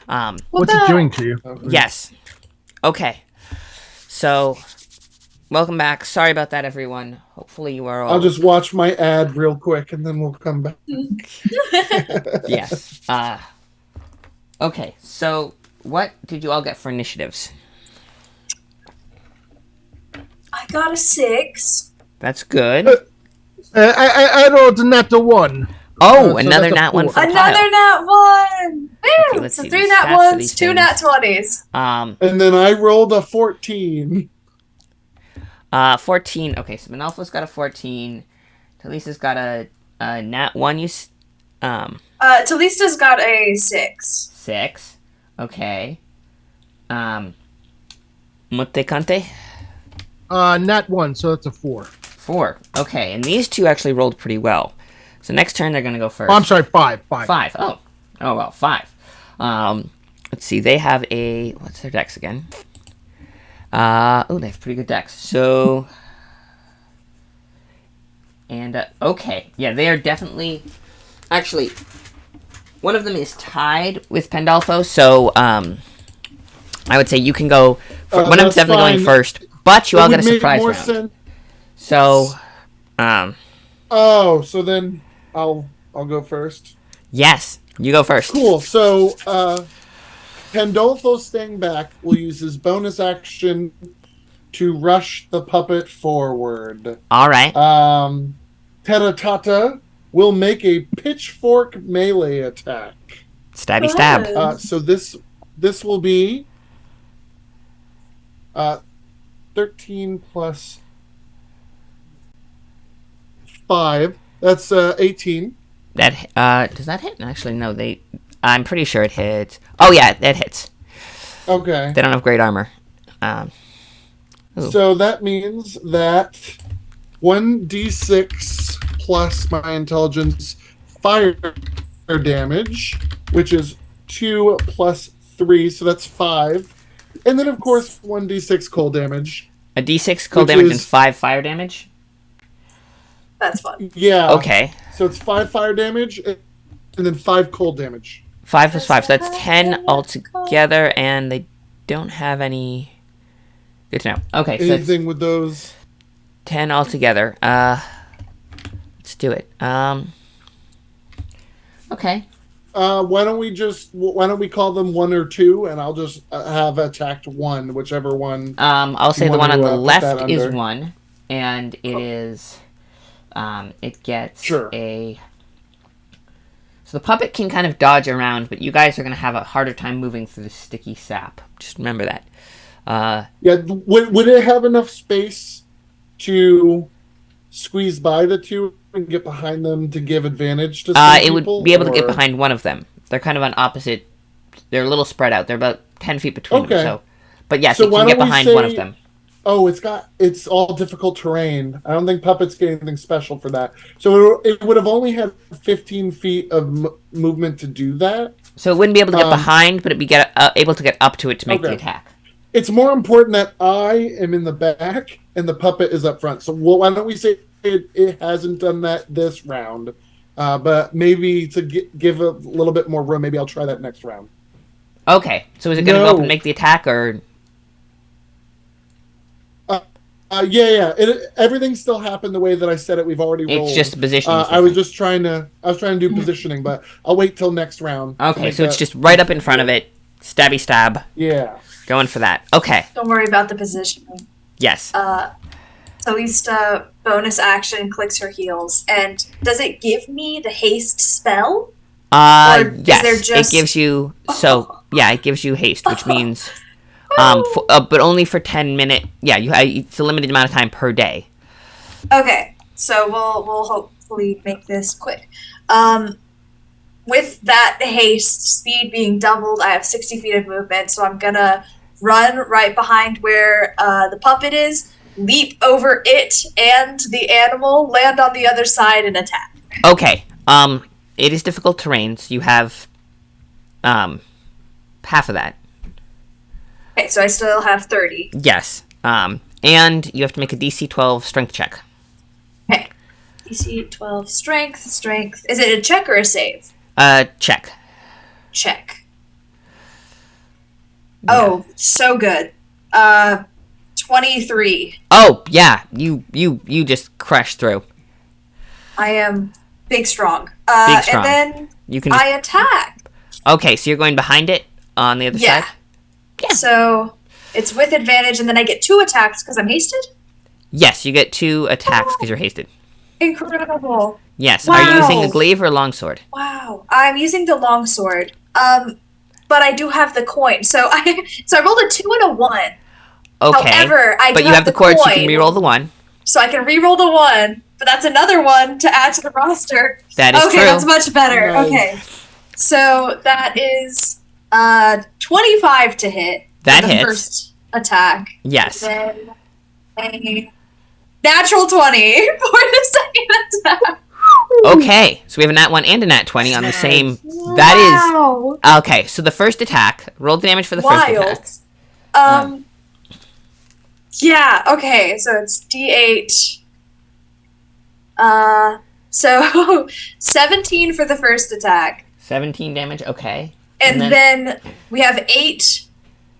What's it doing to you? Yes. Okay. So, welcome back. Sorry about that, everyone. Hopefully you are all... I'll just watch my ad real quick, and then we'll come back. Yes. Okay, so what did you all get for initiatives? I got a 6. That's good. I rolled a nat 1. Oh, so another that's a nat 1 4. for the Another pile. nat 1! Woo! let's So see 3 the nat stats for 1s, these 2 things. nat 20s. And then I rolled a 14. 14. Okay, so Manalfo's got a 14. Talisa's got a nat 1. Talisa's got a 6. 6. Okay. Motekante? Nat 1, so that's a 4. 4. Okay, and these two actually rolled pretty well. So next turn they're gonna go first. Oh, I'm sorry, 5. 5. 5. Oh well, 5. Let's see. They have a... What's their dex again? They have pretty good dex. So... And, okay. Yeah, they are definitely... Actually, one of them is tied with Pandolfo, so, I would say you can go... one of them's definitely going first, but you all get a surprise round. Sense. So, Oh, so then I'll go first. Yes, you go first. Cool. So, Pandolfo staying back will use his bonus action to rush the puppet forward. All right. Teratata will make a pitchfork melee attack. Stabby stab. So this will be 13 plus 5. That's 18. That does that hit? Actually, no. I'm pretty sure it hits. Oh yeah, that hits. Okay. They don't have great armor. So that means that 1d6 plus my intelligence fire damage, which is 2 plus 3, so that's 5. And then, of course, 1d6 cold damage. A d6 cold damage and 5 fire damage? That's fun. Yeah. Okay. So it's 5 fire damage and then 5 cold damage. 5 plus 5, so that's 10 altogether, and they don't have any... Good to know. Okay, so Anything with those? 10 altogether. Let's do it. Okay. Why don't we call them 1 or 2, and I'll just have attacked 1, whichever one. I'll say the one on the put that left is under. 1, and it is... it gets a... So the puppet can kind of dodge around, but you guys are going to have a harder time moving through the sticky sap. Just remember that. Yeah, would it have enough space to squeeze by the two and get behind them to give advantage to some it people? Would be able to get behind one of them. They're kind of on opposite... They're a little spread out. They're about 10 feet between them. So, but yes, you can get behind one of them. Oh, it's all difficult terrain. I don't think puppets get anything special for that. So it would have only had 15 feet of movement to do that. So it wouldn't be able to get behind, but it'd be able to get up to it to make the attack. It's more important that I am in the back and the puppet is up front. So why don't we say it hasn't done that this round, but maybe to give a little bit more room, maybe I'll try that next round. Okay, so is it going to go up and make the attack, or... Yeah. Everything still happened the way that I said it. We've already rolled. It's just positioning. I was trying to do positioning, but I'll wait till next round. Okay, so it's just right up in front of it. Stabby stab. Yeah. Going for that. Okay. Don't worry about the positioning. Yes. Talista bonus action clicks her heels, and does it give me the haste spell? Yes. It gives you it gives you haste, which means but only for 10 minutes. Yeah, it's a limited amount of time per day. Okay. So we'll hopefully make this quick. With that haste speed being doubled, I have 60 feet of movement, so I'm gonna run right behind where the puppet is, leap over it and the animal, land on the other side, and attack. Okay. It is difficult terrain, so you have half of that. Okay, so I still have 30. Yes. And you have to make a DC 12 strength check. Okay. DC 12 strength. Is it a check or a save? Check. Check. Oh, so good. 23. Oh, yeah. You just crashed through. I am big strong. Big strong. And then You can I attack. Okay, so you're going behind it on the other side? Yeah. So it's with advantage, and then I get 2 attacks because I'm hasted? Yes, you get 2 attacks because you're hasted. Incredible. Yes. Wow. Are you using a glaive or a longsword? Wow. I'm using the longsword. But I do have the coin. So I rolled a 2 and a 1. Okay. However, but you have the coin, so you can reroll the 1. So I can reroll the 1, but that's another 1 to add to the roster. That is okay, true. That's much better. Nice. Okay. So that is 25 to hit. That for the hits. First attack. Yes. Then a natural 20 for the second attack. Okay, so we have a nat 1 and a nat 20 on the same. That Wow. is okay. So the first attack, roll the damage for the first attack. Yeah. Okay. So it's D8. So 17 for the first attack, 17 damage. Okay. and then we have 8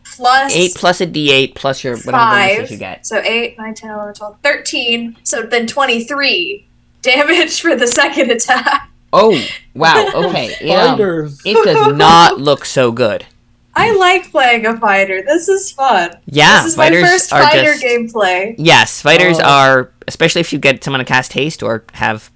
plus 8 plus a D8 plus your whatever 5. bonuses you get. So 8, 9, 10, 11, 12, 13. So then 23 damage for the second attack. Oh wow. Okay. Fighters. It does not look so good. I like playing a fighter. This is fun. Yeah, This is my fighters first are fighter just- gameplay. Yes, fighters Oh. are, especially if you get someone to cast haste or have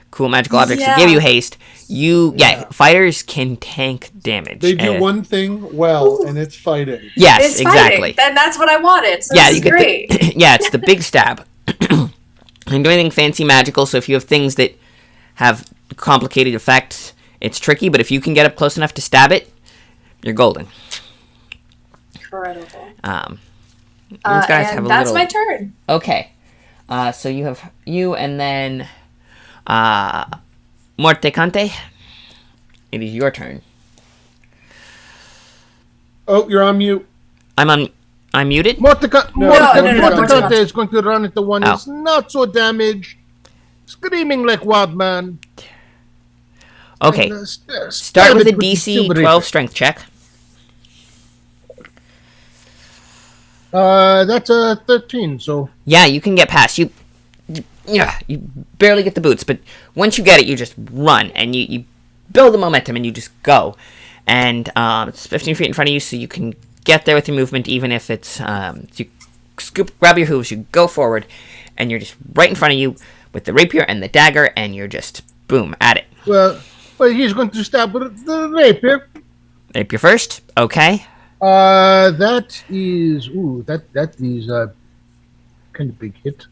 cool magical objects Yeah. to give you haste. Yeah. Fighters can tank damage. They do And- one thing well, and it's fighting. Yes, It's exactly. fighting. And that's what I wanted. So Yeah, this you is get great. the yeah, it's the big stab. And do anything fancy magical. So if you have things that have complicated effects, it's tricky. But if you can get up close enough to stab it, you're golden. Incredible. These guys have and a that's little. my turn. Okay, so you have you and then Mortecante. It is your turn. Oh, you're on mute. I'm muted. Mortecante is going to run into one Oh. who's not so damaged, screaming like wild man. Okay, And, start stab with a it the DC silver 12 rapier. strength check. That's a 13, so Yeah, you can get past. You barely get the boots, but once you get it, you just run and you build the momentum and you just go. And it's 15 feet in front of you, so you can get there with your movement, even if it's you grab your hooves, you go forward, and you're just right in front of you with the rapier and the dagger, and you're just boom at it. well, he's going to stab with the rapier. Rapier first, okay. That is that is a kind of big hit.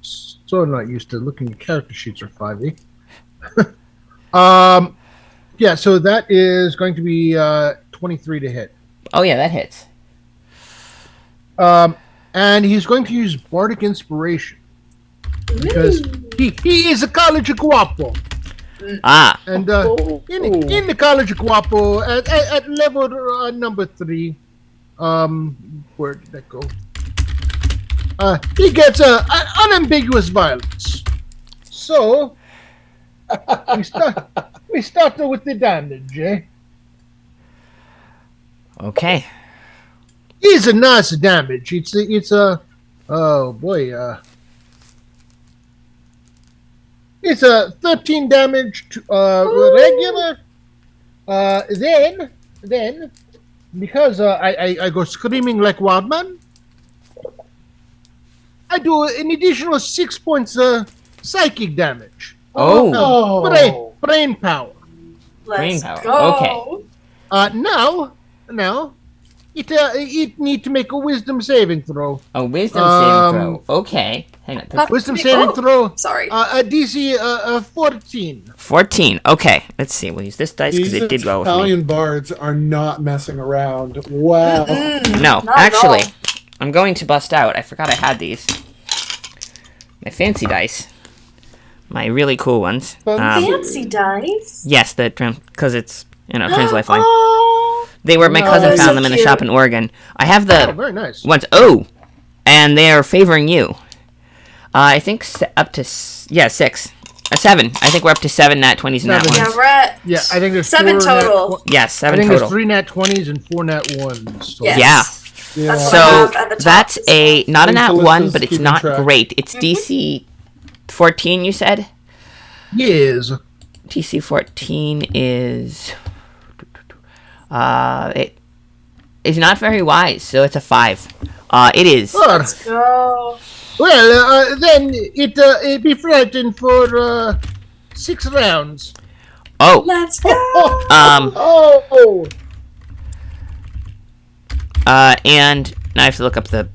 So not used to looking at character sheets or 5e. Yeah, so that is going to be 23 to hit. Oh yeah, that hits. And he's going to use Bardic Inspiration because he is a college guapo. Ah, And in the College Guapo, at level number 3, where did that go? He gets unambiguous violence. So, we start with the damage, eh? okay. It's a nice damage. It's a oh boy, it's a 13 damage to regular. Then because I go screaming like wild man, I do an additional 6 points psychic damage. Oh, Brain power. Brain Let's power. go. Okay. Now, it need to make a wisdom saving throw. A wisdom saving throw. Okay. Hang on. Huh? Wisdom saving Oh. throw. Sorry. A DC 14. 14. Okay. Let's see. We'll use this dice because These it did well with me. Italian bards are not messing around. Wow. No, Not at actually, all. I'm going to bust out. I forgot I had these. My fancy dice. My really cool ones. Fancy dice. Yes, because it's, Trans Lifeline. Oh, They were, my No, cousin they're found so them in a cute. shop in Oregon. I have Oh, the very nice. ones, and they are favoring you. I think up to, 6. A 7. I think we're up to 7 nat 20s in that 7. one. Yeah, we're at Yeah, I think there's 7 4 total. Yes, I 7 think total. there's 3 nat 20s and 4 nat 1s. So Yes. Yeah. Yeah. That's what I So have at the top that's as a well. not a And nat Callista's 1, but it's keeping not track. great. It's DC 14, you said? Yes. DC 14 is it is not very wise, so it's a 5. It is. Let's go. Well, then it be frightened for 6 rounds. Oh, Let's go. Oh! and now I have to look up the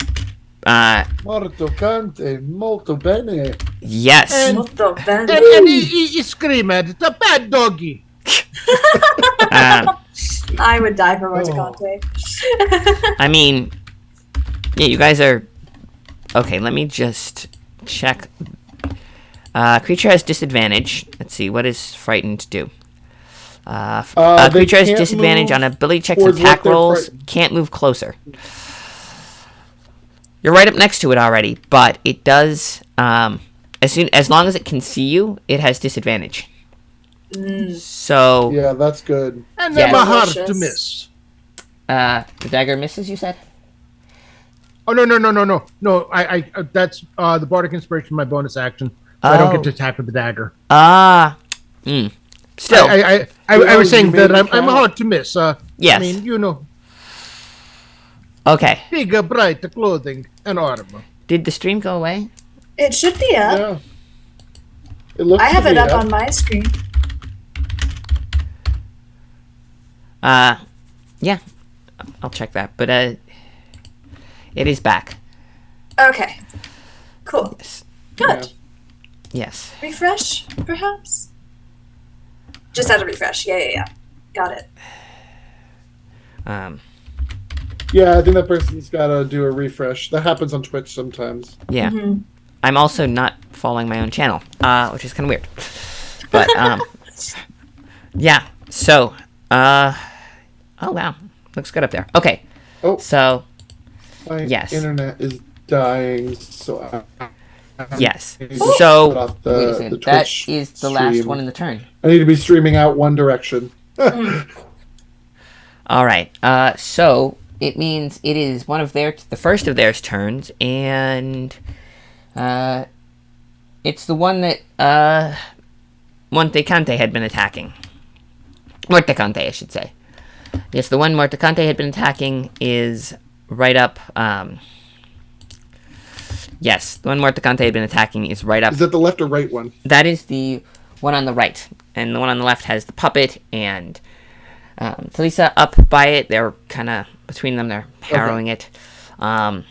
Molto cante, molto bene. yes. Molto bene. And he scream at it, the bad doggy. I would die for Oh. Morticante. I mean, yeah, you guys are okay. Let me just check. Creature has disadvantage. Let's see, what does frightened do? They Creature has can't disadvantage move on ability checks and towards what attack they're rolls. frightened. Can't move closer. You're right up next to it already, but it does. As long as it can see you, it has disadvantage. So Yeah, that's good. And Yeah. I'm a hard to Delicious. miss. the dagger misses. You said. Oh, no. I that's the Bardic Inspiration, my bonus action. So I don't get to attack with the dagger. Still, I was saying you that made it I'm count. hard to miss. Yes. I mean, you know, okay. big, bright clothing and armor. Did the stream go away? It should be up. Yeah. It looks I have to it be up on my screen. Yeah, I'll check that. But it is back. Okay. Cool. Yes. Good. Yes. Refresh, perhaps? Just had a refresh. Yeah. Got it. Yeah, I think that person's got to do a refresh. That happens on Twitch sometimes. Yeah. Mm-hmm. I'm also not following my own channel, which is kind of weird. But yeah. So, oh wow, looks good up there. Okay. Oh. So My Yes. internet is dying, so yes. I So off wait a the second. That Twitch is the last stream. one in the turn. I need to be streaming out one direction. All right. So it means it is the first of theirs turns, and it's the one that Montecante had been attacking. Mortecante, I should say. Yes, the one Mortecante had been attacking is right up. Yes, the one Mortecante had been attacking is right up. Is that the left or right one? That is the one on the right, and the one on the left has the puppet and Talisa up by it. They're kind of between them. They're harrowing it, and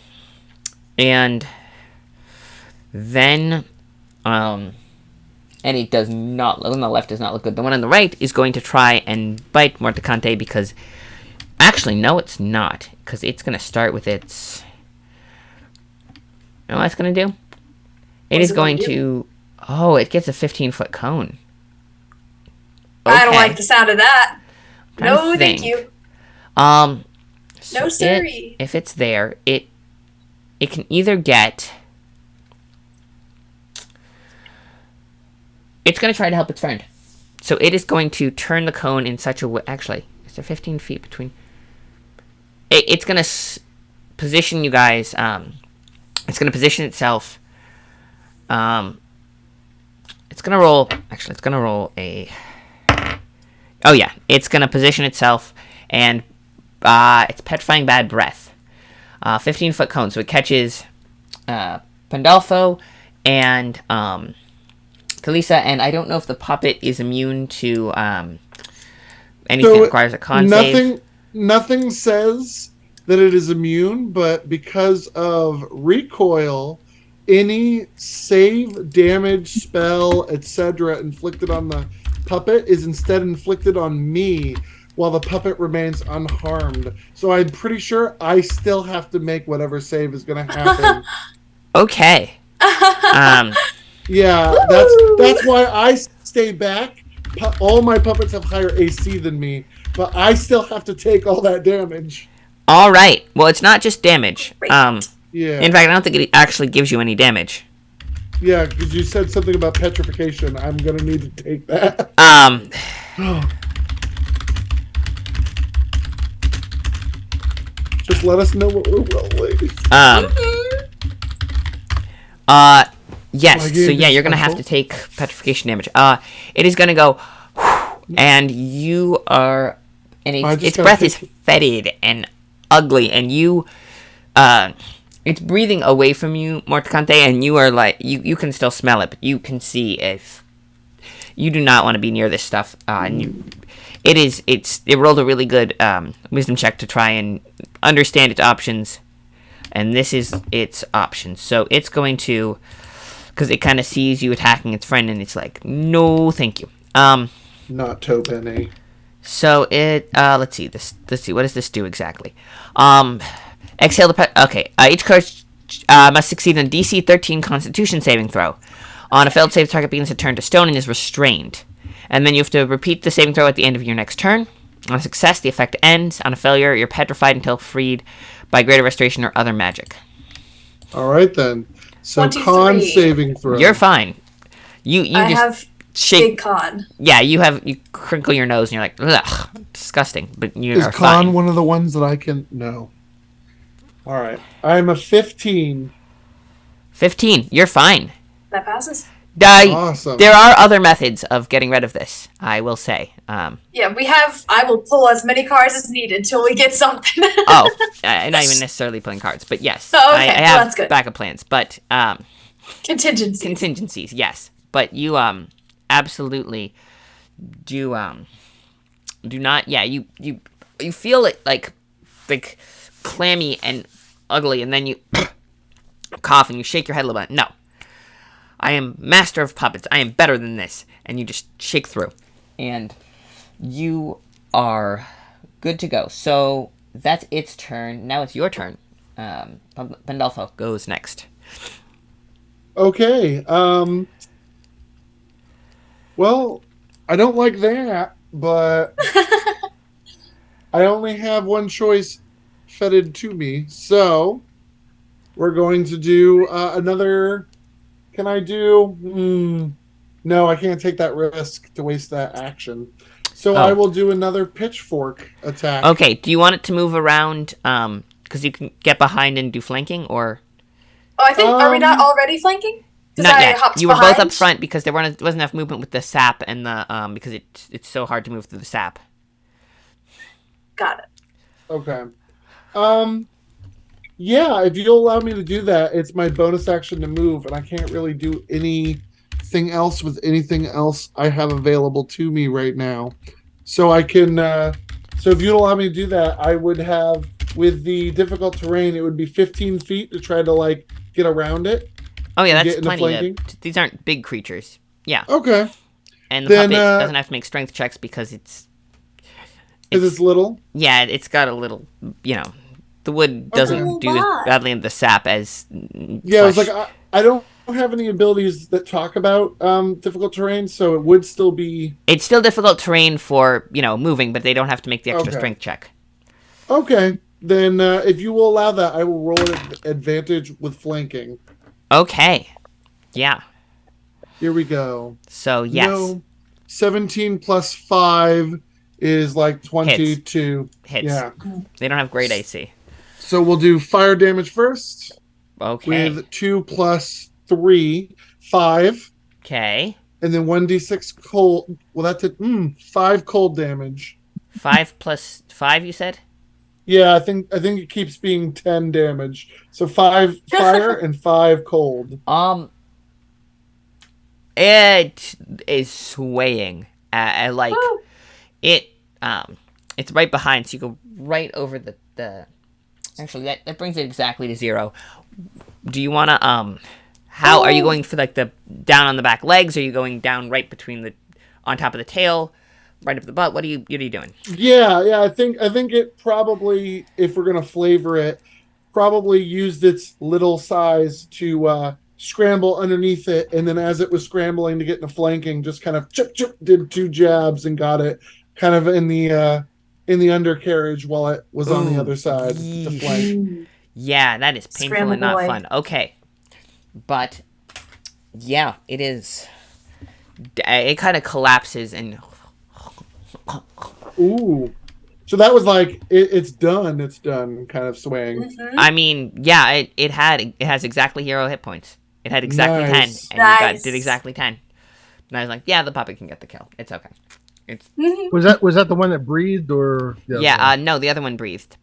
then and it does not. The one on the left does not look good. The one on the right is going to try and bite Mortecante because, actually, no, it's not, because it's going to start with its. You know what it's going to do? It is it gonna going to. Oh, it gets a 15-foot cone. I don't Okay. like the sound of that. Trying to No, thank think. you. So No, sorry. if it's there, it can either get. It's going to try to help its friend. So it is going to turn the cone in such a way. Actually, is there 15 feet between? It's going to position you guys. It's going to position itself. It's going to roll. Actually, it's going to roll a. Oh yeah, it's going to position itself, and it's petrifying bad breath. 15-foot cone, so it catches Pandolfo and Talisa, and I don't know if the puppet is immune to anything that requires a con save. Nothing says that it is immune, but because of recoil, any save, damage, spell, etc. inflicted on the puppet is instead inflicted on me, while the puppet remains unharmed. So I'm pretty sure I still have to make whatever save is going to happen. Okay. Yeah, that's why I stay back. All my puppets have higher AC than me, but I still have to take all that damage. All right. Well, it's not just damage. Great. Yeah. In fact, I don't think it actually gives you any damage. Yeah, because you said something about petrification. I'm gonna need to take that. Just let us know what we're rolling. Yes. My So game yeah, is you're gonna have special. to take petrification damage. It is gonna go, and you are, and I its, just its gotta breath is take- fetid and ugly, and it's breathing away from you, Morticante, and you are like, you can still smell it, but you can see if you do not want to be near this stuff. And it rolled a really good wisdom check to try and understand its options, and this is its options. So it's going to, because it kind of sees you attacking its friend, and it's like, no, thank you. Not Tobin. So it let's see what does this do exactly? Exhale the okay. Each card must succeed on DC 13 Constitution saving throw. On a failed save, the target begins to turn to stone and is restrained. And then you have to repeat the saving throw at the end of your next turn. On a success, the effect ends. On a failure, you're petrified until freed by greater restoration or other magic. All right then. So 23. con saving throw. You're fine. You I just have shake. big con. Yeah, you crinkle your nose and you're like, ugh, disgusting. But you Is are con fine. one of the ones that I can? No. All right. I'm a 15. 15. You're fine. That passes. Awesome. There are other methods of getting rid of this, I will say. Yeah, I will pull as many cards as needed until we get something. Not even necessarily playing cards, but yes. Oh, okay. I Well, have that's good. backup plans, but Contingency. contingencies, yes. But you absolutely do not, yeah, you feel it like clammy and ugly, and then you cough and you shake your head a little bit. No. I am master of puppets. I am better than this. And you just shake through. And you are good to go. So that's its turn. Now it's your turn. Pandolfo goes next. Okay. Well, I don't like that, but I only have one choice fetid to me. So we're going to do another. Can I do? No, I can't take that risk to waste that action. So I will do another pitchfork attack. Okay, do you want it to move around? Because you can get behind and do flanking, or Oh, I think, are we not already flanking? not I yet? hopped You were both behind. up front because there wasn't enough movement with the sap and the because it's so hard to move through the sap. Got it. Okay. Yeah, if you'll allow me to do that, it's my bonus action to move, and I can't really do anything else with anything else I have available to me right now. So I can so if you'll allow me to do that, I would have, with the difficult terrain, it would be 15 feet to try to get around it. Oh yeah, You that's get into plenty. flanking? These aren't big creatures. Yeah, Okay. and the Then, puppet doesn't have to make strength checks because Because it's little. yeah, it's got a little, the wood doesn't Okay. do as badly in the sap as Yeah, flesh. it's like I don't have any abilities that talk about difficult terrain, so it would still be It's still difficult terrain for moving, but they don't have to make the extra Okay. strength check. okay. Then if you will allow that, I will roll an advantage with flanking. Okay, yeah. Here we go. So yes, No, 17 plus 5 is 22. hits. Yeah. They don't have great AC. So we'll do fire damage first Okay. with 2 plus 3, 5. Okay. And then 1d6 cold. Well, that's it. 5 cold damage. 5 plus 5, you said? Yeah, I think it keeps being 10 damage. So 5 fire and 5 cold. It is swaying. Woo. It's right behind, so you go right over the actually, that brings it exactly to 0. Do you want to, how, are you going for, the down on the back legs? Are you going down right between on top of the tail, right up the butt? What are you doing? Yeah, I think it probably, if we're gonna flavor it, probably used its little size to scramble underneath it, and then as it was scrambling to get into flanking, just kind of chip did 2 jabs and got it kind of in the undercarriage while it was on the other side to flank. Yeah, that is painful Scramble and not boy. fun. Okay. But Yeah, it is. It kind of collapses and Ooh. So that was like it's done. It's done. Kind of swaying. Mhm. I mean, yeah, it has exactly 0 hit points. It had exactly 10, Nice. and you did Nice. exactly 10. And I was like, yeah, the puppet can get the kill. It's okay. It's Was that the one that breathed or the other yeah. one? No, the other one breathed.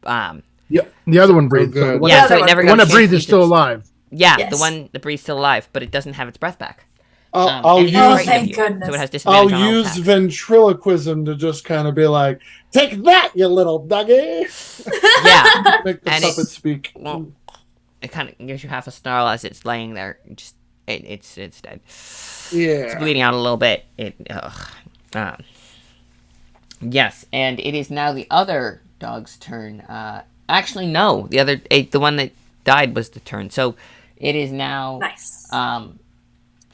Yeah, the other one breathed. So good. the one, Yeah, The so other it never the got one a that chance breathed to is use still its- alive. Yeah, the Yes. one that breathes still alive, but it doesn't have its breath back. I'll And it's use Oh, frightened of thank you, goodness. so it has I'll disadvantage on all use attacks. ventriloquism to just kind of be like, "Take that, you little doggy!" Yeah, Make the And puppet speak. well, it kind of gives you half a snarl as it's laying there. It's dead. It's Yeah. bleeding out a little bit. Yes, and it is now the other dog's turn. Actually, no, the one that died was the turn. So it is now Nice.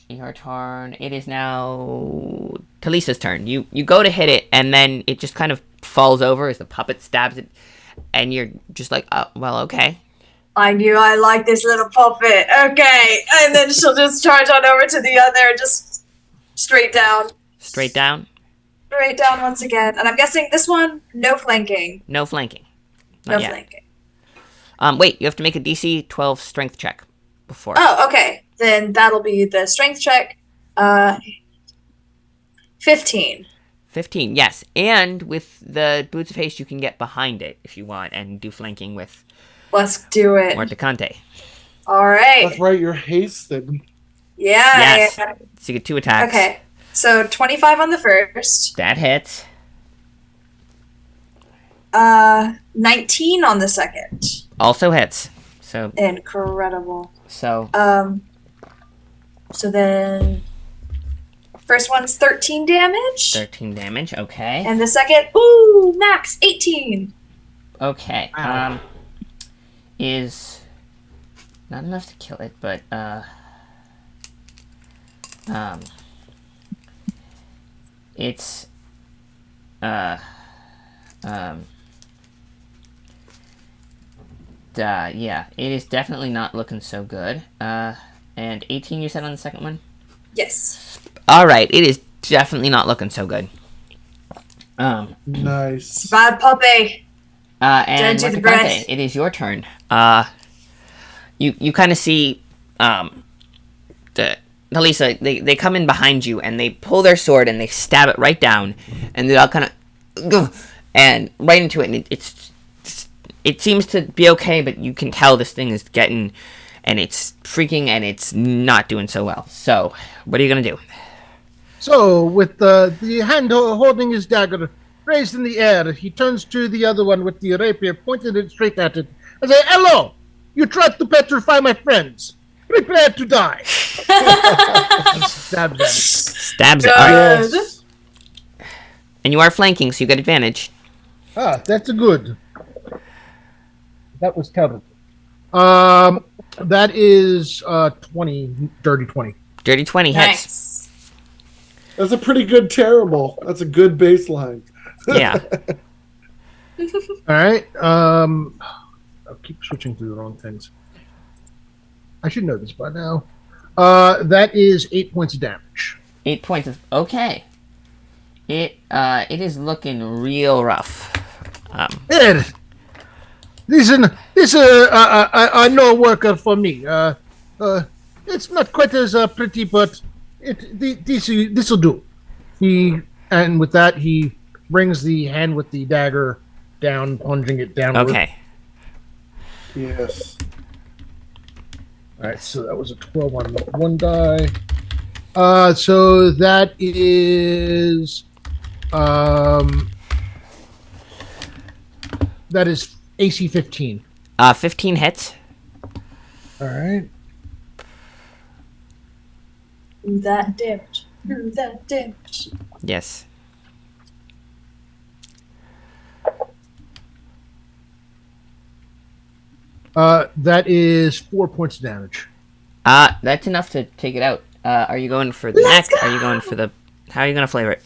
your turn. It is now Talisa's turn. You go to hit it, and then it just kind of falls over as the puppet stabs it, and you're just like, oh, well, okay. I knew I liked this little puppet. Okay. And then she'll just charge on over to the other, just straight down. Straight down, Straight down once again. And I'm guessing this one, no flanking. no flanking. No Not yet. flanking. Wait, you have to make a DC 12 strength check before. Oh, okay. Then that'll be the strength check. 15. 15, yes. And with the Boots of Haste, you can get behind it if you want and do flanking with Let's do it. Morticante. All right. That's right. You're hasted. Yeah. Yes. yeah. So you get 2 attacks. Okay. So 25 on the first. That hits. 19 on the second. Also hits. So, Incredible. so So then first one's 13 damage. 13 damage. Okay. And the second, ooh, max 18. Okay. Ow. Is not enough to kill it, but it's yeah, it is definitely not looking so good. And 18 you said on the second one? Yes. Alright, it is definitely not looking so good. Nice. Bad puppy. And Don't do the Morticante, breath. it is your turn. You kind of see, Nalisa, they come in behind you, and they pull their sword, and they stab it right down, and they all kind of, and right into it, and it seems to be okay, but you can tell this thing is getting, and it's freaking, and it's not doing so well. So, what are you gonna do? So, with the hand holding his dagger raised in the air, he turns to the other one with the rapier, pointed it straight at it, and say, "Hello! You tried to petrify my friends. Prepare to die." And stabs at it. Stabs it. Good. Alright. Yes. And you are flanking, so you get advantage. Ah, that's a good. That was terrible. That is 20, dirty 20. Dirty 20 hits. Nice. That's a pretty good terrible. That's a good baseline. Yeah. All right. I'll keep switching to the wrong things. I should know this by now. That is 8 points of damage. 8 points of okay. It is looking real rough. Ed, this is no worker for me. It's not quite as pretty, but this will do. And with that he brings the hand with the dagger down, plunging it downward. Okay. Yes. All right, so that was a 12 on one die. So that is AC 15. 15 hits. All right. Ooh, that damage. Ooh, that damage. Yes. That is 4 points of damage. That's enough to take it out. Are you going for the Let's neck? go! Are you going for the? How are you gonna flavor it?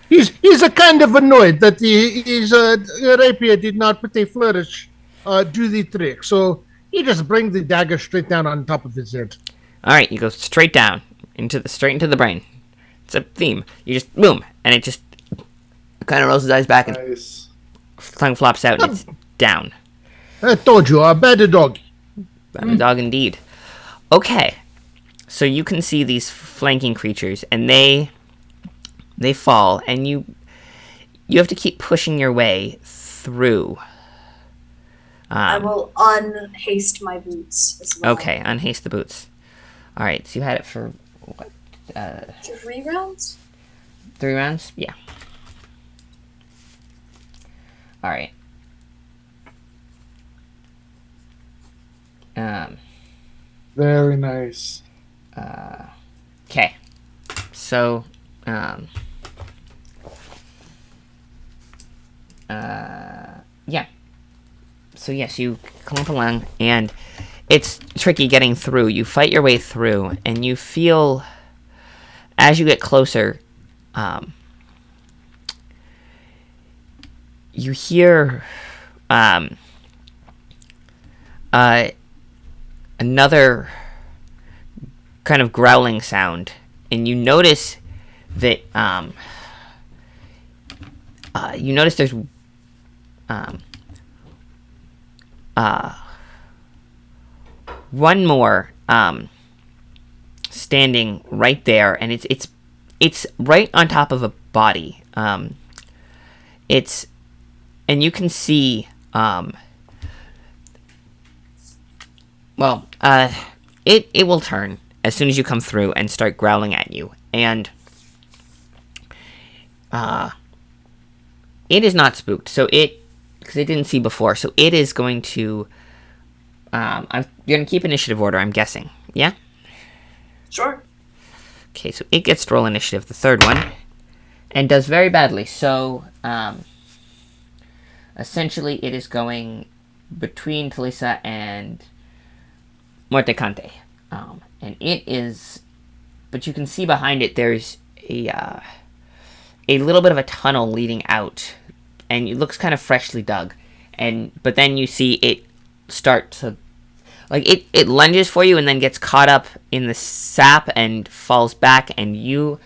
He's a kind of annoyed that his rapier did not with a flourish do the trick. So he just brings the dagger straight down on top of his head. All right, you go straight down straight into the brain. It's a theme. You just boom, and it just kind of rolls his eyes back and Nice. tongue flops out, and it's down. I told you, a bad dog. I'm a dog indeed. Okay, so you can see these flanking creatures, and they fall, and you have to keep pushing your way through. I will unhaste my boots as well. Okay, unhaste the boots. All right, so you had it for what? 3 rounds? 3 rounds? Yeah. All right. Very nice. Okay. So, yeah. So yes, you clump along, and it's tricky getting through. You fight your way through, and you feel, as you get closer, you hear, another kind of growling sound, and you notice that, there's, one more standing right there, and it's right on top of a body. And you can see it will turn as soon as you come through and start growling at you, and it is not spooked, because it didn't see before, so it is going to, you're going to keep initiative order, I'm guessing. Yeah? Sure. Okay, so it gets to roll initiative, the third one, and does very badly, so, essentially it is going between Talisa and Mortecante. And it is, but you can see behind it there's a little bit of a tunnel leading out, and it looks kind of freshly dug, but then you see it start to, like, it lunges for you and then gets caught up in the sap and falls back, and you,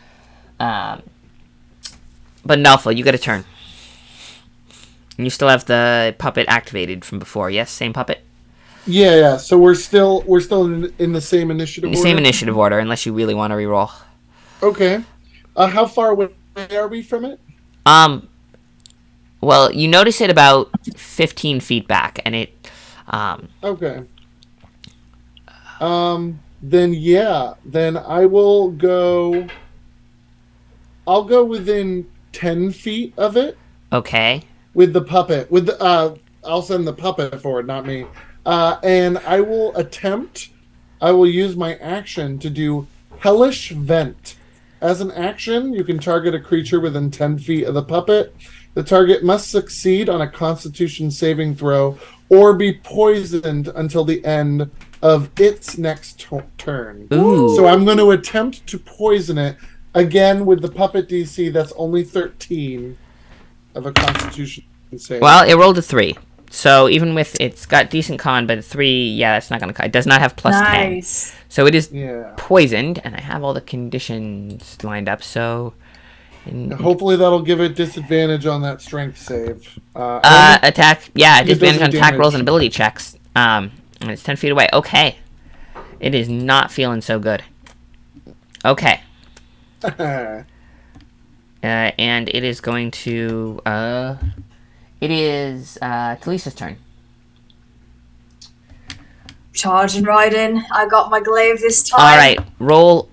but Nalfa, you get a turn. And you still have the puppet activated from before, yes? Same puppet? Yeah. So we're still in the same initiative order? Same initiative order, unless you really want to reroll. Okay. How far away are we from it? Well, you notice it about 15 feet back, and it, Okay. Then I will go... I'll go within 10 feet of it. Okay. With the puppet. I'll send the puppet forward, not me. And I will use my action to do Hellish Vent. As an action, you can target a creature within 10 feet of the puppet. The target must succeed on a Constitution saving throw or be poisoned until the end of its next turn. Ooh. So I'm going to attempt to poison it. Again, with the puppet DC, that's only 13 of a Constitution save. Well, it rolled a 3. So even with, it's got decent con, but a 3, yeah, that's not going to, it does not have plus 10. Nice. So it is Yeah. poisoned, and I have all the conditions lined up, so... Hopefully that'll give it disadvantage on that strength save. Attack, yeah, It disadvantage on doesn't attack rolls damage. and ability checks. And it's 10 feet away. Okay. It is not feeling so good. Okay. And it is going to, it is, Talisa's turn. Charging right in. I got my glaive this time. Alright, roll,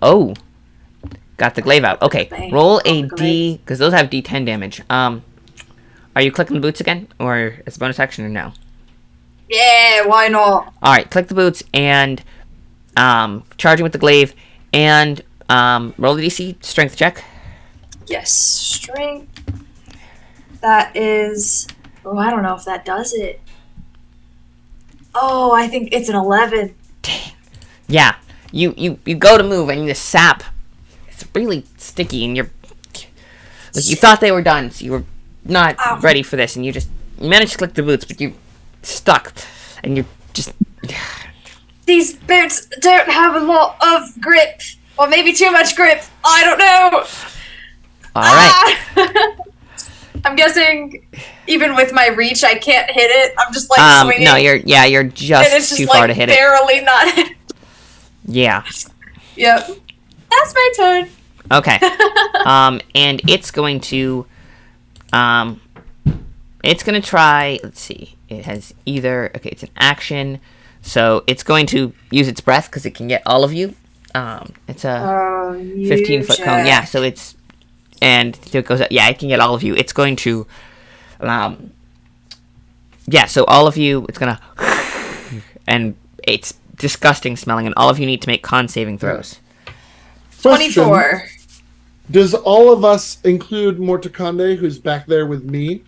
got the glaive out. Okay, Bang. roll a Got the D, because those have D10 damage. Are you clicking the boots again, or as a bonus action, or no? Yeah, why not? Alright, click the boots, and, charging with the glaive, and, roll the DC strength check. Yes, strength. That is... Oh, I don't know if that does it. Oh, I think it's an 11. Dang. Yeah, you go to move, and the sap, it's really sticky, and you're, like, you thought they were done, so you were not Ow. ready for this, and you managed to click the boots, but you stuck, and you're just, These boots don't have a lot of grip. Or maybe too much grip. I don't know. All right. Ah! I'm guessing even with my reach, I can't hit it. I'm just like swinging. No, you're and it's just just too like far to hit it. barely not hit. Yeah. Yep. That's my turn. Okay. And it's going to try, let's see. It has either, okay, it's an action. So it's going to use its breath because it can get all of you. It's a 15-foot cone. Yeah, so it's, and it goes up. Yeah, it can get all of you. It's going to, yeah, so all of you, it's going to, and it's disgusting smelling, and all of you need to make con saving throws. 24. Does all of us include Morticande, who's back there with me?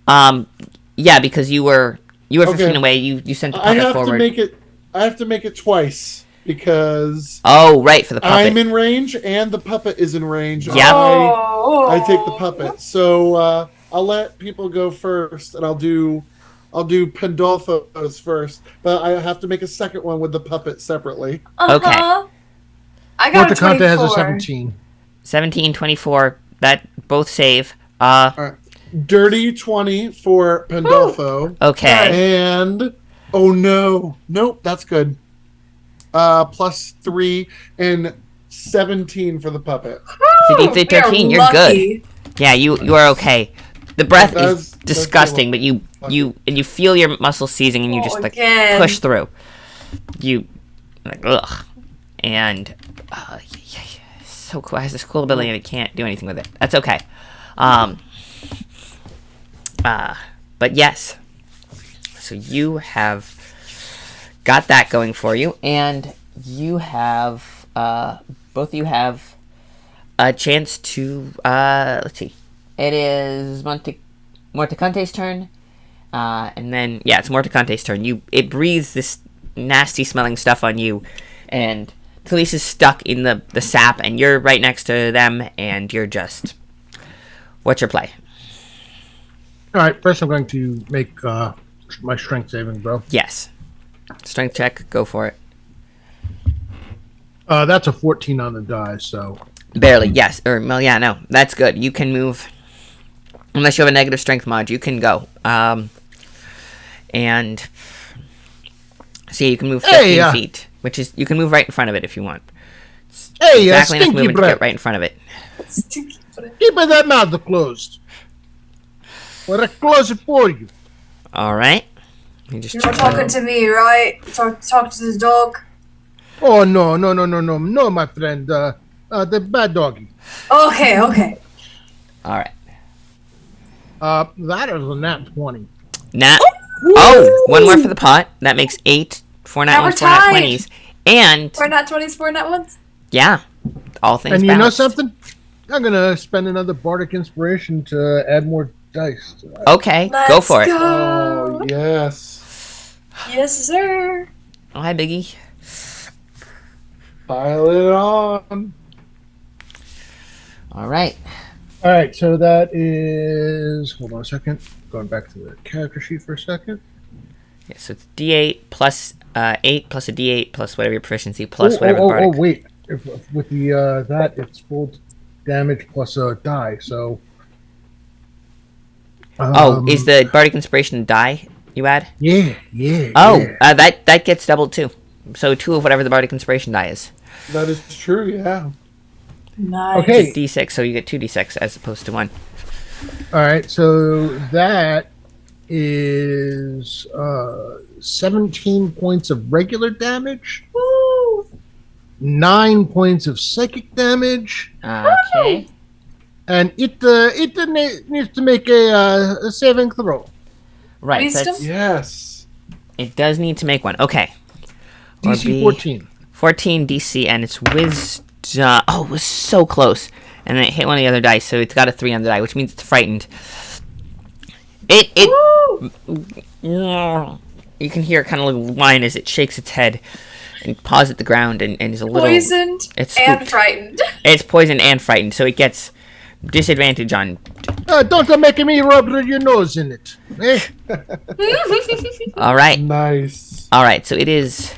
Yeah, because you were 15 Okay. away. You sent the I puppet have forward. I have to make it twice because Oh, right, for the puppet. I'm in range and the puppet is in range. Yep. I take the puppet. So I'll let people go first, and I'll do Pandolfo's first, but I have to make a second one with the puppet separately. Okay. I got a Morticante 24. has a 17. 17, 24, that both save. All right. Dirty 20 for Pandolfo. Okay. And oh no. Nope, that's good. Plus 3 and 17 for the puppet. So you did 13, you're good. Yeah, you are okay. The breath is disgusting, but you feel your muscles seizing, and you just like push through. You like ugh, and so cool. It has this cool ability, and it can't do anything with it. That's okay. But yes. So you have got that going for you, and you have both of you have a chance to let's see. It is Morticante's turn, and then yeah, it's Morticante's turn. It breathes this nasty smelling stuff on you, and Talise is stuck in the sap, and you're right next to them, and you're just. What's your play? All right, first I'm going to make my strength saving throw. Yes. Strength check. Go for it. That's a 14 on the die, so. Barely. Yes. Or well, yeah. No, that's good. You can move. Unless you have a negative strength mod, you can go. And see, you can move 15 feet, which is you can move right in front of it if you want. Hey, Exactly enough stinky movement to breath. get right in front of it. Keep that mouth closed. Or I close it for you. All right. You just You're not talking to me, right? Talk to the dog. Oh, no, my friend. The bad doggy. Okay. All right. That is a nat 20. Nat. Oh, one more for the pot. That makes 8. 4 nat Now we're 1s, 4 nat tied. 20s, and 4 nat 20s, 4 nat 1s. yeah, all things. And you balanced. know something? I'm going to spend another bardic inspiration to add more dice to that. Okay, go for it. Oh yes. Yes, sir. Oh, hi, Biggie. Pile it on. All right. All right, so that is. Hold on a second. Going back to the character sheet for a second. Yeah, so it's D8 plus 8 plus a D8 plus whatever your proficiency plus whatever the bardic. Wait. With the that, it's full damage plus a die, so. Is the bardic inspiration a die you add? Yeah. Oh, yeah. that gets doubled too. So 2 of whatever the bardic inspiration die is. That is true, yeah. Nice. Okay. D6, so you get 2d6 as opposed to 1. All right, so that is 17 points of regular damage, Woo. 9 points of psychic damage, Okay. and it needs to make a saving throw. Right. Wisdom? That's, Yes. it does need to make one. Okay. Or DC be 14. 14 DC, and it's wisdom. Oh, it was so close. And then it hit one of the other dice, so it's got a 3 on the die, which means it's frightened. You can hear it kind of whine as it shakes its head and paws at the ground and is a little Poisoned it's and spooked. frightened. It's poisoned and frightened, so it gets disadvantage on. Don't make me rub your nose in it. Eh? All right. Nice. All right, so it is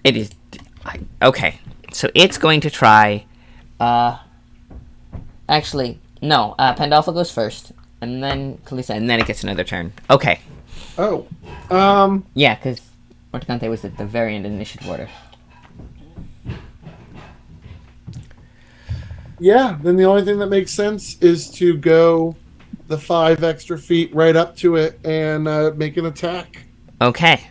It is. Okay. So it's going to try. Actually, no. Pandolfo goes first, and then Kalisa, and then it gets another turn. Okay. Oh. Yeah, because Morticante was at the very end of the initiative order. Yeah, then the only thing that makes sense is to go the 5 extra feet right up to it and make an attack. Okay.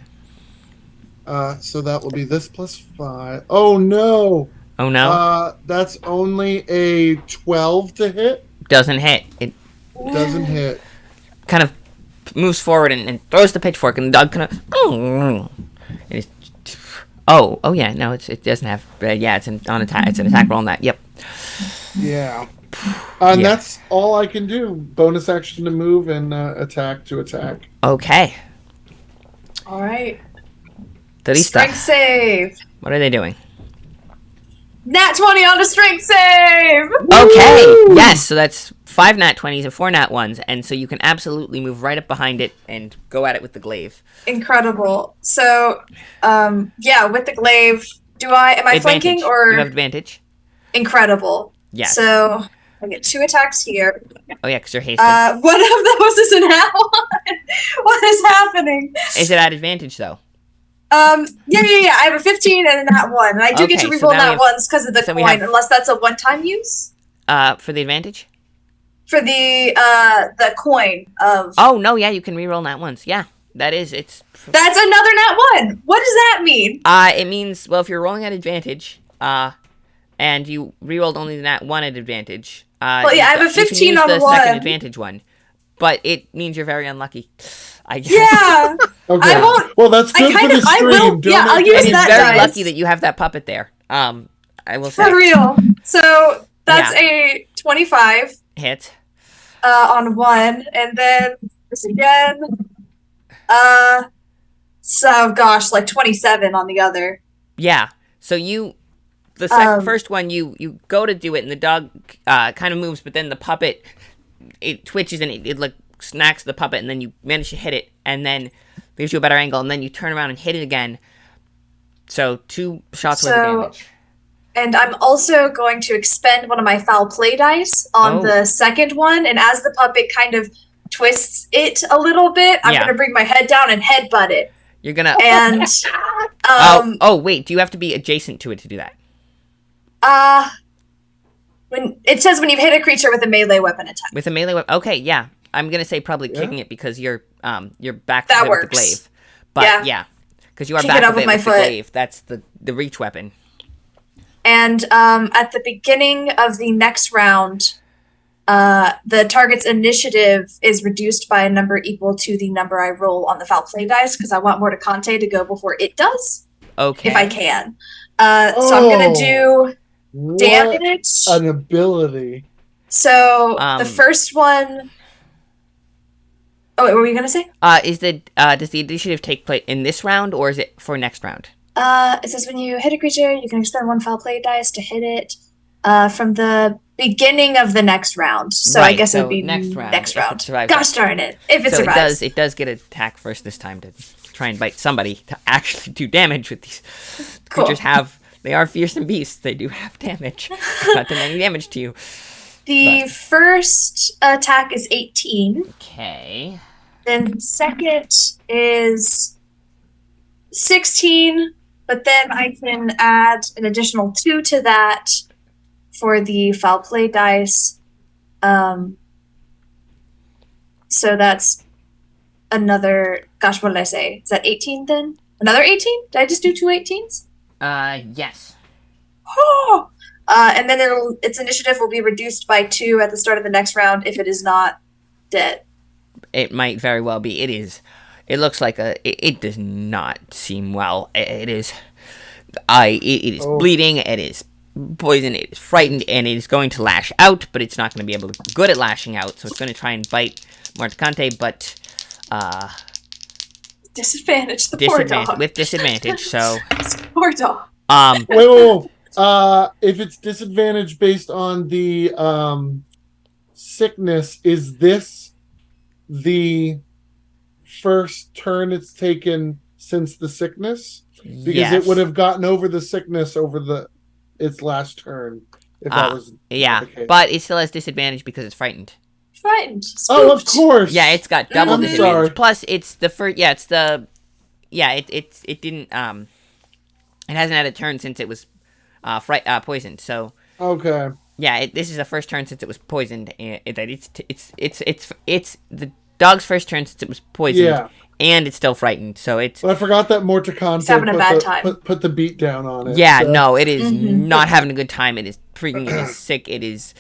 So that will be this plus 5. Oh no! Oh no. That's only a 12 to hit. Doesn't hit. It Doesn't hit. kind of moves forward and throws the pitchfork, and the dog kind of. It is. Oh yeah. No, it doesn't have. Yeah, it's an attack. It's an attack roll on that. Yep. Yeah. And Yeah. that's all I can do. Bonus action to move and attack to attack. Okay. All right. Tarista. Strength save. What are they doing? Nat 20 on a strength save. Okay. Woo! Yes. So that's 5 nat 20s and 4 nat 1s, and so you can absolutely move right up behind it and go at it with the glaive. Incredible. So, yeah, with the glaive, am I Advantage. flanking or You have advantage. incredible? Yes. So I get 2 attacks here. Oh yeah, because you're hasted. One of those is an nat 1. What is happening? Is it at advantage though? Yeah. I have a 15 and a nat 1, and I do get to Okay, so reroll now we nat have- ones because of the so we coin, have- unless that's a one-time use For the advantage. for the coin of. Oh no, yeah, you can reroll nat 1s. Yeah, that is. It's. That's another nat 1. What does that mean? It means, well, if you're rolling at advantage, and you rerolled only the nat 1 at advantage, Well, yeah, I have a you can 15 use on the one. second advantage one, but it means you're very unlucky. I guess. Yeah. Okay. I won't- Well, that's good for the I stream. will- Don't yeah, I'll have- use And it's that very dice. lucky that you have that puppet there. I will say. For real. So that's a 25 Hit. on one, and then this again. So gosh, like 27 on the other. Yeah. So the first one, you go to do it, and the dog kind of moves, but then the puppet, it twitches and it like snacks the puppet, and then you manage to hit it, and then gives you a better angle, and then you turn around and hit it again. So 2 shots worth of damage. And I'm also going to expend one of my foul play dice on the second one, and as the puppet kind of twists it a little bit, I'm going to bring my head down and headbutt it. You're gonna. And Wait. Do you have to be adjacent to it to do that? when it says when you've hit a creature with a melee weapon attack. With a melee weapon? Okay, yeah. I'm gonna say probably kicking it because you're back That with the works. glaive. But yeah, because you are Kick back it up with with my the foot. glaive. That's the reach weapon. And at the beginning of the next round, the target's initiative is reduced by a number equal to the number I roll on the foul play dice because I want Morticante to go before it does, Okay. if I can. So I'm gonna do What damage. an ability. So the first one. Oh, wait, what were you gonna say? Does the initiative take place in this round or is it for next round? It says when you hit a creature, you can expend 1 foul play dice to hit it from the beginning of the next round. So I Right, guess it so would be next round, if it survives. Gosh darn it! If it So survives. it does get attack first this time to try and bite somebody to actually do damage with these Cool. creatures. They are fearsome beasts. They do have damage. Not doing any damage to you. The first attack is 18. Okay. Then second is 16. But then I can add an additional 2 to that for the foul play dice. So that's another. Gosh, what did I say? Is that 18 then? Another 18? Did I just do 2 18s? Yes. Oh! And then its initiative will be reduced by 2 at the start of the next round if it is not dead. It might very well be. It is. It looks like it does not seem well. It is. It is bleeding. It is poisoned. It is frightened, and it is going to lash out. But it's not going to be able to be good at lashing out. So it's going to try and bite Morticante, but Disadvantage. The poor dog. with disadvantage. So Poor dog. Wait. If it's disadvantage based on the sickness, is this the first turn it's taken since the sickness? Because it would have gotten over the sickness over its last turn if that was yeah, the case. but it still has disadvantage because it's frightened. Frightened. Oh, of course. Yeah, it's got double I'm disadvantage. sorry. Plus, it's the first. Yeah, it's the. Yeah, it didn't. It hasn't had a turn since it was, poisoned. So. Okay. Yeah, this is the first turn since it was poisoned. It's the dog's first turn since it was poisoned. Yeah. And it's still frightened, so it's. But I forgot that Morticante having a bad time. Put the beat down on it. Yeah, so. no, it is not having a good time. It is freaking. It is sick. It is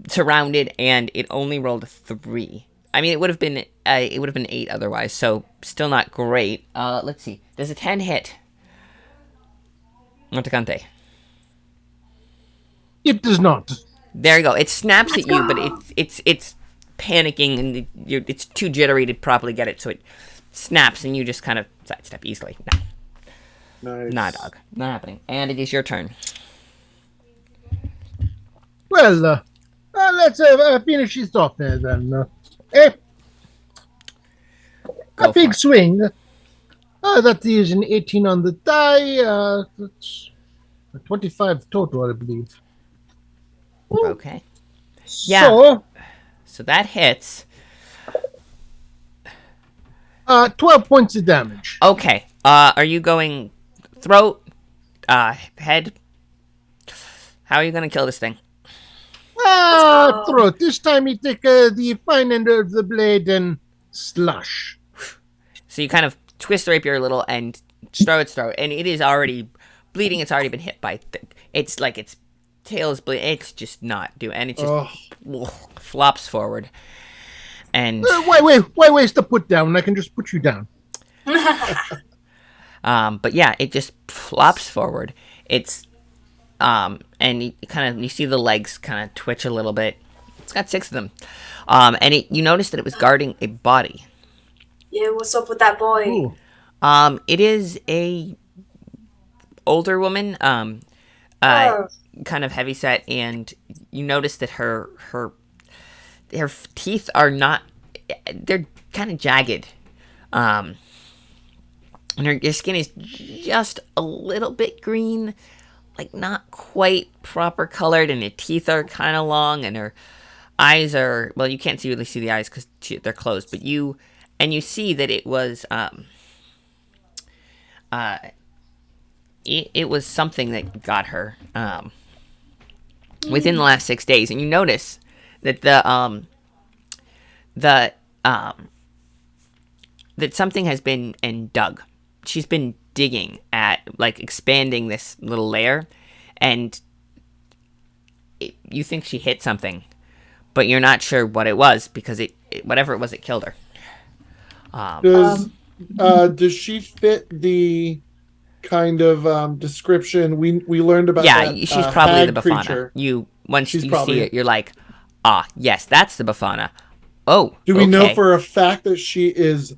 surrounded, and it only rolled a 3. I mean, it would have been 8 otherwise. So still not great. Let's see. Does a 10 hit? Morticante. It does not. There you go. It snaps at you, but it's panicking and it's too jittery to properly get it, so it snaps and you just kind of sidestep easily. No. Nice. Nah, dog. Not happening. And it is your turn. Well, let's finish this off there then. Go A big for it. swing. That is an 18 on the die. That's a 25 total, I believe. Okay. Yeah. So that hits. 12 points of damage. Okay. Are you going throat, head? How are you going to kill this thing? Throat. This time you take the fine end of the blade and slash. So you kind of twist the rapier a little and throw its throat, and it is already bleeding. It's already been hit by. It's like its tail is bleeding. It's just not doing, and it just flops forward. And Why waste the put down? I can just put you down. but yeah, it just flops forward. It's and you see the legs kind of twitch a little bit. It's got 6 of them. And you notice that it was guarding a body. Yeah, what's up with that boy? Ooh. It is a older woman, kind of heavy set, and you notice that her teeth are not, they're kind of jagged. And her skin is just a little bit green, like not quite proper colored, and her teeth are kind of long, and her eyes are, well, you can't really see the eyes because they're closed, but you see that it was, it was something that got her, within the last 6 days, and you notice that that something has been dug. She's been digging at, like, expanding this little layer, and you think she hit something, but you're not sure what it was because whatever it was, it killed her. Does she fit the kind of description we learned about? Yeah, that, she's probably hag the Bafana. creature? Once She's you probably- see it, you're like, yes, that's the Bafana. Oh, Do we know okay. for a fact that she is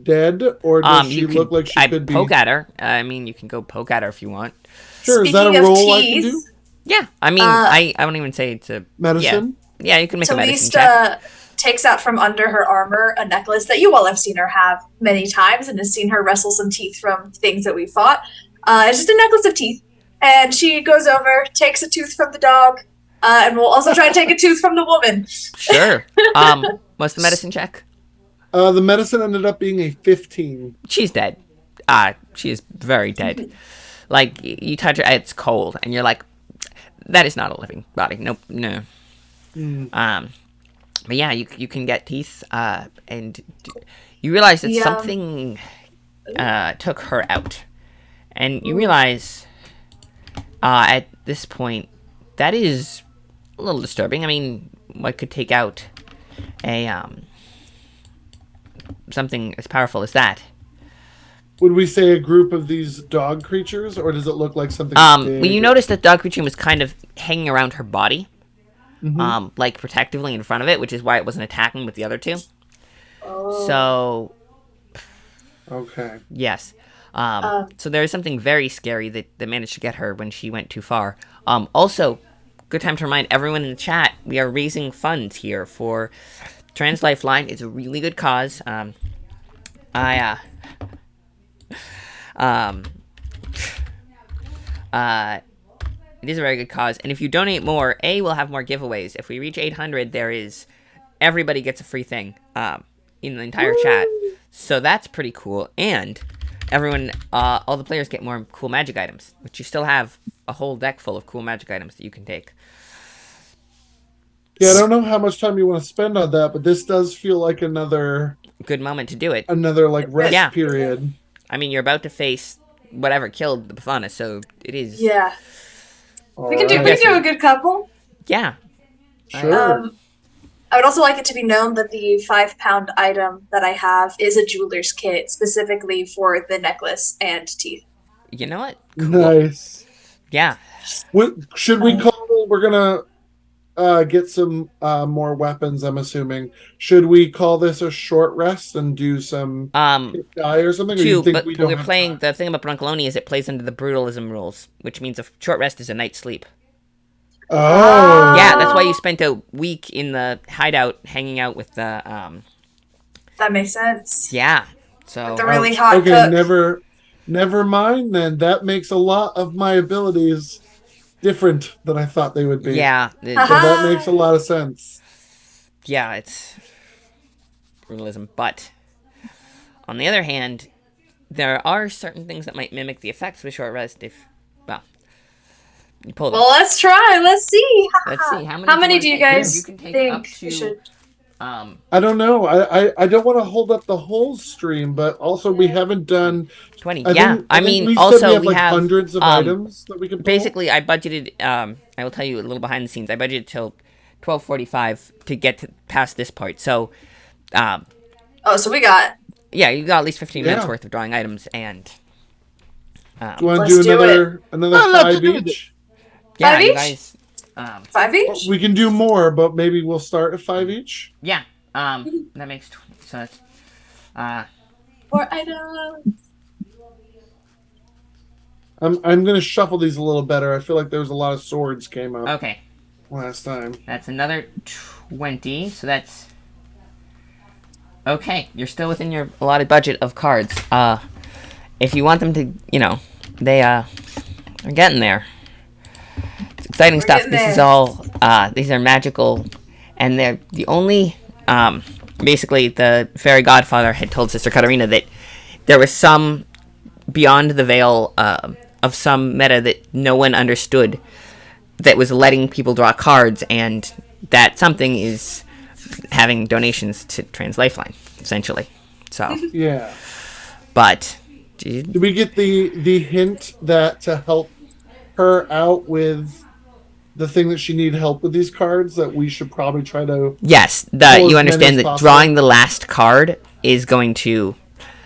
dead, or does she look like she could be? Poke at her. I mean, you can go poke at her if you want. Sure, is that a Speaking of roll I can teeth, do? Yeah, I mean, I won't even say it's a Medicine? Yeah, you can make a medicine check. Takes out from under her armor a necklace that you all have seen her have many times and has seen her wrestle some teeth from things that we fought. It's just a necklace of teeth. And she goes over, takes a tooth from the dog, and will also try to take a tooth from the woman. Sure. What's the medicine check? The medicine ended up being a 15. She's dead. She is very dead. Like, you touch her, it's cold, and you're like, that is not a living body. Nope, no. But yeah, you can get teeth, and you realize that something took her out. And you realize, at this point, that is a little disturbing. I mean, what could take out something as powerful as that? Would we say a group of these dog creatures, or does it look like something big? Well, you notice that dog creature was kind of hanging around her body, like protectively in front of it, which is why it wasn't attacking with the other two. Oh. So, Okay. yes. So there is something very scary that managed to get her when she went too far. Also, good time to remind everyone in the chat, we are raising funds here for Trans Lifeline. It's a really good It is a very good cause, and if you donate more, we'll have more giveaways. If we reach 800, everybody gets a free thing in the entire chat. So that's pretty cool, and everyone, all the players get more cool magic items, which you still have a whole deck full of cool magic items that you can take. Yeah, I don't know how much time you want to spend on that, but this does feel like another good moment to do it. Another like rest period. I mean, you're about to face whatever killed the Bafana, so it is. Yeah. We can do a good couple. Yeah. Sure. I would also like it to be known that the 5-pound item that I have is a jeweler's kit specifically for the necklace and teeth. You know what? Cool. Nice. Yeah. Should we call? We're gonna get some more weapons. I'm assuming. Should we call this a short rest and do some die or something? Or you think but we're playing. The thing about Bruncoloni is it plays into the brutalism rules, which means a short rest is a night's sleep. Oh. Yeah, that's why you spent a week in the hideout hanging out with the. That makes sense. Yeah. So. With the really hot okay, cook. Never mind then. That makes a lot of my abilities different than I thought they would be. Yeah. So that makes a lot of sense. Yeah, it's brutalism. But on the other hand, there are certain things that might mimic the effects of a short rest if, well, you pull them. Well, let's try. Let's see. Let's see. How many do you guys you can take think up to, we should... I don't know. I don't want to hold up the whole stream, but also we haven't done 20. I mean, we also we have hundreds of items that we can pull. Basically, I budgeted. I will tell you a little behind the scenes. I budgeted till 12:45 to get past this part. So, so we got. Yeah, you got at least 15 minutes worth of drawing items, and. Do you want to do another 5 each? Yeah, 5 each? You guys. 5 each? We can do more, but maybe we'll start at 5 each. Yeah. That makes 20. So that's. 4 items. I'm gonna shuffle these a little better. I feel like there was a lot of swords came up. Okay. Last time. That's another 20. So that's. Okay, you're still within your allotted budget of cards. If you want them to, they're getting there. It's exciting stuff. This is all, these are magical, and they're the only, basically the fairy godfather had told Sister Catarina that there was some beyond the veil, of some meta that no one understood that was letting people draw cards, and that something is having donations to Trans Lifeline, essentially. So. Yeah. But. Did we get the hint that to help her out with the thing that she needed help with these cards, that we should probably try to... Yes, you understand that drawing the last card is going to...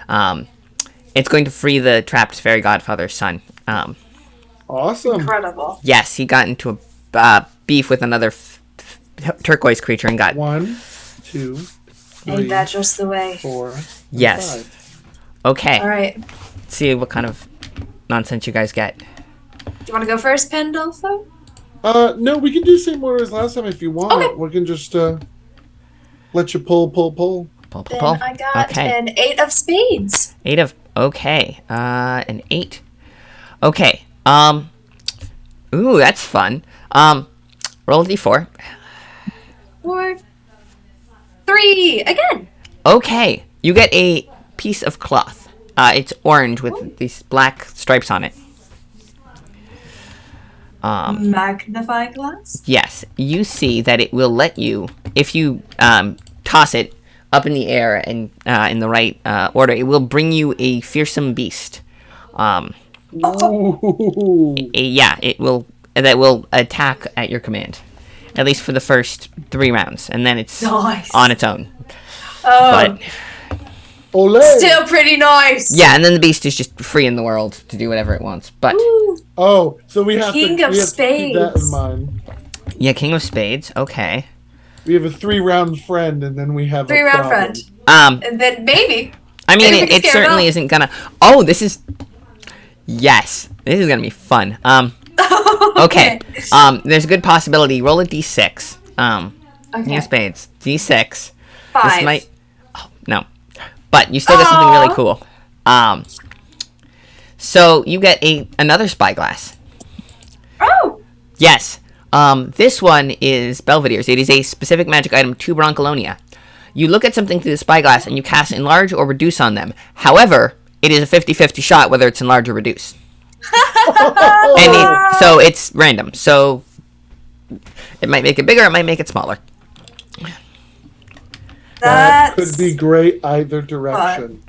it's going to free the trapped fairy godfather's son. Awesome. Incredible. Yes, he got into a beef with another turquoise creature and got... 1, 2, 3, Ain't that just the way? 4, yes. 5. Okay. All right. Let's see what kind of nonsense you guys get. Do you want to go first, Pandolfo? No, we can do the same order as last time if you want. Okay. We can just let you pull. Then I got an 8 of spades. 8 of... Okay. An 8. Okay. Ooh, that's fun. Roll a d4. 4, 3, again. Okay. You get a piece of cloth. It's orange with these black stripes on it. Magnifying glass? Yes. You see that it will let you, if you toss it up in the air and in the right order, it will bring you a fearsome beast. It will. That will attack at your command. At least for the first 3 rounds. And then it's on its own. Oh. But... Olé. Still pretty nice. Yeah, and then the beast is just free in the world to do whatever it wants. But so we have King to of keep Spades. that in mind. Yeah, King of Spades. Okay. We have a 3-round friend, and then we have 3-round friend. And then maybe. I mean, it certainly isn't gonna. Oh, this is. Yes, this is gonna be fun. Okay. There's a good possibility. Roll a d6. King of Spades. D6. 5. This might. Oh no. But you still get something really cool. So you get another spyglass. Yes. This one is Belvedere's. It is a specific magic item to Broncolonia. You look at something through the spyglass and you cast enlarge or reduce on them. However, it is a 50-50 shot whether it's enlarge or reduce. So it's random. So it might make it bigger, it might make it smaller. That could be great either direction.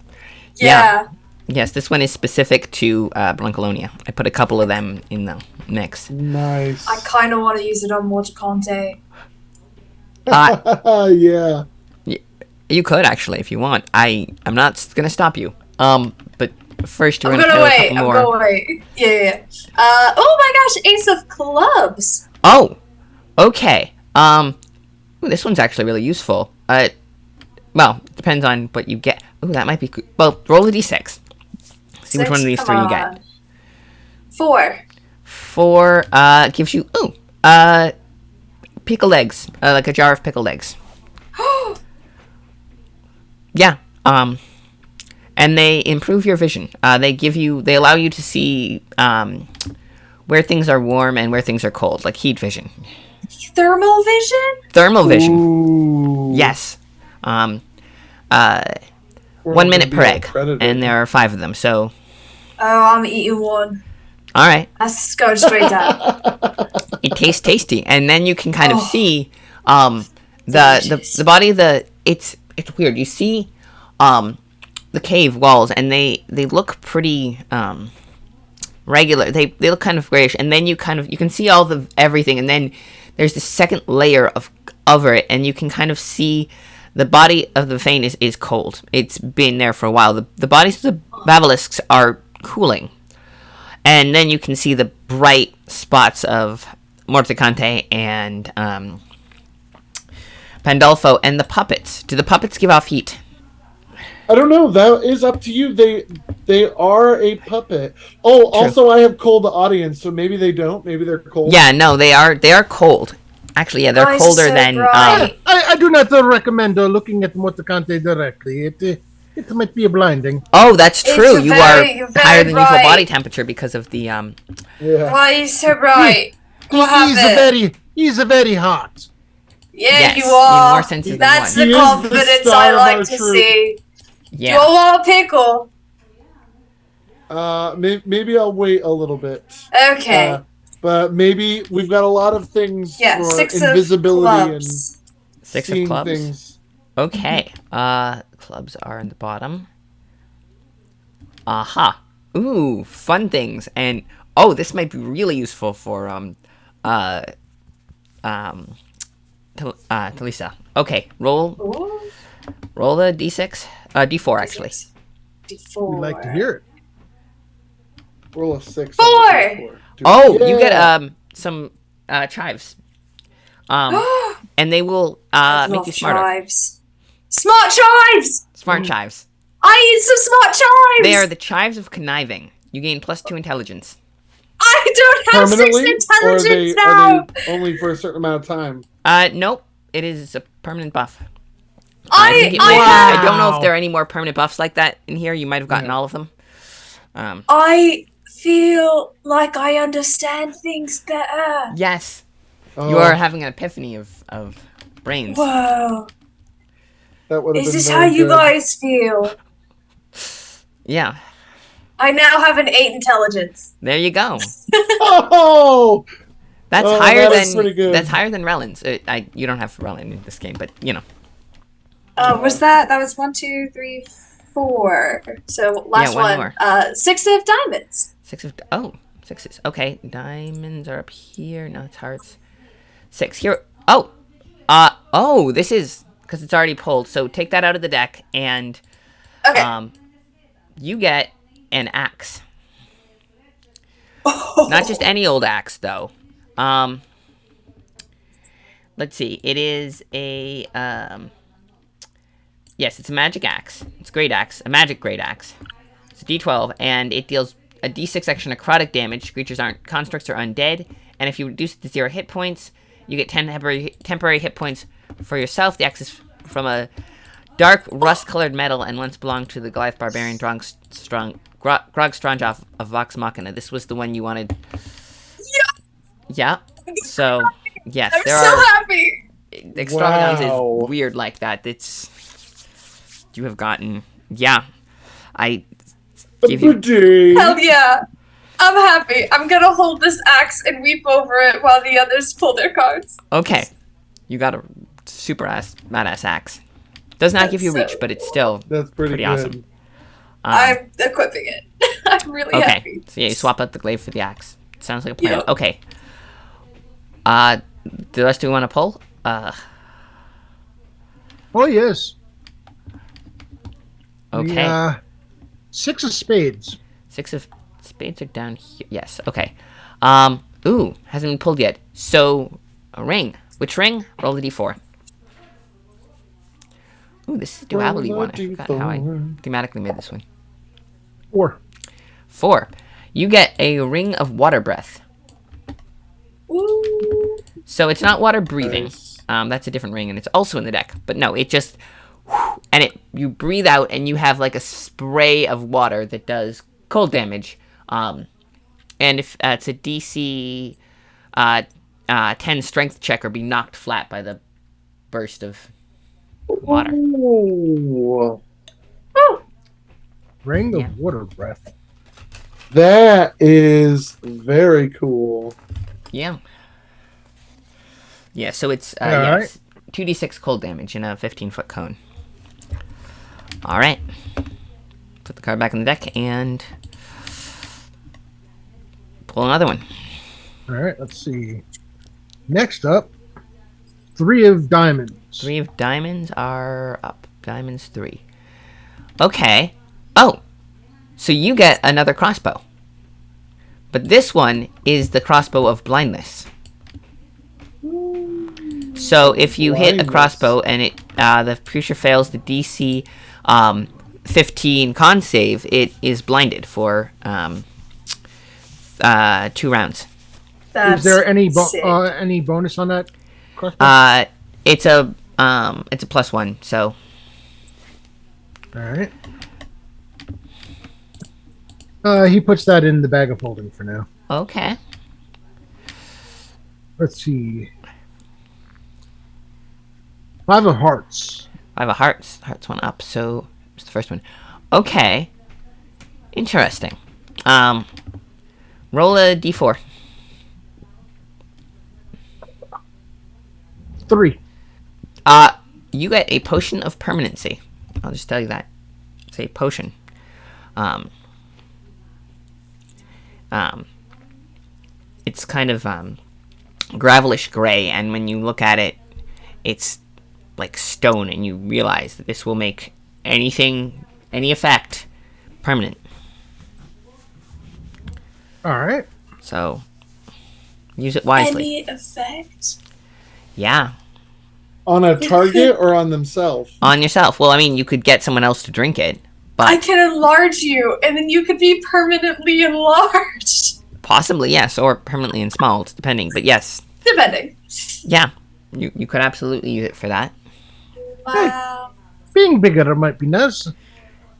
Yeah. Yes, this one is specific to Broncolonia. I put a couple of them in the mix. Nice. I kind of want to use it on Morticante. Yeah. You could actually, if you want. I'm not gonna stop you. But first you're I'm gonna gonna kill a wait. couple I'm more. gonna wait. Yeah. Oh my gosh, Ace of Clubs. Oh, okay. Ooh, this one's actually really useful. Well, depends on what you get. Ooh, that might be good. Well, roll a d6. See which one of these three you get. 4. 4 gives you pickled eggs, like a jar of pickled eggs. Yeah. And they improve your vision. They allow you to see where things are warm and where things are cold, like heat vision. Thermal vision? Thermal vision. Ooh. Yes. 1 minute per egg, and there are 5 of them. So. Oh, I'm eating one. All right. That's going straight down. It tastes tasty, and then you can kind of see the body of the. It's weird. You see the cave walls, and they look pretty regular. They look kind of grayish, and then you can see all the everything, and then there's the second layer over it, and you can kind of see the body of the Fane is cold. It's been there for a while. The bodies of the basilisks are cooling, and then you can see the bright spots of Morticante and Pandolfo and the puppets. Do the puppets give off heat? I don't know. That is up to you. They are a puppet. Oh, True. Also, I have cold the audience, so maybe they don't. Maybe they're cold. Yeah, no, they are cold. Actually, yeah, they're Guys, colder so than. bright. I do not recommend looking at Morticante directly. It might be blinding. Oh, that's It's true. you're Higher than usual bright. body temperature because of the Yeah. Why are you so bright? What happened? He's very hot. Yeah, Yes, you in are. more senses than That's one. He the is the confidence star I of like our to troop. see. yeah. You all want a pickle? Maybe I'll wait a little bit. Okay. But maybe we've got a lot of things Yeah, for 6 of invisibility and clubs. 6 of seeing clubs. things. Okay. Clubs are in the bottom. Aha. Ooh, fun things. And oh, this might be really useful for Talisa. Okay, roll the d6. D4 actually. D4. We'd like to hear it. Roll a 6. 4. Oh, you Yeah. get some chives. And they will make you smarter. Chives. Smart chives! Smart chives. I need some smart chives! They are the chives of conniving. You gain +2 intelligence. I don't have 6 Permanently? Or intelligence now! are they only for a certain amount of time? Nope. It is a permanent buff. I I don't know if there are any more permanent buffs like that in here. You might have gotten all of them. I feel like I understand things better. Yes. Oh, You are having an epiphany of brains. Whoa. that would have Is been this very how you good. guys feel? Yeah. I now have an 8 intelligence. There you go. Oh! That's Oh, higher that is pretty good. That's higher than Rellen's. You don't have Rellen in this game, but you know. Was that was 1, 2, 3, 4. So last one one. more. 6 of diamonds. 6s. Okay, diamonds are up here. No, it's hearts. 6 here. Oh, this is because it's already pulled. So take that out of the deck, and Okay. you get an axe. Not just any old axe, though. Let's see. It is a yes, it's a magic axe. It's a great axe, a magic great axe. It's a D12, and it deals a D6 extra necrotic damage. Creatures aren't constructs or undead, and if you reduce it to 0 hit points, you get 10 temporary hit points for yourself. The axe is from a dark rust-colored metal and once belonged to the Goliath barbarian Grog Strongjaw of Vox Machina. This was the one you wanted. Yeah. So, yes, I'm there so are happy. extravagance Wow. is weird like that. You have gotten, yeah. I give you Hell yeah. I'm happy. I'm gonna hold this axe and weep over it while the others pull their cards. okay. You got a super badass axe. Does not give you That's reach, so but it's still That's pretty awesome. good. I'm equipping it. I'm really Okay, happy. so yeah, you swap out the glaive for the axe. Sounds like a plan. Yep. Okay. The rest of you want to pull? Oh yes. Okay. The, 6 of spades. 6 of spades are down here. Yes, okay. Ooh, hasn't been pulled yet. So, a ring. Which ring? Roll the d4. Ooh, this is a duality one. I forgot how I thematically made this one. 4. 4. You get a ring of water breath. Ooh. So it's not water breathing. Nice. That's a different ring, and it's also in the deck. But no, it just... And you breathe out, and you have like a spray of water that does cold damage. And if it's a DC 10 strength check or be knocked flat by the burst of water. Ooh. Ring Yeah. of water breath. That is very cool. Yeah. Yeah, so it's Alright. it's 2d6 cold damage in a 15-foot cone. Alright. Put the card back in the deck and pull another one. All right, let's see. Next up, 3 of diamonds. 3 of diamonds are up. Diamonds 3. Okay. Oh! So you get another crossbow. But this one is the crossbow of blindness. So if you hit a Blindness. crossbow and it the creature fails the DC 15 con save, it is blinded for 2 rounds. That's Is there any sick. any bonus on that crossbow? It's a +1, so All right. He puts that in the bag of holding for now. okay. Let's see. 5 of hearts. 5 of hearts. Hearts 1 up, so it's the first one. Okay. Interesting. Roll a d4. 3. You get a potion of permanency. I'll just tell you that. It's a potion. It's kind of gravelish gray, and when you look at it, it's like stone, and you realize that this will make any effect permanent. All right. So use it wisely. Any effect? Yeah, On a target or on themselves? on yourself. Well, I mean, you could get someone else to drink it, but I can enlarge you, and then you could be permanently enlarged. possibly yes, or permanently ensmalled, depending. But yes, Depending. yeah, you could absolutely use it for that. Wow. Being bigger might be nice.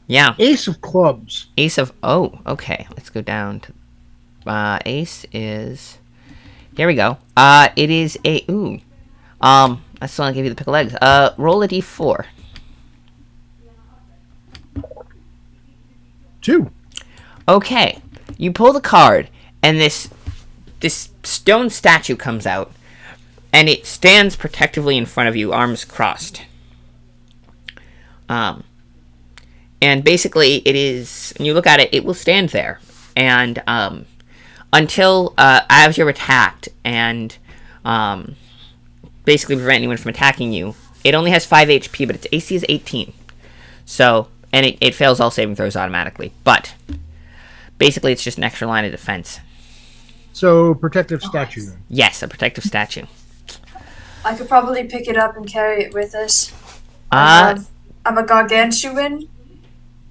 Yeah, Ace of clubs. ace of okay. Let's go down to ace is here we go. It is a I still want to give you the pick of legs. Roll a d4. 2. Okay, you pull the card, and this stone statue comes out, and it stands protectively in front of you, arms crossed. And basically, it is. When you look at it, it will stand there, and until as you're attacked, and basically prevent anyone from attacking you. It only has 5 HP, but its AC is 18. So, and it fails all saving throws automatically. But basically, it's just an extra line of defense. So protective statue. Then. Yes, a protective statue. I could probably pick it up and carry it with us. Uh, I'm a gargantuan.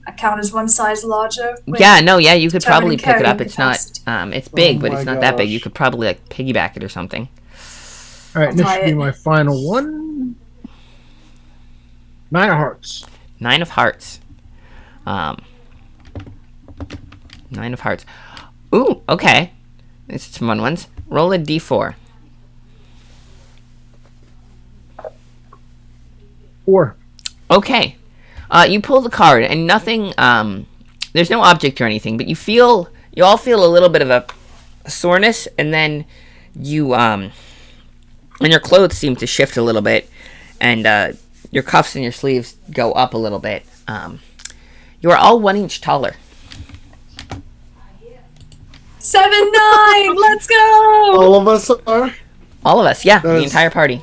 I count as one size larger. with yeah, no, yeah, you could determined probably pick it up. carrying It's not, capacity. it's big, Oh but my it's not that big. gosh. You could probably like piggyback it or something. All right, I'll this try should be it. my final one. 9 of hearts. 9 of hearts. 9 of hearts. Ooh, okay. This is some fun ones. Roll a d4. 4. Okay. You pull the card, and nothing. There's no object or anything, but you all feel a little bit of a soreness, and then and your clothes seem to shift a little bit, and your cuffs and your sleeves go up a little bit. You are all 1 inch taller. 7'9". Let's go. All of us are. All of us, yeah, the That is- entire party.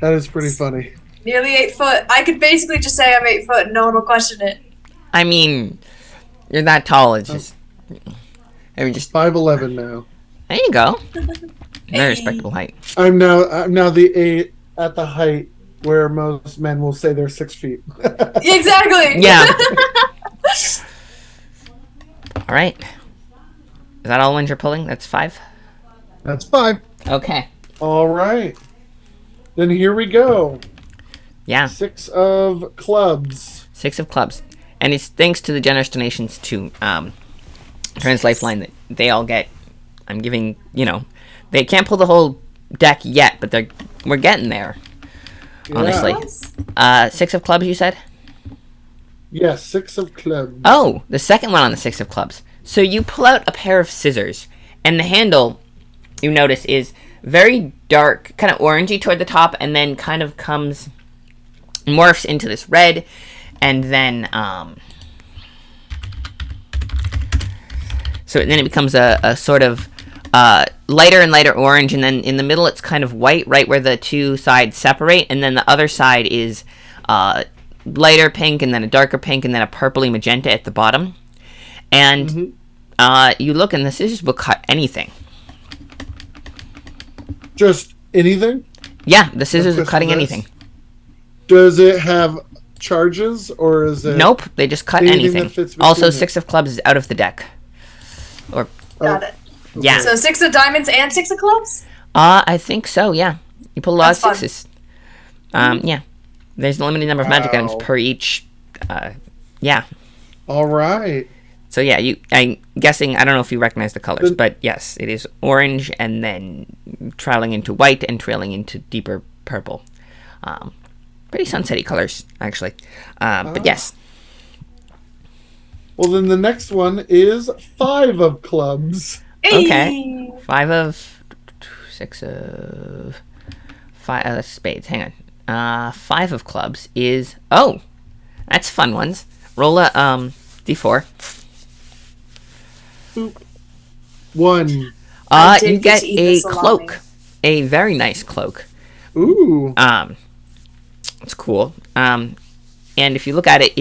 That is pretty funny. Nearly 8 foot. I could basically just say I'm 8 foot and no one will question it. I mean, you're that tall. It's just, I mean, just 5'11" now. there you go. Very respectable height. I'm now the 8 at the height where most men will say they're 6 feet. Exactly. Yeah. All right. Is that all ones you're pulling? That's 5. That's 5. Okay. All right. Then here we go. Yeah. 6 of clubs. 6 of clubs, and it's thanks to the generous donations to Trans Lifeline that they all get. I'm giving, they can't pull the whole deck yet, but we're getting there. Honestly, Yeah. 6 of clubs, you said? Yes, 6 of clubs. Oh, the second one on the 6 of clubs. So you pull out a pair of scissors, and the handle, you notice, is very dark, kind of orangey toward the top, and then kind of morphs into this red, and then so then it becomes a sort of lighter and lighter orange, and then in the middle it's kind of white, right where the two sides separate, and then the other side is lighter pink, and then a darker pink, and then a purpley magenta at the bottom. And you look, and the scissors will cut anything. Just anything? Yeah, the scissors are Just cutting this? anything. Does it have charges, or is it... Nope, they just cut anything anything. that fits Also, between it? 6 of clubs is out of the deck. Or Got it. yeah, So 6 of diamonds and 6 of clubs? I think so. Yeah, you pull a lot That's of fun. 6s. Yeah, there's a limited number of magic items Wow. per each. Yeah. All right. So yeah, I'm guessing, I don't know if you recognize the colors, Then- but yes, it is orange and then trailing into white and trailing into deeper purple. Pretty sunsetty colors, actually. But yes. Well, then the next one is 5 of clubs. Okay. 6 of 5 spades. Hang on. 5 of clubs is, oh, that's fun ones. Roll a d4. Boop. 1. did You get get to eat a the salami. cloak, a very nice cloak. Ooh. It's cool. And if you look at it,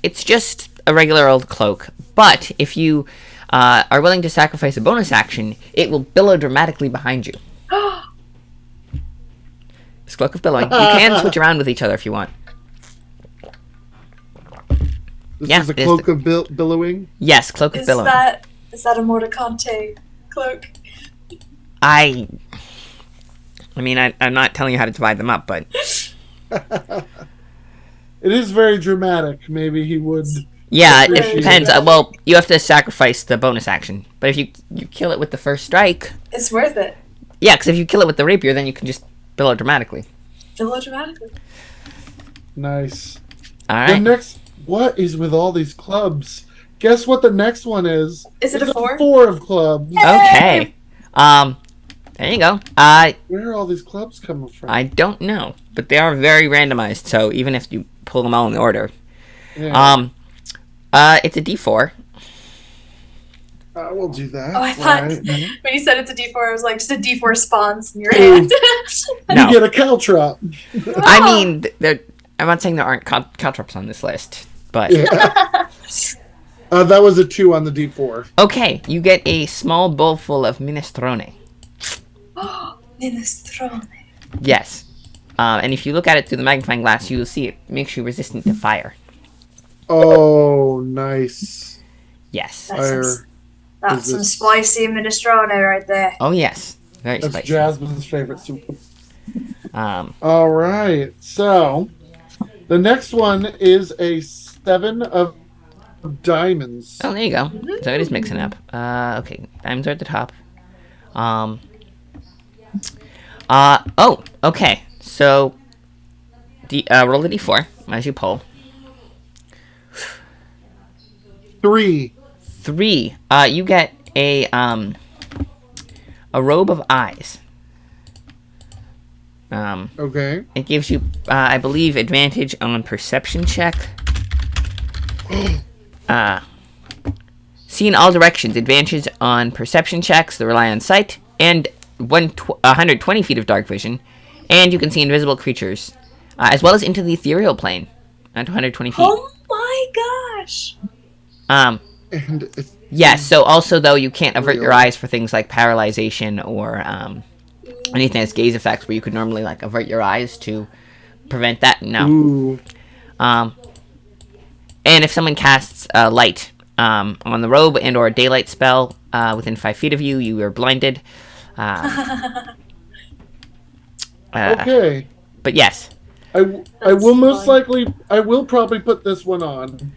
it's just a regular old cloak. But if you are willing to sacrifice a bonus action, it will billow dramatically behind you. It's Cloak of Billowing. You can switch around with each other if you want. This yeah, is a it is cloak of billowing. Yes, Cloak of Is Billowing. that a Mordicante cloak? I mean, I'm not telling you how to divide them up, but It is very dramatic. Maybe he would. yeah, it Appreciate depends. that. Well, you have to sacrifice the bonus action. But if you kill it with the first strike, It's worth it. yeah, because if you kill it with the rapier, then you can just billow dramatically. Fill it dramatically. Nice. All The right. next. What is with all these clubs? Guess what the next one is? Is it a It's 4? 4 of clubs. Okay. There you go. Where are all these clubs coming from? I don't know, but they are very randomized. So even if you pull them all in order, Yeah. it's a D4. I will do that. Oh, I thought Right. when you said it's a D4, I was like, just a D4 spawns in your hand. No. You get a caltrop. I mean, I'm not saying there aren't caltrops on this list, but Yeah. That was a 2 on the D4. okay, you get a small bowl full of minestrone. Minestrone. Yes. And if you look at it through the magnifying glass, you will see it makes you resistant to fire. Oh, nice. Yes. Fire. That's Is some this- spicy minestrone right there. Oh, yes. Very That's spicy. Jasmine's favorite soup. Um, All right. So, the next one is a 7 of diamonds. oh, there you go. So it is mixing up. Okay, diamonds are at the top. Oh, okay. So, roll a d4 as you pull. 3. 3. You get a robe of eyes. Okay. It gives you, I believe, advantage on perception check. See in all directions. Advantage on perception checks that rely on sight, and 120 feet of dark vision, and you can see invisible creatures, as well as into the ethereal plane at 120 feet. Oh my gosh! And Yes. So also, though, you can't avert your eyes for things like paralyzation or anything that's gaze effects, where you could normally like avert your eyes to prevent that. No. Ooh. And if someone casts light on the robe and or a daylight spell within 5 feet of you, you are blinded. Okay. But yes. I will most likely, I will probably put this one on.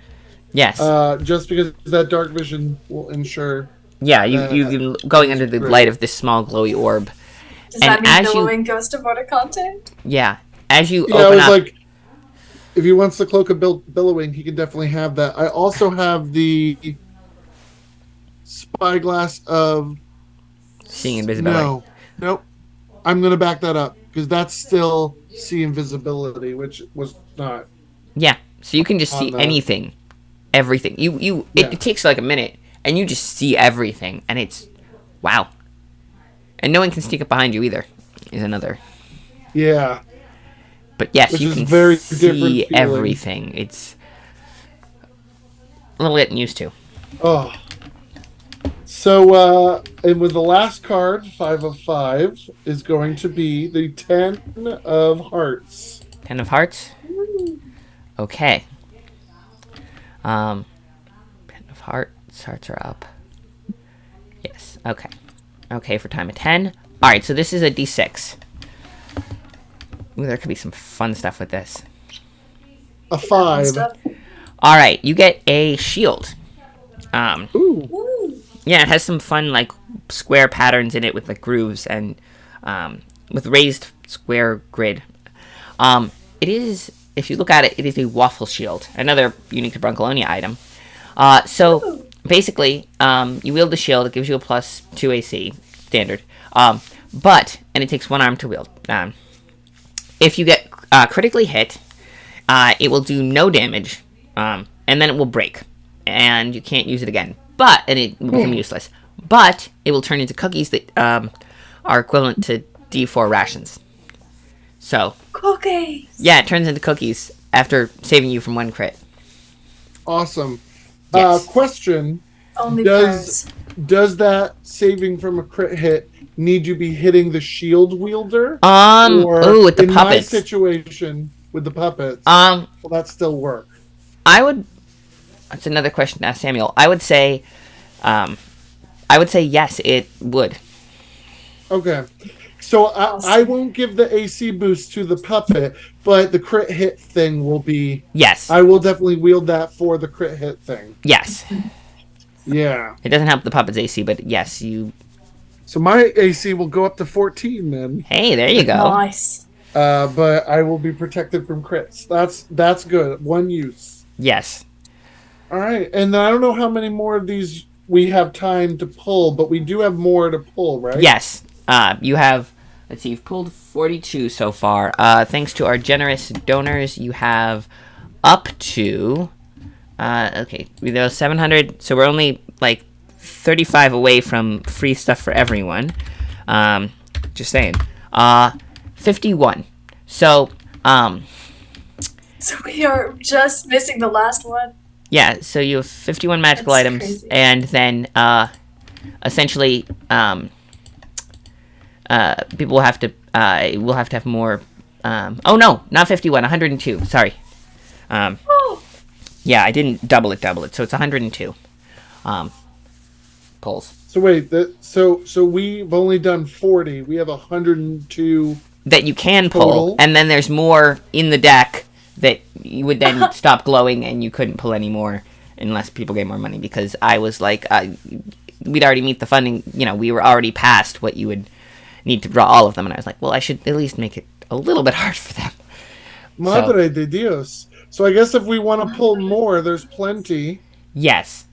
Yes. Just because that dark vision will ensure. Yeah, you going under the light of this small glowy orb. Does that mean billowing goes to voter content? Yeah. As you Yeah, open I was up... like, if he wants the cloak of billowing, he can definitely have that. I also have the spyglass of seeing invisibility. No, nope. I'm gonna back that up because that's still see invisibility, which was not. Yeah, so you can just see anything, everything. It takes like a minute, and you just see everything, and it's wow. And no one can sneak up behind you either. Is another. Yeah. But yes, which you is can very see everything. It's a little getting used to. Oh. So, and with the last card, 5 of 5, is going to be the 10 of Hearts. 10 of Hearts? Okay. 10 of Hearts. Hearts are up. Yes, okay. Okay, for time of 10. Alright, so this is a d6. Ooh, there could be some fun stuff with this. A 5. Alright, you get a shield. Ooh. Yeah, it has some fun, like, square patterns in it with, like, grooves and, with raised square grid. It is, if you look at it, it is a waffle shield. Another unique to Broncolonia item. So, basically, you wield the shield. It gives you a +2 AC, standard. But, and it takes 1 arm to wield. If you get critically hit, it will do no damage, and then it will break. And you can't use it again. And it will become useless. But it will turn into cookies that are equivalent to D4 rations. So. Cookies! Yeah, it turns into cookies after saving you from 1 crit. Awesome. Yes. Question. Only does that saving from a crit hit need you be hitting the shield wielder? Or with the in puppets. My situation with the puppets, will that still work? That's another question to ask Samuel. I would say yes, it would. Okay. So I won't give the AC boost to the puppet, but the crit hit thing will be... Yes. I will definitely wield that for the crit hit thing. Yes. Yeah. It doesn't help the puppet's AC, but yes, you... So my AC will go up to 14 then. Hey, there you go. Nice. But I will be protected from crits. That's good. 1 use. Yes. All right. And I don't know how many more of these we have time to pull, but we do have more to pull, right? Yes. You have... Let's see, you've pulled 42 so far. Thanks to our generous donors, you have up to... okay, there was 700, so we're only, like, 35 away from free stuff for everyone. Just saying. 51. So, So we are just missing the last one. Yeah, so you have 51 magical That's items, crazy. and then, essentially, people will have to, we'll have to have more, oh no, not 51, 102, sorry. Yeah, I didn't double it, so it's 102, pulls. So wait, so we've only done 40. We have 102 that you can pull, total. And then there's more in the deck that you would then stop glowing, and you couldn't pull any more unless people gave more money, because I was like, we'd already meet the funding, we were already past what you would need to draw all of them. And I was like, well, I should at least make it a little bit hard for them. Madre de Dios. So I guess if we want to pull more, there's plenty. Yes.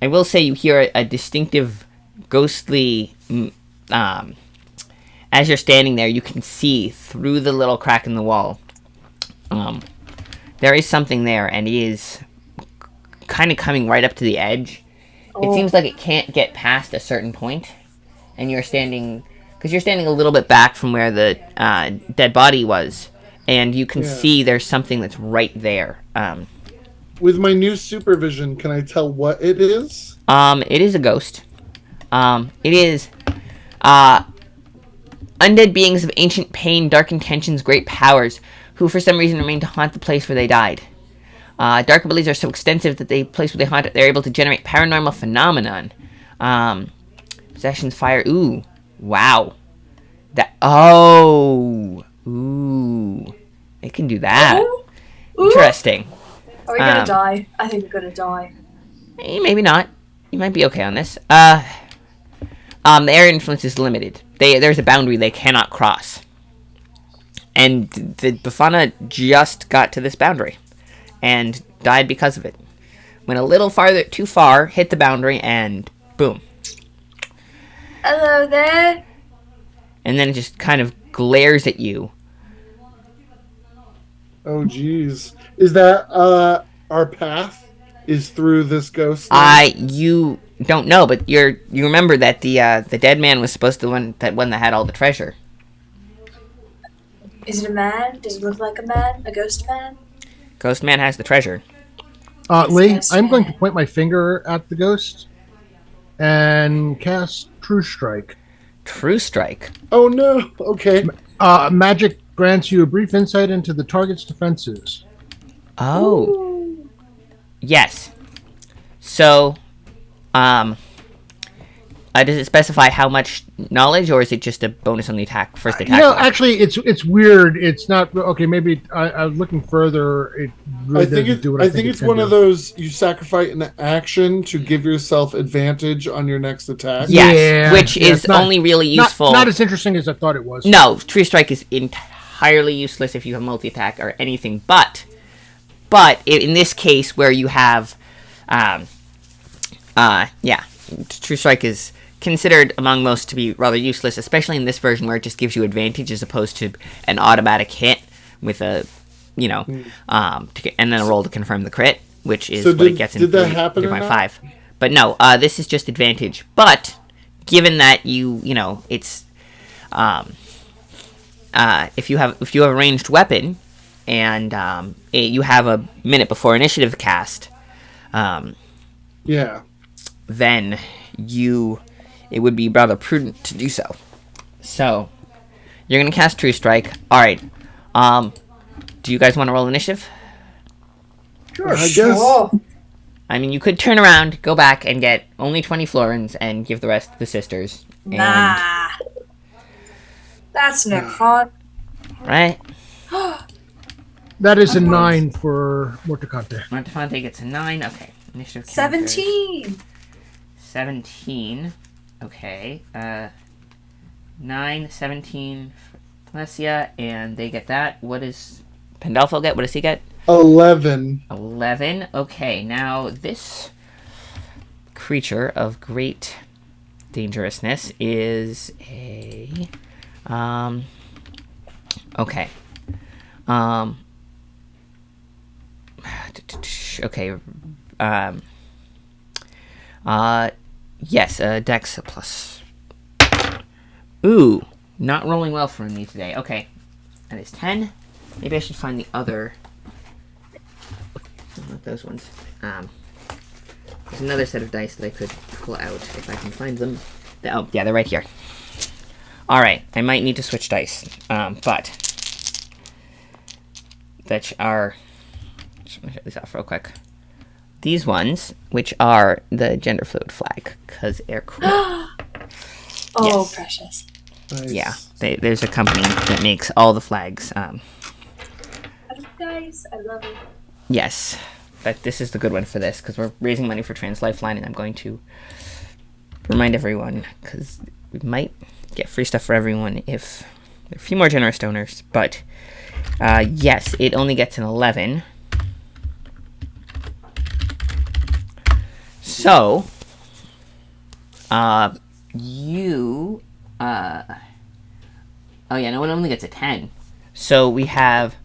I will say you hear a distinctive ghostly... as you're standing there, you can see through the little crack in the wall. There is something there, and it is kind of coming right up to the edge. It seems like it can't get past a certain point, and you're standing... Because you're standing a little bit back from where the dead body was, and you can see there's something that's right there. With my new supervision, can I tell what it is? It is a ghost. It is... undead beings of ancient pain, dark intentions, great powers, who for some reason remain to haunt the place where they died. Dark abilities are so extensive that the place where they haunt, they're able to generate paranormal phenomenon. Possessions, fire, ooh, wow. Ooh, it can do that. Ooh. Interesting. Are we gonna die? I think we're gonna die. Maybe not. You might be okay on this. The air influence is limited. There's a boundary they cannot cross. And the Bafana just got to this boundary. And died because of it. Went a little farther, too far, hit the boundary, and boom. Hello there. And then it just kind of glares at you. Oh, geez. Is that our path is through this ghost? You don't know, but you remember that the dead man was supposed to one that had all the treasure. Is it a man? Does it look like a man? A ghost man? Ghost man has the treasure. Lee, I'm going to point my finger at the ghost and cast True Strike. True Strike. Oh no. Okay. Magic grants you a brief insight into the target's defenses. Oh. Ooh. Yes. So, does it specify how much knowledge, or is it just a bonus on the first attack? Actually, it's weird. It's not okay. Maybe I was looking further. It really doesn't do what I think it's one of those you sacrifice an action to give yourself advantage on your next attack. Yes, which is only really useful. Not as interesting as I thought it was. No, True Strike is entirely useless if you have multi-attack or anything. But in this case where you have, True Strike is considered among most to be rather useless, especially in this version where it just gives you advantage as opposed to an automatic hit with a, and then a roll to confirm the crit, which is what it gets in 3.5. But no, this is just advantage. But given that it's if you have a ranged weapon and you have a minute before initiative cast, then it would be rather prudent to do so. So, you're going to cast True Strike. Alright. Do you guys want to roll initiative? Sure, I guess. I mean, you could turn around, go back, and get only 20 florins and give the rest to the sisters. Nah. That's no fun. Right? That is a 9 for Morticante. Morticante gets a 9. Okay. Initiative 17. 17. Okay. 9, 17 for Alessia, and they get that. What does Pandolfo get? What does he get? 11. 11. Okay, now this creature of great dangerousness is a... Okay. Okay. Yes, Dex plus. Ooh, not rolling well for me today. Okay, that is 10. Maybe I should find the other. Not those ones. There's another set of dice that I could pull out if I can find them. Oh, yeah, they're right here. Alright, I might need to switch dice. But that are... Just going to shut these off real quick. These ones, which are the gender fluid flag, because they're cool. Yes. Precious. Nice. Yeah, there's a company that makes all the flags. Guys, I love it. Yes, but this is the good one for this, because we're raising money for Trans Lifeline, and I'm going to remind everyone, because we might get free stuff for everyone if there are a few more generous donors. But yes, it only gets an 11. So, you, oh yeah, no one only gets a 10. So we have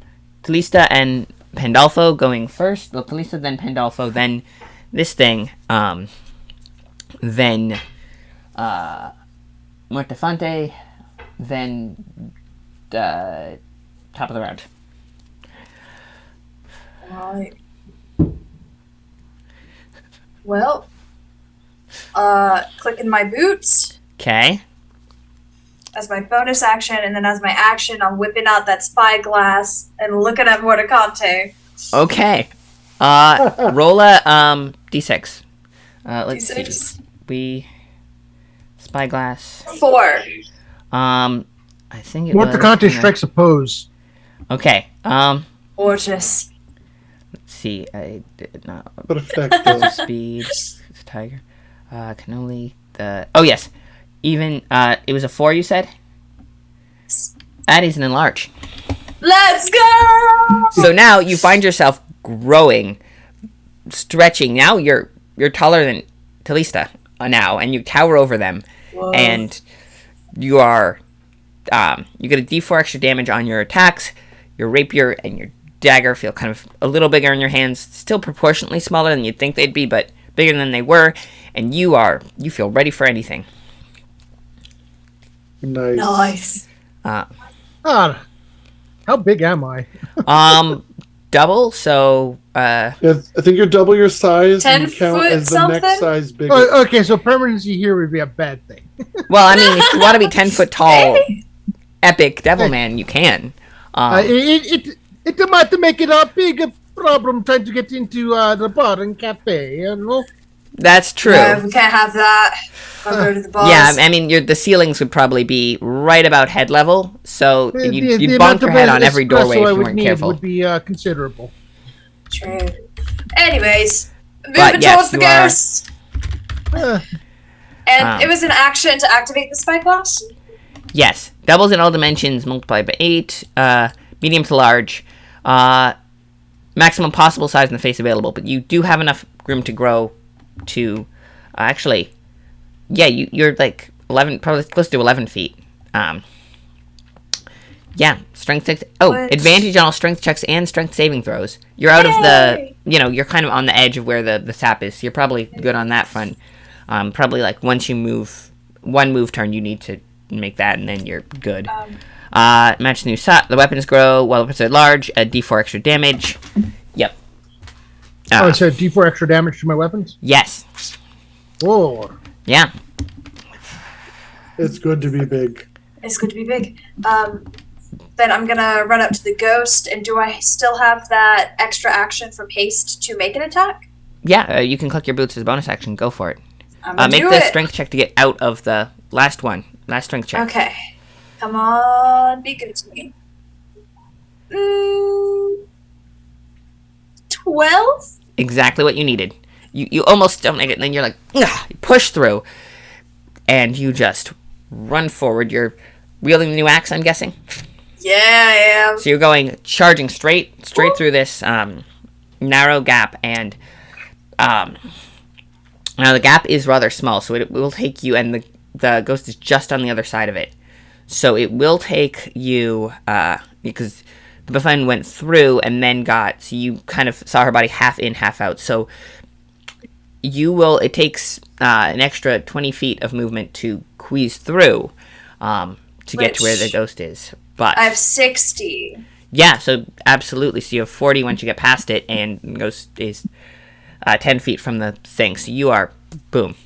Talista and Pandolfo going first. Well, Talista, then Pandolfo, then this thing, then, Mortefante, then, top of the round. Alright. Well, clicking my boots Okay. as my bonus action, and then as my action, I'm whipping out that spyglass and looking at Mordicante. Okay. Roll a, D6. Let's D6. see. Spyglass. 4. I think it was... Mortacante strikes a pose. Okay. Gorgeous. Let's see. I did not... But effective. Speed. It's a tiger. Can only... Oh, yes. Even... it was a 4, you said? That is an enlarge. Let's go! So now you find yourself growing, stretching. Now you're taller than Talista now, and you tower over them. Whoa. And you are... you get a D4 extra damage on your attacks. Your rapier and your dagger feel kind of a little bigger in your hands. Still proportionately smaller than you'd think they'd be, but bigger than they were. And you feel ready for anything. Nice. Nice. Ah, how big am I? Double, so, Yeah, I think you're double your size 10 and you count foot as the something? next size bigger. Oh, okay, so permanency here would be a bad thing. well, I mean, if you want to be 10 foot tall, epic devil man, you can. It might make it a big problem trying to get into the bar and cafe, you know? That's true. No, we can't have that. I'll go to the boss. Yeah, I mean, the ceilings would probably be right about head level, so you'd The bonk amount your of head on every espresso doorway I if you would weren't need careful. would be considerable. True. Anyways, moving But yes, towards the you are- ghost. Uh, And it was an action to activate the spyglass? Yes, doubles in all dimensions, multiplied by 8, medium to large, maximum possible size in the face available, but you do have enough room to grow to, actually, yeah, you're like 11, probably close to 11 feet. Yeah, strength checks. Oh, What? advantage on all strength checks and strength saving throws. You're out of the, Yay! you're kind of on the edge of where the sap is, so you're probably good on that front. Probably like once you move, one move turn, you need to make that, and then you're good. Match the new sap. The weapons grow while weapons are large. A D4 extra damage. Yep. oh, so D4 extra damage to my weapons? Yes. Whoa. Yeah. It's good to be big. It's good to be big. Then I'm gonna run up to the ghost, and do I still have that extra action from haste to make an attack? Yeah, you can click your boots as a bonus action. Go for it. I'm gonna Make do the it. strength check to get out of the last one. Last strength check. Okay. Come on, be good to me. 12? Exactly what you needed. You almost don't make it, and then you're like, ugh, you push through, and you just run forward. You're wielding the new axe, I'm guessing. Yeah, I am. So you're going charging straight through this narrow gap, and now the gap is rather small, so it will take you, and the ghost is just on the other side of it. So it will take you because the Buffon went through and then so you kind of saw her body half in, half out. So it takes an extra 20 feet of movement to squeeze through to get to where the ghost is. But I have 60. yeah, so absolutely. So you have 40 once you get past it, and the ghost is 10 feet from the thing. So you are, boom.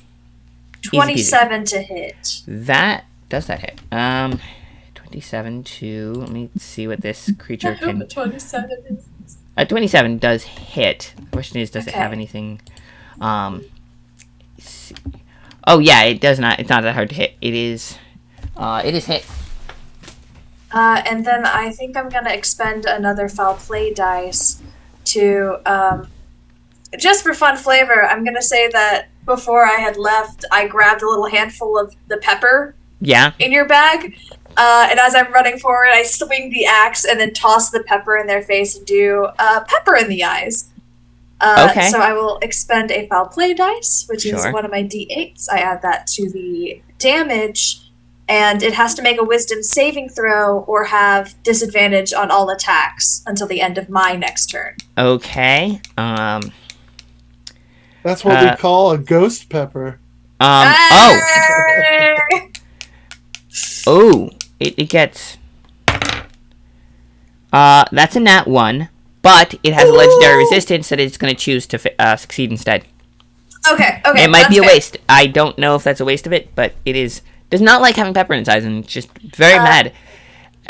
Easy peasy. 27 to hit. Does that hit? 27 to, let me see what this creature can... 27 is. 27 does hit. The question is, does it have Okay. anything... let's see. Oh yeah, it does not, it's not that hard to hit. It is hit. And then I think I'm gonna expend another foul play dice to, just for fun flavor, I'm gonna say that before I had left, I grabbed a little handful of the pepper Yeah. in your bag. And as I'm running forward, I swing the axe and then toss the pepper in their face and do pepper in the eyes. Okay. So I will expend a foul play dice, which is Sure. one of my d8s. I add that to the damage, and it has to make a wisdom saving throw or have disadvantage on all attacks until the end of my next turn. Okay. That's what we call a ghost pepper. Oh, it gets. That's a nat 1, but it has a legendary resistance that it's going to choose to succeed instead. Okay. It might be a waste. I don't know if that's a waste of it, but it is. Does not like having pepper in its eyes and it's just very mad.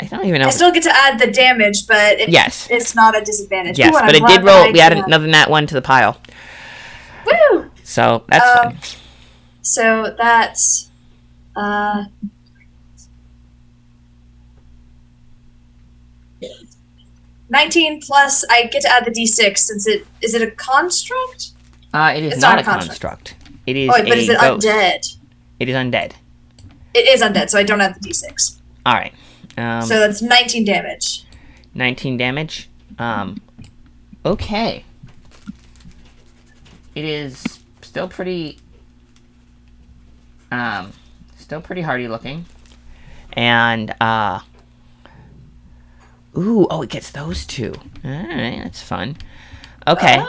I don't even know. I still get to add the damage, but it's not a disadvantage. Yes, but it did roll. We added another nat 1 to the pile. Woo! So that's fun. So that's 19 plus. I get to add the d6 since is it a construct? It is not a construct. It is. But is it ghost. undead? It is undead. It is undead, so I don't have the d6. All right. So that's 19 damage. 19 damage. Okay. It is still pretty hardy looking. And it gets those two. All right, that's fun. Okay.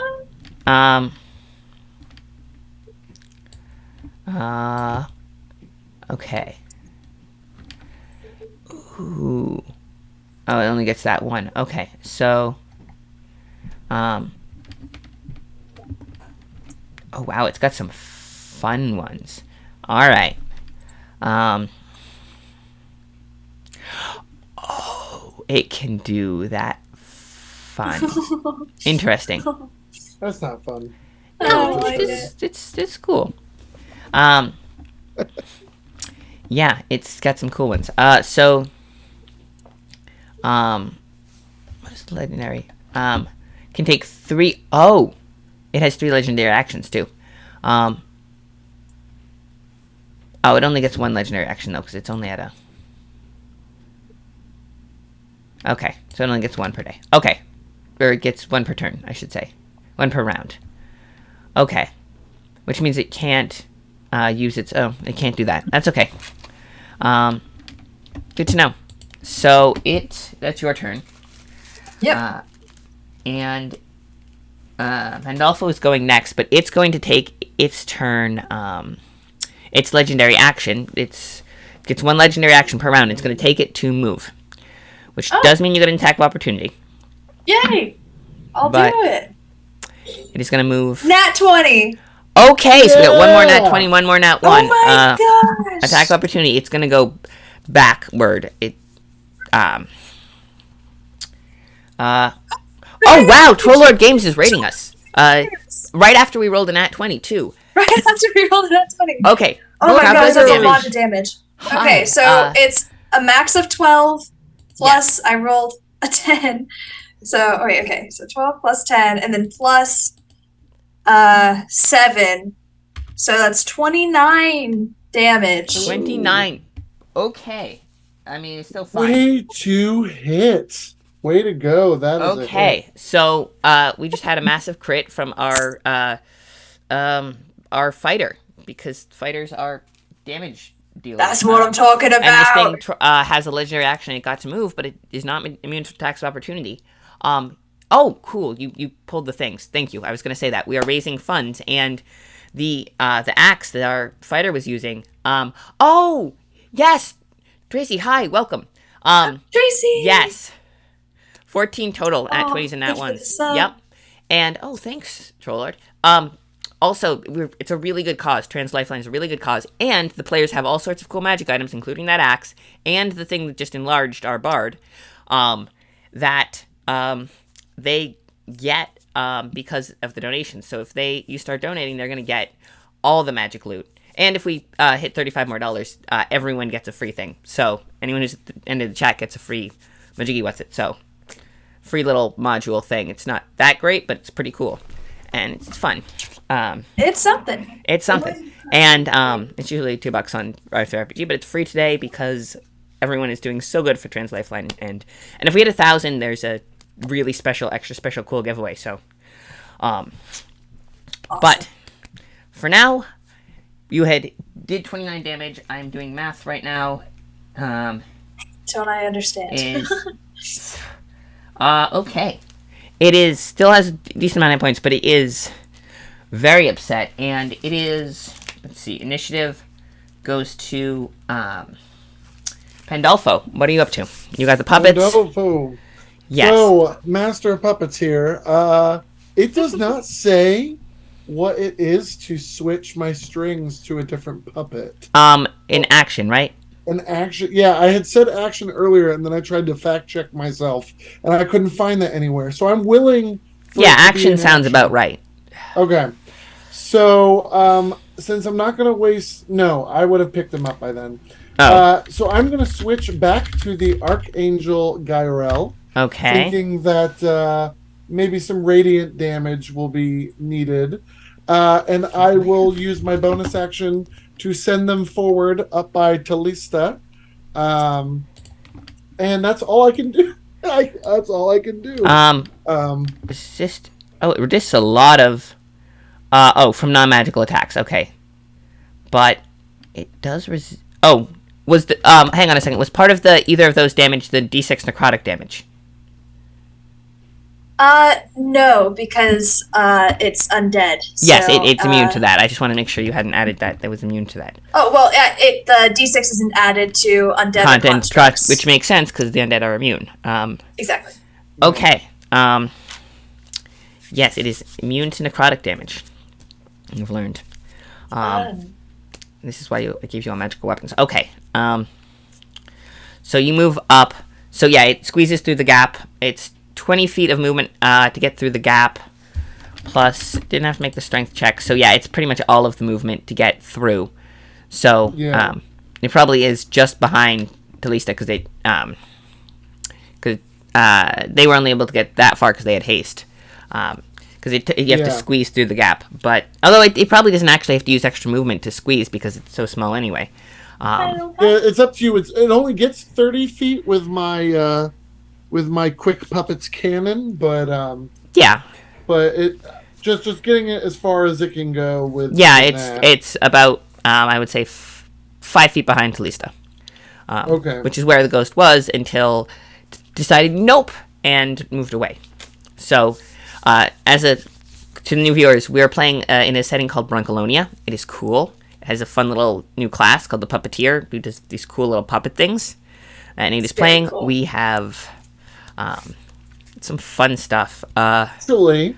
Okay. Ooh. Oh, it only gets that one. Okay, so, oh wow, it's got some fun ones. All right. Oh, it can do that. Fun. Interesting. That's not fun. No, it's cool. Yeah, it's got some cool ones. So, what is legendary? Can take 3. Oh, it has 3 legendary actions too. Oh, it only gets 1 legendary action though, because it's only at a. Okay, so it only gets 1 per day. Okay, or it gets 1 per turn, I should say, 1 per round. Okay, which means it can't use its. Oh, it can't do that. That's okay. Good to know. So that's your turn. Yep. And Pandolfo is going next, but it's going to take its turn. Its legendary action. It gets 1 legendary action per round. It's going to take it to move, which does mean you get an attack of opportunity. Yay! I'll do it. It is going to move. Nat 20. Okay, so we got 1 more nat 20, 1 more nat 1. Oh my gosh! Attack of opportunity. It's going to go backward. Oh wow, Troll Lord Games is rating us. Right after we rolled a nat 20 too. Right after we rolled a nat 20. Okay. Oh my gosh, that's a lot of damage. Okay, so it's a max of 12 plus I rolled a 10. So okay. So 12 plus 10 and then plus 7. So that's 29 damage. 29. Okay. I mean, it's still fine. Way to hit. Way to go. That is okay. So, we just had a massive crit from our fighter, because fighters are damage dealers. That's what I'm talking about. And this thing has a legendary action. It got to move, but it is not immune to attacks of opportunity. Oh, cool. You pulled the things. Thank you. I was going to say that. We are raising funds, and the axe that our fighter was using. Oh, yes. Tracy, hi. Welcome. Tracy. Yes. 14 total at 20s and nat 1s. Yep. And, thanks, Trollard. Also, it's a really good cause. Trans Lifeline is a really good cause. And the players have all sorts of cool magic items, including that axe, and the thing that just enlarged our bard, that they get because of the donations. So if you start donating, they're going to get all the magic loot. And if we hit $35 more, everyone gets a free thing. So anyone who's at the end of the chat gets a free Majiggy What's It. So free little module thing. It's not that great, but it's pretty cool. And it's fun. It's something. It's something. And it's usually $2 on Arthur RPG, but it's free today because everyone is doing so good for Trans Lifeline. And if we hit 1,000, there's a really extra special cool giveaway. So, Awesome. but for now, you did 29 damage. I'm doing math right now. Don't I understand? Okay. It still has a decent amount of points, but it is very upset, and it is, let's see, initiative goes to Pandolfo. What are you up to? You got the puppets? Pandolfo. Yes. So, Master of Puppets here. It does not say what it is to switch my strings to a different puppet. In action, right? An action. Yeah, I had said action earlier, and then I tried to fact check myself, and I couldn't find that anywhere. So I'm willing. Yeah, action sounds about right. Okay. So, since I'm not going to waste... No, I would have picked them up by then. Oh. So I'm going to switch back to the Archangel Gyrel. Okay. Thinking that maybe some radiant damage will be needed. And I will use my bonus action to send them forward up by Talista. And that's all I can do. That's all I can do. Resist... Oh, it resists a lot of... from non-magical attacks. Okay. But it does resist... Oh, was the... hang on a second. Was part of either of those damage the D6 necrotic damage? No, because it's undead. Yes, so, it's immune to that. I just want to make sure you hadn't added that was immune to that. Oh, well, the D6 isn't added to undead Content, constructs. which makes sense because the undead are immune. Exactly. Okay. Yes, it is immune to necrotic damage. You've learned. This is why it gives you all magical weapons. Okay. So you move up. So yeah, it squeezes through the gap. It's 20 feet of movement to get through the gap. Plus, didn't have to make the strength check. So yeah, it's pretty much all of the movement to get through. So it probably is just behind Talista because they were only able to get that far because they had haste. Because you have to squeeze through the gap. But although it probably doesn't actually have to use extra movement to squeeze because it's so small anyway. It's up to you. It only gets 30 feet with my quick puppets cannon, but but it just getting it as far as it can go with. Yeah, it's about I would say 5 feet behind Talista. Okay, which is where the ghost was until decided nope and moved away. So. To the new viewers, we are playing in a setting called Broncolonia. It is cool. It has a fun little new class called the Puppeteer, who does these cool little puppet things. And it is playing. Cool. We have some fun stuff. Actually,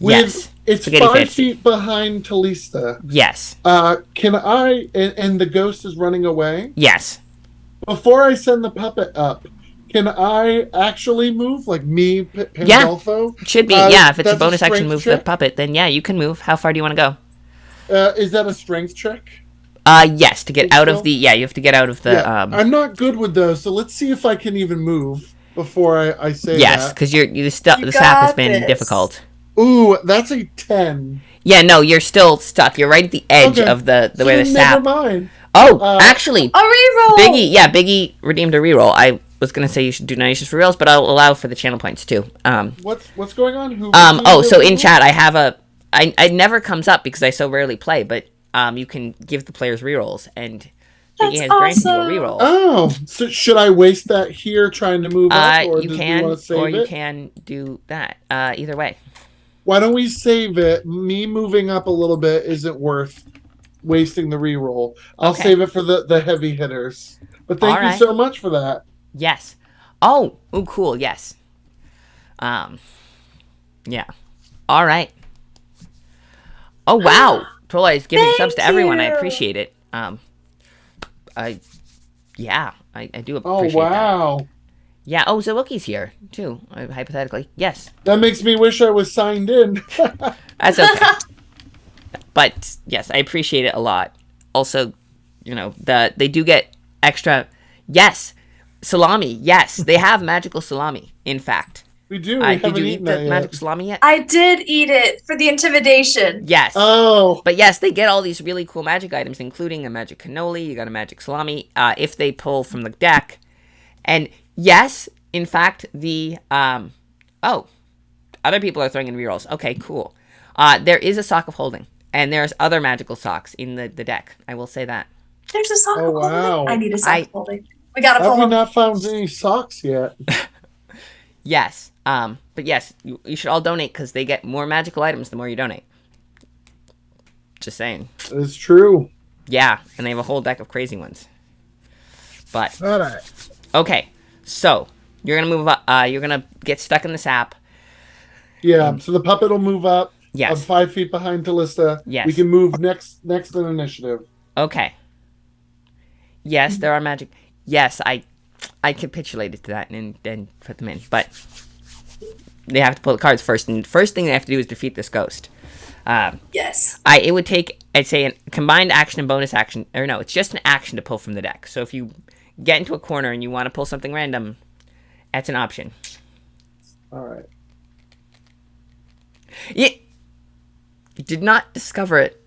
yes, it's Spaghetti 5 fancy. Feet behind Talista. Yes. Can I? And the ghost is running away. Yes. Before I send the puppet up. Can I actually move? Like me, Pandolfo? Yeah, should be. If it's a bonus action move for the puppet, then yeah, you can move. How far do you want to go? Is that a strength check? Yes, to get out of the... Yeah, you have to get out of the... Yeah, I'm not good with those, so let's see if I can even move before I say that. Yes, because the sap has been difficult. Ooh, that's a 10. Yeah, no, you're still stuck. You're right at the edge of the where the sap... Never mind. Oh, actually... A reroll! Biggie redeemed a reroll. I was going to say you should do donations for rerolls, but I'll allow for the channel points too. What's going on? So in chat I have it never comes up because I so rarely play, but you can give the players rerolls, and Biggie has granted you a reroll. Oh, so should I waste that here trying to move up, or you can do that. Either way. Why don't we save it? Me moving up a little bit isn't worth wasting the reroll. I'll save it for the heavy hitters. But thank you so much for that. Yes. Oh, cool. Yes. Yeah. All right. Oh, wow. Trolla is giving subs to everyone. I appreciate it. I do appreciate that. Oh, wow. That. Yeah. Oh, Zawuki's here, too, hypothetically. Yes. That makes me wish I was signed in. That's okay. But, yes, I appreciate it a lot. Also, they do get extra... Yes. Salami, yes, they have magical salami. In fact, We do. We Did haven't you eat eaten the that yet. magic salami yet? I did eat it for the intimidation. Yes. Oh. But yes, they get all these really cool magic items, including a magic cannoli. You got a magic salami. If they pull from the deck, and yes, in fact, the other people are throwing in rerolls. Okay, cool. There is a sock of holding, and there's other magical socks in the deck. I will say that. There's a sock Oh, of holding. wow. I need a sock of holding. We gotta Have pull we them. not found any socks yet? Yes. But yes, you should all donate because they get more magical items the more you donate. Just saying. It's true. Yeah, and they have a whole deck of crazy ones. But All right. okay, so you're gonna move up. You're gonna get stuck in this app. Yeah, so the puppet will move up. Yes. I'm 5 feet behind Callista. Yes. We can move next in initiative. Okay. Yes, there are magic. Yes, I capitulated to that and then put them in, but they have to pull the cards first. And the first thing they have to do is defeat this ghost. Yes. It would take, I'd say, a combined action and bonus action. Or no, it's just an action to pull from the deck. So if you get into a corner and you want to pull something random, that's an option. All right. You did not discover it.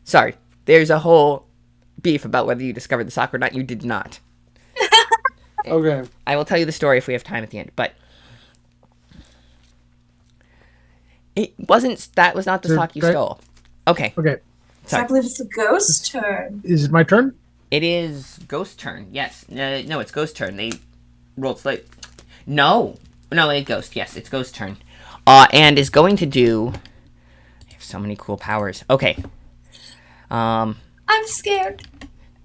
Sorry, there's a whole beef about whether you discovered the sock or not. You did not. Okay. I will tell you the story if we have time at the end, but it wasn't. That was not the sock you stole. Okay. Okay. So I believe it's the ghost turn. Is it my turn? It is Ghost turn. Yes. No, it's Ghost turn. They rolled slight. No, it's Ghost. Yes, it's Ghost turn. And is going to do. They have so many cool powers. Okay. I'm scared.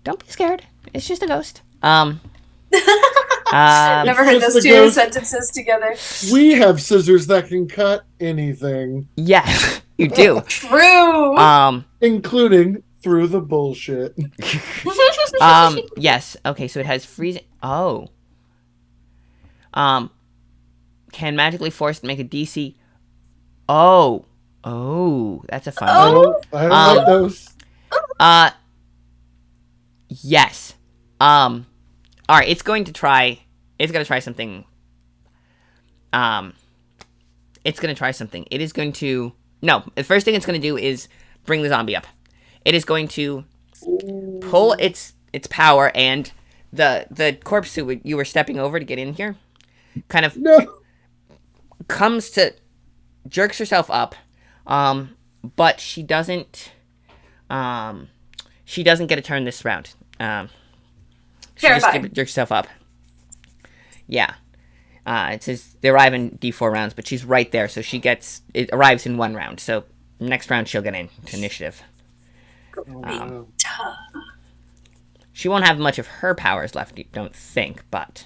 Don't be scared. It's just a ghost. Never heard just those the two ghost. sentences together. We have scissors that can cut anything, Yeah, you do. True. including through the bullshit. Yes. Okay, so it has freezing. Oh. Can magically force to make a DC. Oh, that's a fun one. I don't like those. Yes. All right, it's going to try something. It's going to try something. It is going to. No, the first thing it's going to do is bring the zombie up. It is going to pull its power, and the corpse suit you were stepping over to get in here kind of jerks herself up, but she doesn't get a turn this round. She just jerks herself up. Yeah. It says they arrive in D4 rounds, but she's right there, so it arrives in 1 round. So next round she'll get into initiative. She won't have much of her powers left, you don't think, but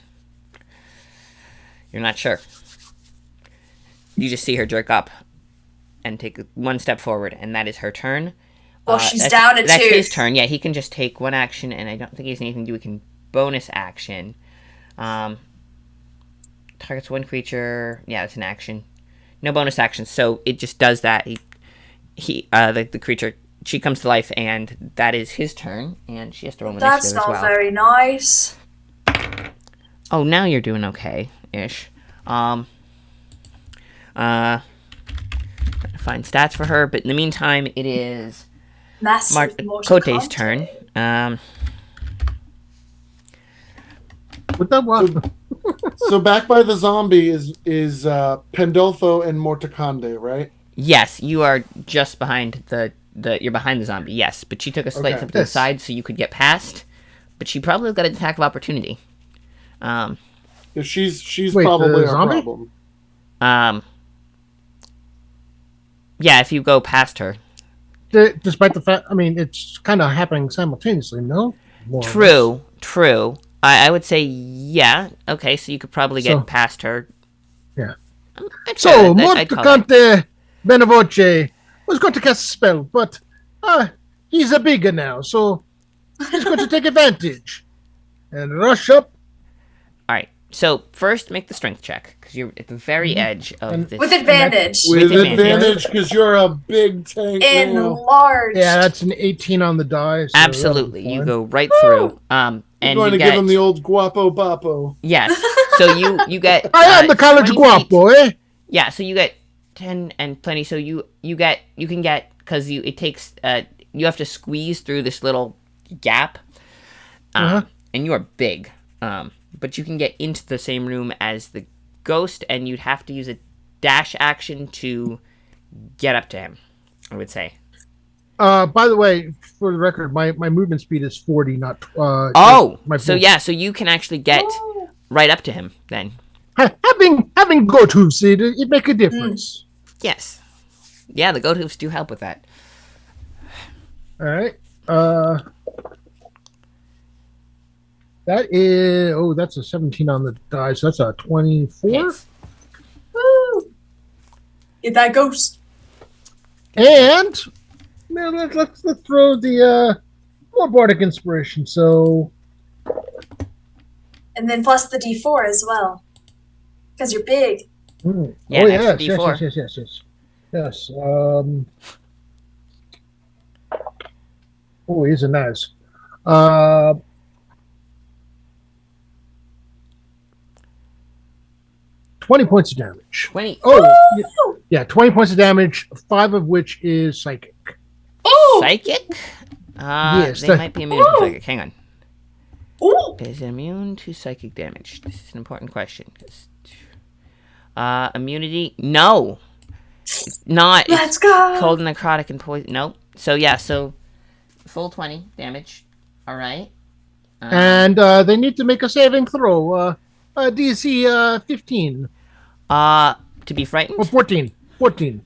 you're not sure. You just see her jerk up and take 1 step forward, and that is her turn. Well, she's down to 2. That's his turn. Yeah, he can just take 1 action, and I don't think he has anything to do. He can bonus action. Targets 1 creature. Yeah, it's an action. No bonus action, so it just does that. The creature, she comes to life, and that is his turn, and she has to roll initiative That's as not well. very nice. Oh, now you're doing okay-ish. Trying to find stats for her, but in the meantime, it is Massive Kote's turn. What that was? So back by the zombie is Pandolfo and Morticande, right? Yes, you are just behind you're behind the zombie, yes. But she took a slight step to the Yes. side so you could get past. But she probably got an attack of opportunity. Yeah, she's Wait, probably the our zombie? problem. Yeah, if you go past her. Despite the fact, I mean, it's kind of happening simultaneously, no? More or less. True. I would say, yeah. Okay, so you could probably get So- past her. Yeah. I'd So, call that. Morticante Benevoce was going to cast a spell, but he's a bigger now, so he's going to take advantage and rush up. All right. So first, make the strength check because you're at the very edge of this. With advantage. With advantage. advantage, because you're a big tank. now. Enlarged. Yeah, that's an 18 on the die. So Absolutely, that'll be you fine. go right through. I'm And going you to get give him the old guapo bapo. yes. So you get. I am the college 20 guapo, eh? Yeah, so you get 10 and plenty. So you can get because it takes you have to squeeze through this little gap, and you are big, but you can get into the same room as the ghost, and you'd have to use a dash action to get up to him. I would say. By the way, for the record, my movement speed is 40, not. So you can actually get right up to him then. Having goat hooves, it make a difference. Yes. Yeah, the goat hooves do help with that. All right. That is that's a 17 on the die, so that's a 24. Hits. Woo! Get that ghost. And man, let's throw the more bardic inspiration. So, And then plus the D4 as well. Because you're big. Yeah, oh an extra yes, D4. yes. Oh, he's a nice. 20 points of damage. 20. Oh, yeah, 20 points of damage, 5 of which is psychic. Oh! Psychic? Yes, they might be immune to psychic. Hang on. Ooh! Is it immune to psychic damage? This is an important question. Immunity? No. It's not. Let's go! Cold, necrotic, and poison. Nope. So, yeah, full 20 damage. All right. And they need to make a saving throw. DC 15. To be frightened? Or 14. 14.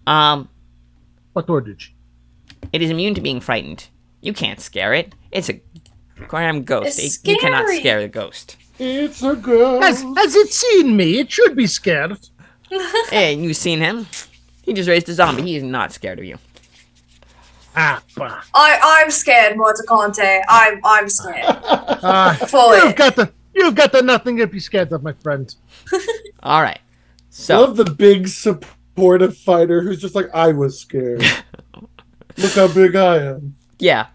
What ordered you? It is immune to being frightened. You can't scare it. It's a goddamn ghost. It's You cannot scary. scare the ghost. It's a ghost. Has it seen me? It should be scared. Hey, you've seen him. He just raised a zombie. He is not scared of you. Bah. I'm scared, Mortacante. I'm scared. Fully. You've got the nothing to be scared of, my friend. All right. I So, love the big supportive fighter who's just like, I was scared. Look how big I am. yeah.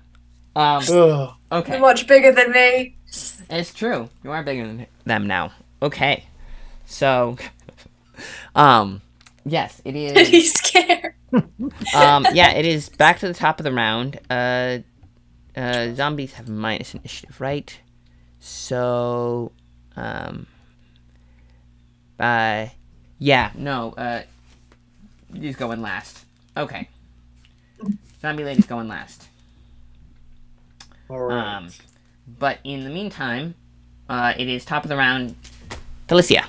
Ugh. Okay. You're much bigger than me. It's true. You are bigger than them now. Okay. So, yes, it is. He's scared. Yeah, it is back to the top of the round. Zombies have minus initiative, right? So, yeah, no, he's going last. Okay. Zombie lady's going last. All right. But in the meantime, it is top of the round. Felicia.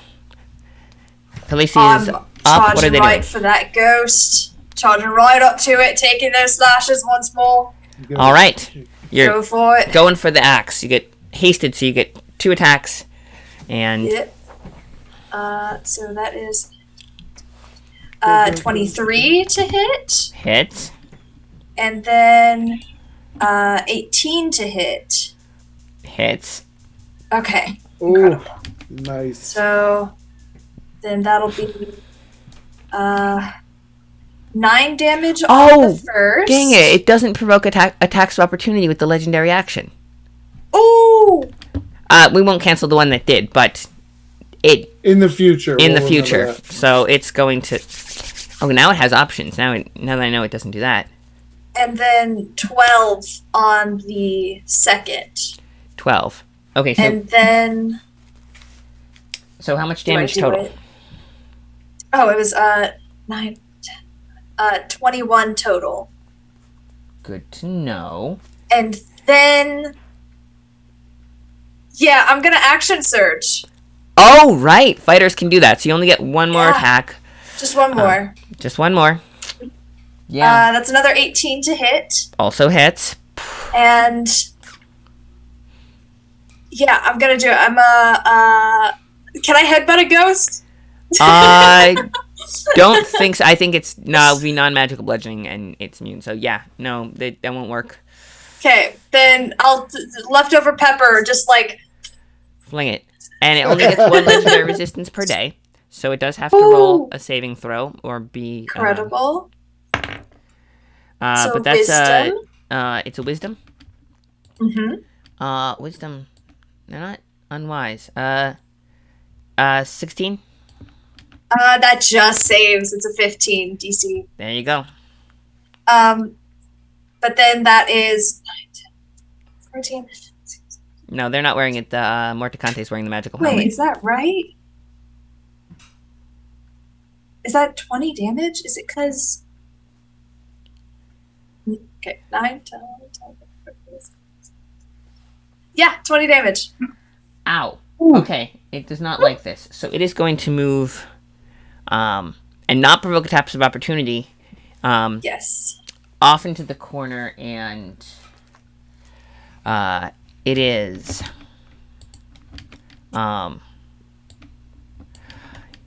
Felicia is I'm up. What are charging they right doing? for that ghost. Charging right up to it, taking those slashes once more. All right. You're Go for it. going for the axe. You get hasted, so you get 2 attacks. And Yep. So that is 23 to hit, hits. and then 18 to hit. Hits. Okay. Oh, nice. So then that'll be 9 damage on Oh, the first. dang it. It doesn't provoke attacks of opportunity with the legendary action. Ooh! We won't cancel the one that did, but it In the future. in the we'll remember future. that. So it's going to. Oh, now it has options. Now that I know it doesn't do that. And then 12 on the second. 12. Okay, so And then how much do I damage do total? it? Oh, it was 9, 10, 21 total. Good to know. And then yeah, I'm gonna action surge. Oh, right. Fighters can do that. So you only get one more Yeah. attack. Just one more. Just one more. Yeah. That's another 18 to hit. Also hits. And yeah, I'm gonna do it. Can I headbutt a ghost? I don't think so. I think it would be non-magical bludgeoning and it's immune. So yeah, no, that won't work. Okay, then I'll leftover pepper, just like Fling it. And it only gets 1 legendary resistance per day. So it does have to roll a saving throw or be incredible. So but that's wisdom. it's a wisdom. Mm-hmm. Wisdom. They're not unwise. 16. That just saves. It's a 15 DC. There you go. But then that is 14. No, they're not wearing it. Morticante's wearing the magical Wait, helmet. is that right? Is that 20 damage? Is it because... Okay, 9, 10, 11, 12, yeah, 20 damage. Ow. Ooh. Okay, it does not like this. So it is going to move, and not provoke attacks of opportunity, Yes. off into the corner, and it is,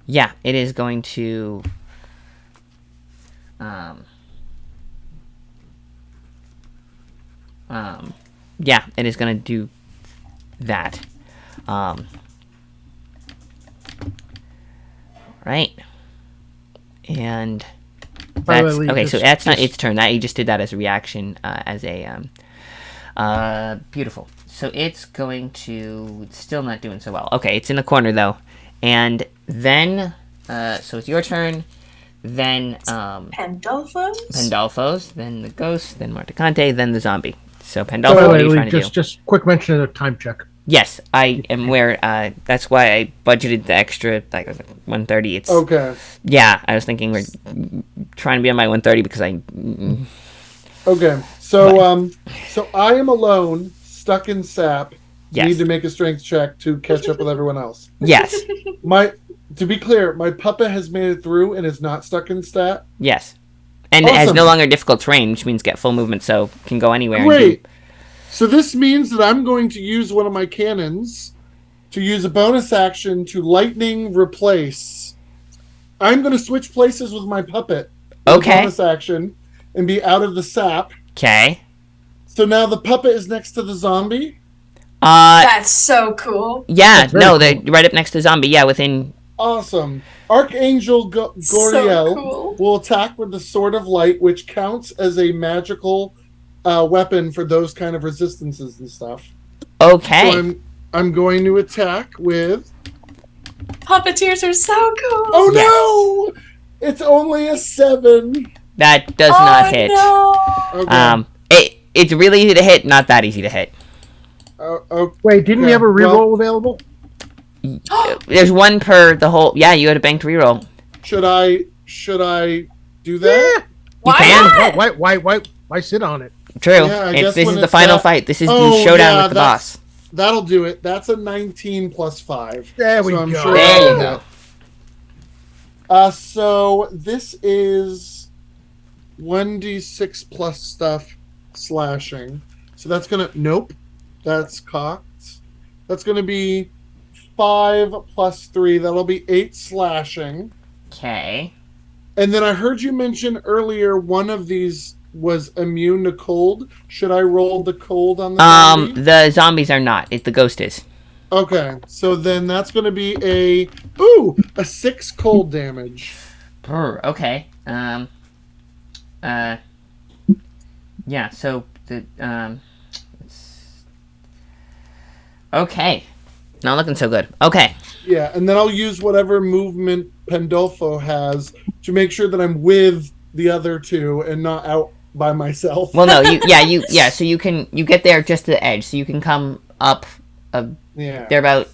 yeah, it is going to, yeah, it is going to do that. Right. And By the that's way, okay. So just- that's not just- its turn. That you just did that as a reaction, as a beautiful. So it's going to still not doing so well. Okay, it's in the corner though, and then so it's your turn. Then Pandolfos? Pandolfos, then the ghost, then Morticante, then the zombie. So Pandolfo, what are Wait, you trying to do? just quick mention of the time check. Yes, I am aware. That's why I budgeted the extra, like 130. It's Okay. yeah. I was thinking we're trying to be on my 130 because I. Okay. So so I am alone, stuck in sap. Yes. Need to make a strength check to catch up with everyone else. Yes. To be clear, my puppet has made it through and is not stuck in stat. Yes. And it has Awesome. no longer difficult terrain, which means get full movement, so can go anywhere. Great. So this means that I'm going to use one of my cannons to use a bonus action to lightning replace. I'm going to switch places with my puppet. With a Okay. bonus action and be out of the sap. Okay. So now the puppet is next to the zombie. That's so cool. Yeah. That's very No, cool. they're right up next to zombie. Yeah, within. Awesome. Archangel Goriel So cool. will attack with the Sword of Light, which counts as a magical weapon for those kind of resistances and stuff. Okay. So I'm going to attack with. Puppeteers are so cool. Oh no! It's only a 7. That does not hit. No. Okay. It's really easy to hit. Not that easy to hit. Okay. Wait, didn't we Yeah, have a reroll well- available? There's one per the whole. Yeah, you had a banked reroll. Should I do that? Why can. not? Why sit on it? True. Yeah, I guess This when is the it's final that- fight. This is Oh, the showdown yeah, with the that's- boss. That'll do it. That's a 19 plus 5. There we So I'm go. sure There that'll you go. hit. So this is 1d6 plus stuff slashing. So that's gonna That's cocked. That's gonna be 5 plus 3. That'll be 8 slashing. Okay. And then I heard you mention earlier one of these was immune to cold. Should I roll the cold on the zombie? The zombies are not. The ghost is. Okay, so then that's going to be a 6 cold damage. Okay. Yeah. So the Okay. Not looking so good. Okay. Yeah, and then I'll use whatever movement Pandolfo has to make sure that I'm with the other two and not out by myself. Well, no. So you get there just to the edge, so you can come up. Yeah. They're about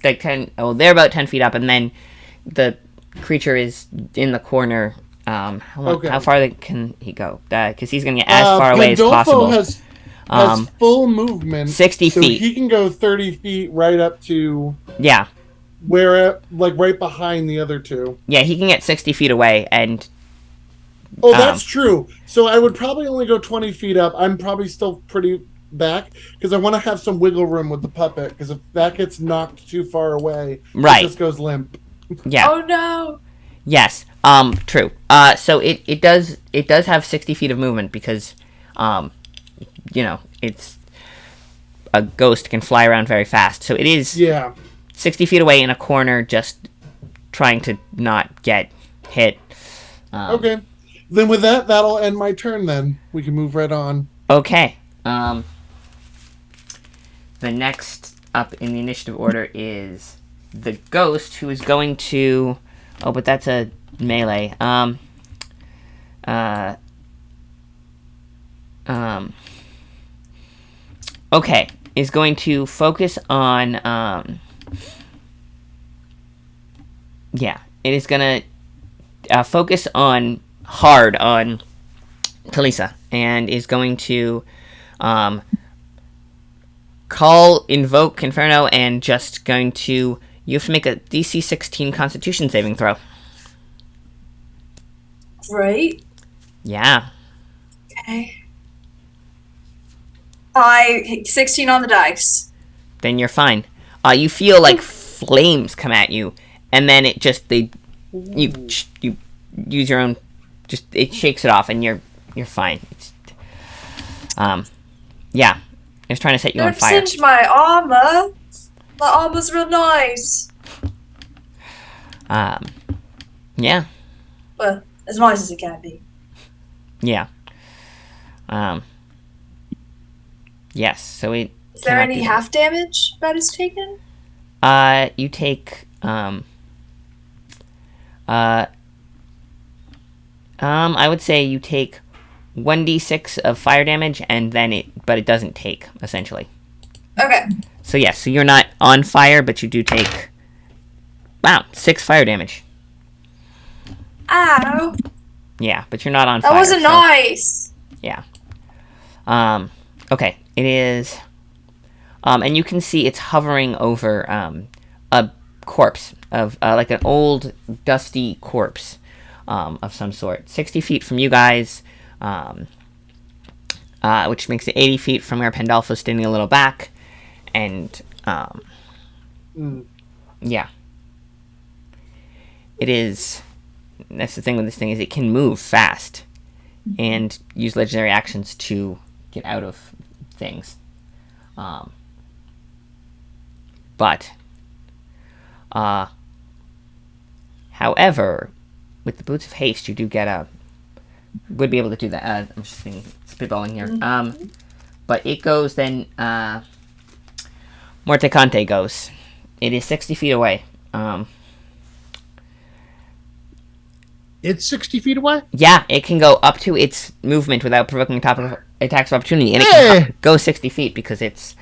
like 10. Oh, they're about 10 feet up, and then the creature is in the corner. How far can he go? Because he's gonna get as far away as Pandolfo possible. has full movement. 60 so feet. he can go 30 feet right up to Yeah. right behind the other two. Yeah, he can get 60 feet away, and Oh, that's true. So I would probably only go 20 feet up. I'm probably still pretty back because I want to have some wiggle room with the puppet. Because if that gets knocked too far away, Right. it just goes limp. yeah. Oh no. Yes. True. So it does have 60 feet of movement because, it's a ghost can fly around very fast. So it is Yeah. 60 feet away in a corner, just trying to not get hit. Okay. Then with that, that'll end my turn. Then we can move right on. Okay. The next up in the initiative order is the ghost, who is going to... Oh, but that's a melee. Okay, is going to focus on, it is gonna focus on hard on Talisa, and is going to invoke Inferno, and just going to... You have to make a DC 16 Constitution saving throw. Right? Yeah. Okay. 16 on the dice. Then you're fine. You feel like flames come at you, and then it just you use your own, just it shakes it off, and you're fine. It's, yeah, it's trying to set you on Don't fire. singe my armor. My armor's real nice. Yeah, Well, as nice as it can be. yeah. Yes. So it. Is there cannot any do that. half damage that is taken? You take I would say you take 1d6 of fire damage, and then but it doesn't take, essentially. Okay. So yes, so you're not on fire, but you do take 6 fire damage. Ow. Yeah, but you're not on fire. That wasn't so- nice. Yeah. Okay, it is and you can see it's hovering over a corpse of like an old dusty corpse of some sort, 60 feet from you guys, which makes it 80 feet from where Pandolfo's standing a little back, and yeah, it is. That's the thing with this thing, is it can move fast and use legendary actions to get out of things. But however, with the Boots of Haste, you do get would be able to do that. I'm just spitballing here. But it goes then. Mortecante goes. It is 60 feet away. It's 60 feet away? Yeah, it can go up to its movement without provoking attacks of opportunity, and it Hey! can go 60 feet because it's...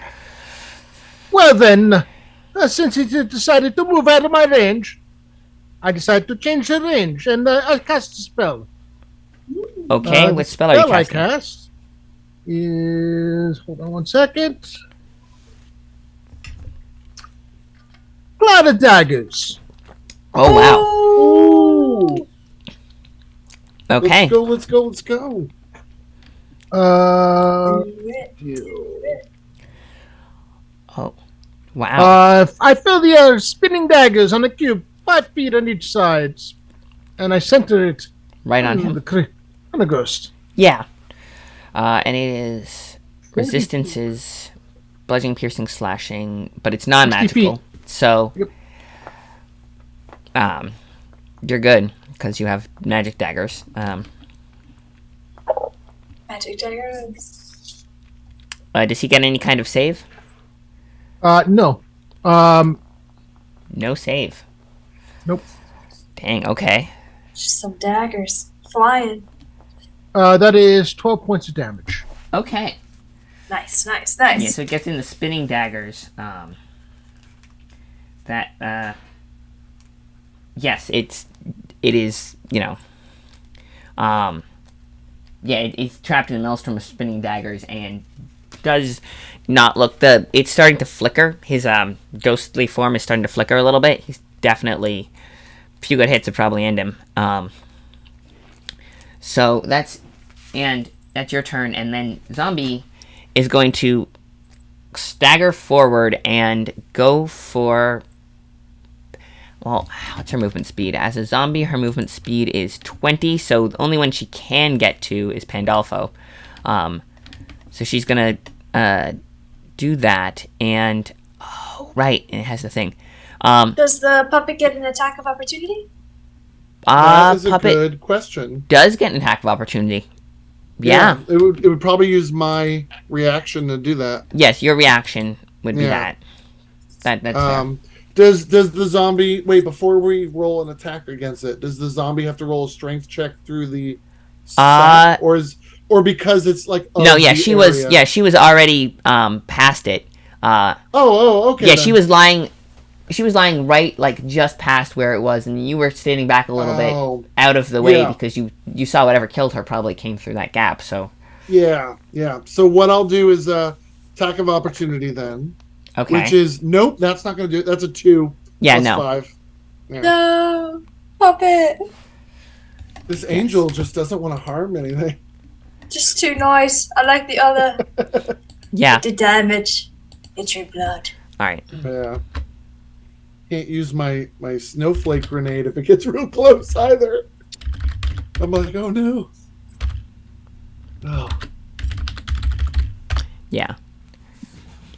Well then, since it decided to move out of my range, I decided to change the range, and I cast a spell. Okay, The what spell are you I casting? cast is... Hold on one second. Cloud of Daggers. Oh, wow. Ooh. Okay. Let's go. Oh, wow. I fill the spinning daggers on a cube, 5 feet on each side, and I center it Right on on him. on the ghost. Yeah. And it is... Resistance is bludgeoning, piercing, slashing, but it's non-magical. So... Yep. You're good, because you have magic daggers. Magic daggers. Does he get any kind of save? No. No save. Nope. Dang, okay. Just some daggers flying. That is 12 points of damage. Okay. Nice. Yeah, so it gets in the spinning daggers. Yes, it is, it's trapped in a maelstrom of spinning daggers, and does not look it's starting to flicker. His ghostly form is starting to flicker a little bit. He's definitely, a few good hits would probably end him. So that's your turn, and then Zombie is going to stagger forward and go for... Well, what's her movement speed? As a zombie, her movement speed is 20, so the only one she can get to is Pandolfo. So she's gonna do that, and... Oh, right, and it has the thing. Does the puppet get an attack of opportunity? That is a Puppet good question. does get an attack of opportunity. Yeah. It would probably use my reaction to do that. Yes, your reaction would be Yeah. that. That's fair. Does the zombie wait before we roll an attack against it? Does the zombie have to roll a strength check through the sack, or because it's like No, of yeah, the she was. area? Yeah, she was already past it. Okay. Yeah, then. she was lying. She was lying right, like just past where it was, and you were standing back a little Oh, bit out of the way yeah. because you saw whatever killed her probably came through that gap. So Yeah. So what I'll do is attack of opportunity then, which okay, is nope. That's not going to do it. That's a 2 yeah, plus no, 5. Yeah. No, puppet. This angel just doesn't want to harm anything. Just too nice. I like the other. yeah, The damage. It's your blood. all right, Yeah. Can't use my snowflake grenade if it gets real close either. I'm like, oh no. Oh. yeah.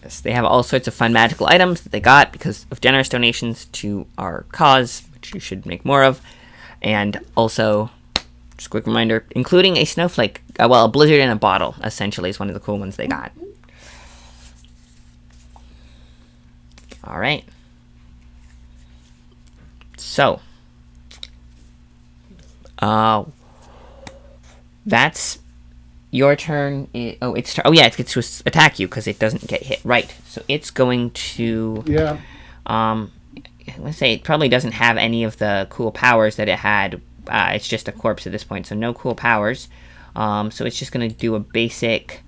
Yes, they have all sorts of fun magical items that they got because of generous donations to our cause, which you should make more of, and also. Just a quick reminder, including a snowflake, a blizzard in a bottle, essentially, is one of the cool ones they got. All right. So, that's your turn. It gets to attack you because it doesn't get hit right. So it's going to. Yeah. Let's say it probably doesn't have any of the cool powers that it had. It's just a corpse at this point, so no cool powers. So it's just going to do a basic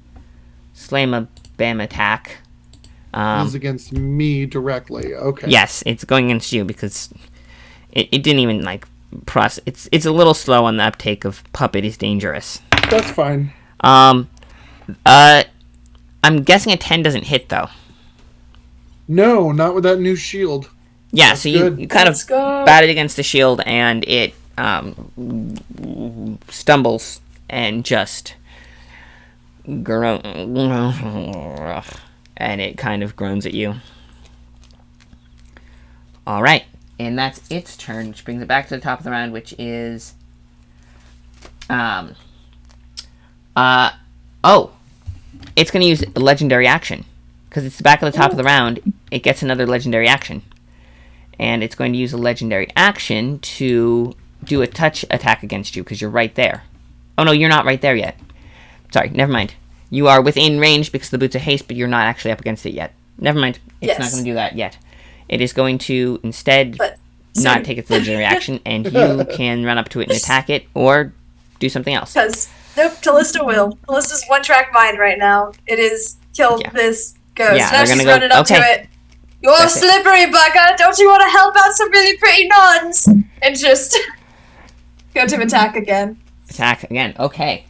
slam-a-bam attack. This is against me directly. Okay. Yes, it's going against you because it didn't even, like, process. It's a little slow on the uptake of Puppet is dangerous. That's fine. I'm guessing a 10 doesn't hit, though. No, not with that new shield. Yeah, That's so good. you kind of Let's go. batted against the shield, and it stumbles and just and it kind of groans at you. All right, and that's its turn, which brings it back to the top of the round, which is it's going to use a legendary action because it's the back of the top of the round. It gets another legendary action, and it's going to use a legendary action to do a touch attack against you because you're right there. Oh no, you're not right there yet. Sorry, never mind. You are within range because the boots of haste, but you're not actually up against it yet. Never mind. It's not going to do that yet. It is going to instead not take its legendary action, and you can run up to it and attack it, or do something else. Because, nope, Callista will. Callista's one-track mind right now. It is kill this ghost. Yeah, now they're she's gonna go- running up to okay. it. You're That's it. slippery, bugger. Don't you want to help out some really pretty nuns? And just go to attack again. Attack again. Okay.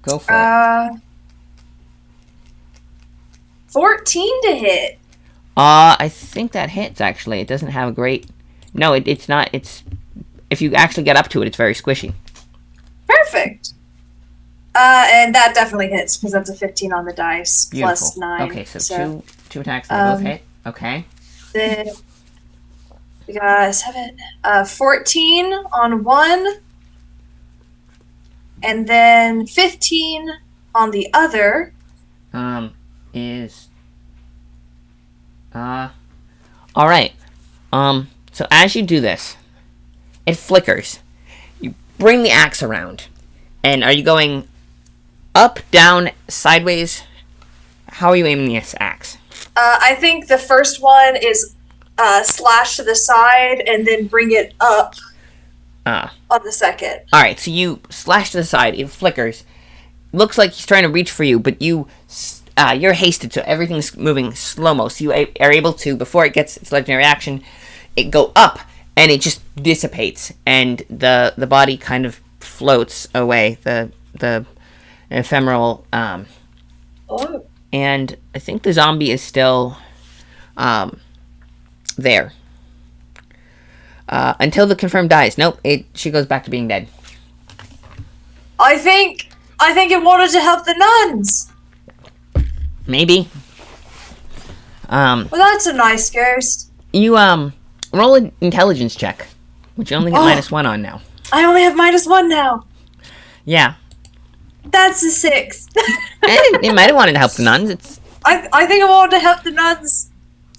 Go for it. 14 to hit. I think that hits, actually. It doesn't have a great... No, it's not. It's... If you actually get up to it, it's very squishy. Perfect. And that definitely hits because that's a 15 on the dice Beautiful. plus 9. Okay, so two attacks and they both hit. Okay. Then we got 14 on one, and then 15 on the other. Alright. So as you do this, it flickers. You bring the axe around. And are you going up, down, sideways? How are you aiming this axe? I think the first one is slash to the side and then bring it up on the second. Alright, so you slash to the side, it flickers. Looks like he's trying to reach for you, but you're hasted, so everything's moving slow-mo. So you are able to, before it gets its legendary action, it go up, and it just dissipates, and the body kind of floats away, the ephemeral, Oh. and I think the zombie is still there. Until the confirmed dies. Nope, she goes back to being dead. I think it wanted to help the nuns. Maybe. Well, that's a nice ghost. You roll an intelligence check, which you only get -1 on now. I only have -1 now. Yeah. That's a 6. And it might have wanted to help the nuns. I think I wanted to help the nuns.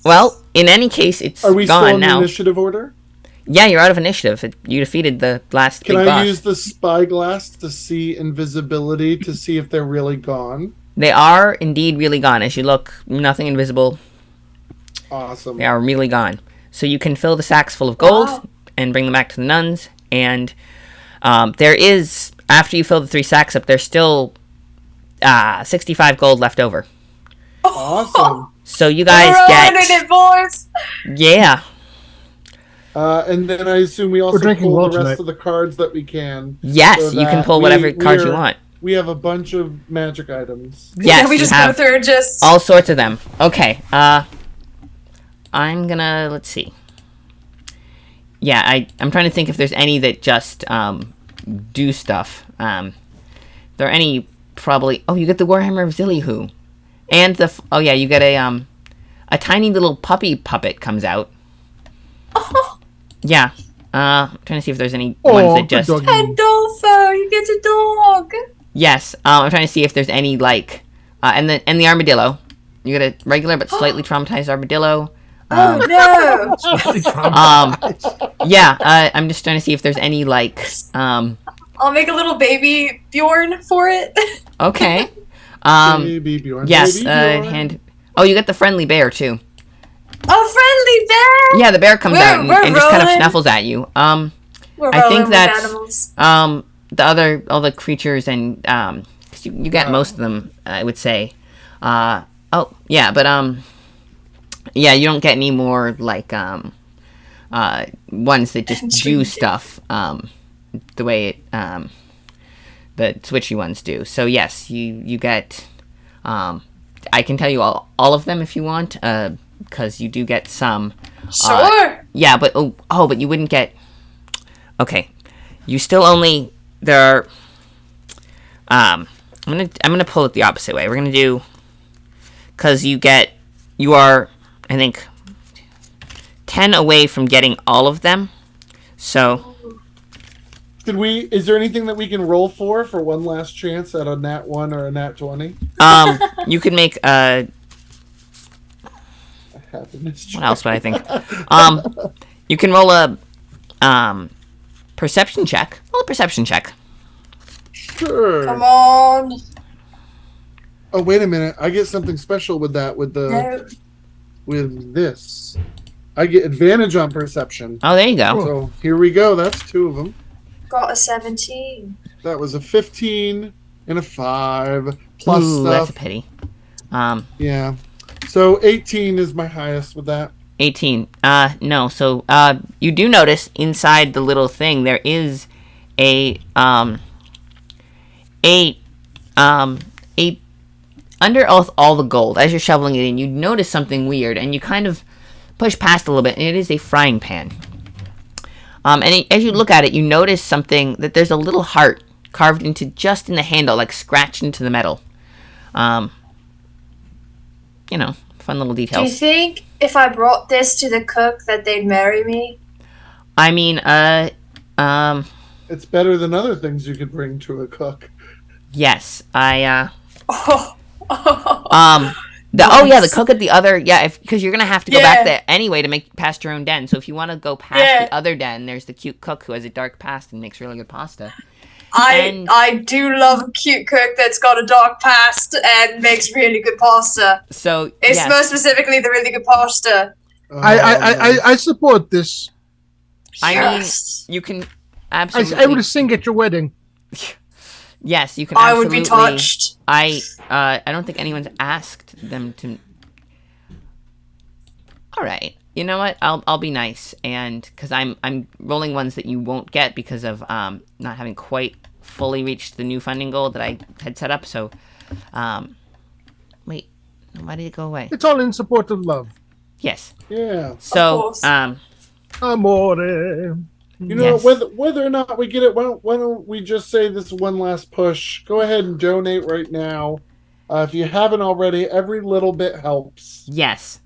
Well, in any case, it's Are we gone still in now. initiative order? Yeah, you're out of initiative. You defeated the last Can big I boss. use the spyglass to see invisibility to see if they're really gone? They are indeed really gone. As you look, nothing invisible. Awesome. They are really gone. So you can fill the sacks full of gold Wow. and bring them back to the nuns. And there is, after you fill the 3 sacks up, there's still 65 gold left over. Awesome. So you We're guys rolling get, it, boys. yeah, And then I assume we also drinking pull well the rest tonight. of the cards that we can. yes, so you can that pull whatever cards you want. We have a bunch of magic items. Yes, we you just go have through and just. all sorts of them. Okay, I'm gonna, let's see. Yeah, I'm trying to think if there's any that just do stuff. There are any probably. Oh, you get the Warhammer of Zillyhoo, and oh yeah, you get a tiny little puppy puppet comes out. Yeah, I'm trying to see if there's any ones that good just. doggy. Pandolfo, you get a dog. Yes, I'm trying to see if there's any like, and the armadillo. You get a regular but slightly traumatized armadillo. Oh no! Yeah, I'm just trying to see if there's any like, I'll make a little baby Bjorn for it. okay. Baby Bjorn. Yes, Baby Bjorn. hand. Oh, you get the friendly bear too. A friendly bear. Yeah, the bear comes out We're and just kind of rolling. snuffles at you. We're I think rolling with that's animals. all the creatures and 'cause you get most of them, I would say. Oh yeah, but yeah, you don't get any more like ones that just do stuff the way it the switchy ones do. So yes, you get I can tell you all of them if you want, because you do get some. Sure. Yeah, but but you wouldn't get. Okay, you still only there are. I'm gonna pull it the opposite way. We're gonna do because you are I think 10 away from getting all of them. So Is there anything that we can roll for one last chance at a nat 1 or a nat 20? you could make Happiness check. what else would I think? You can roll a perception check. Roll a perception check. Sure. Come on. Oh, wait a minute. I get something special with that, No. with this. I get advantage on perception. Oh, there you go. So here we go. That's 2 of them. Got a 17. That was a 15 and a 5 plus Ooh, stuff. that's a pity. Yeah. So 18 is my highest with that. 18. No. So, you do notice inside the little thing there is a under all the gold. As you're shoveling it in, you notice something weird, and you kind of push past a little bit, and it is a frying pan. As you look at it, you notice something that there's a little heart carved into just in the handle, like scratched into the metal. You know, fun little Do you details. think if I brought this to the cook that they'd marry me? I mean, It's better than other things you could bring to a cook. yes, I, Oh. the cook at the other, because you're gonna have to go back Yeah. there anyway to make past your own den. So if you want to go past Yeah. the other den, there's the cute cook who has a dark past and makes really good pasta. I do love a cute cook that's got a dark past and makes really good pasta. So It's yes, most specifically the really good pasta. I support this. I Yes. mean, you can I absolutely. will sing at your wedding. Yes, you can. I would be absolutely- touched. I don't think anyone's asked them to. All right, you know what? I'll be nice, and because I'm rolling ones that you won't get because of not having quite fully reached the new funding goal that I had set up. So, wait, why did it go away? It's all in support of love. Yes. Yeah. So, course. Amore. You know, Yes. whether or not we get it, why don't we just say this one last push? Go ahead and donate right now. If you haven't already, every little bit helps. yes,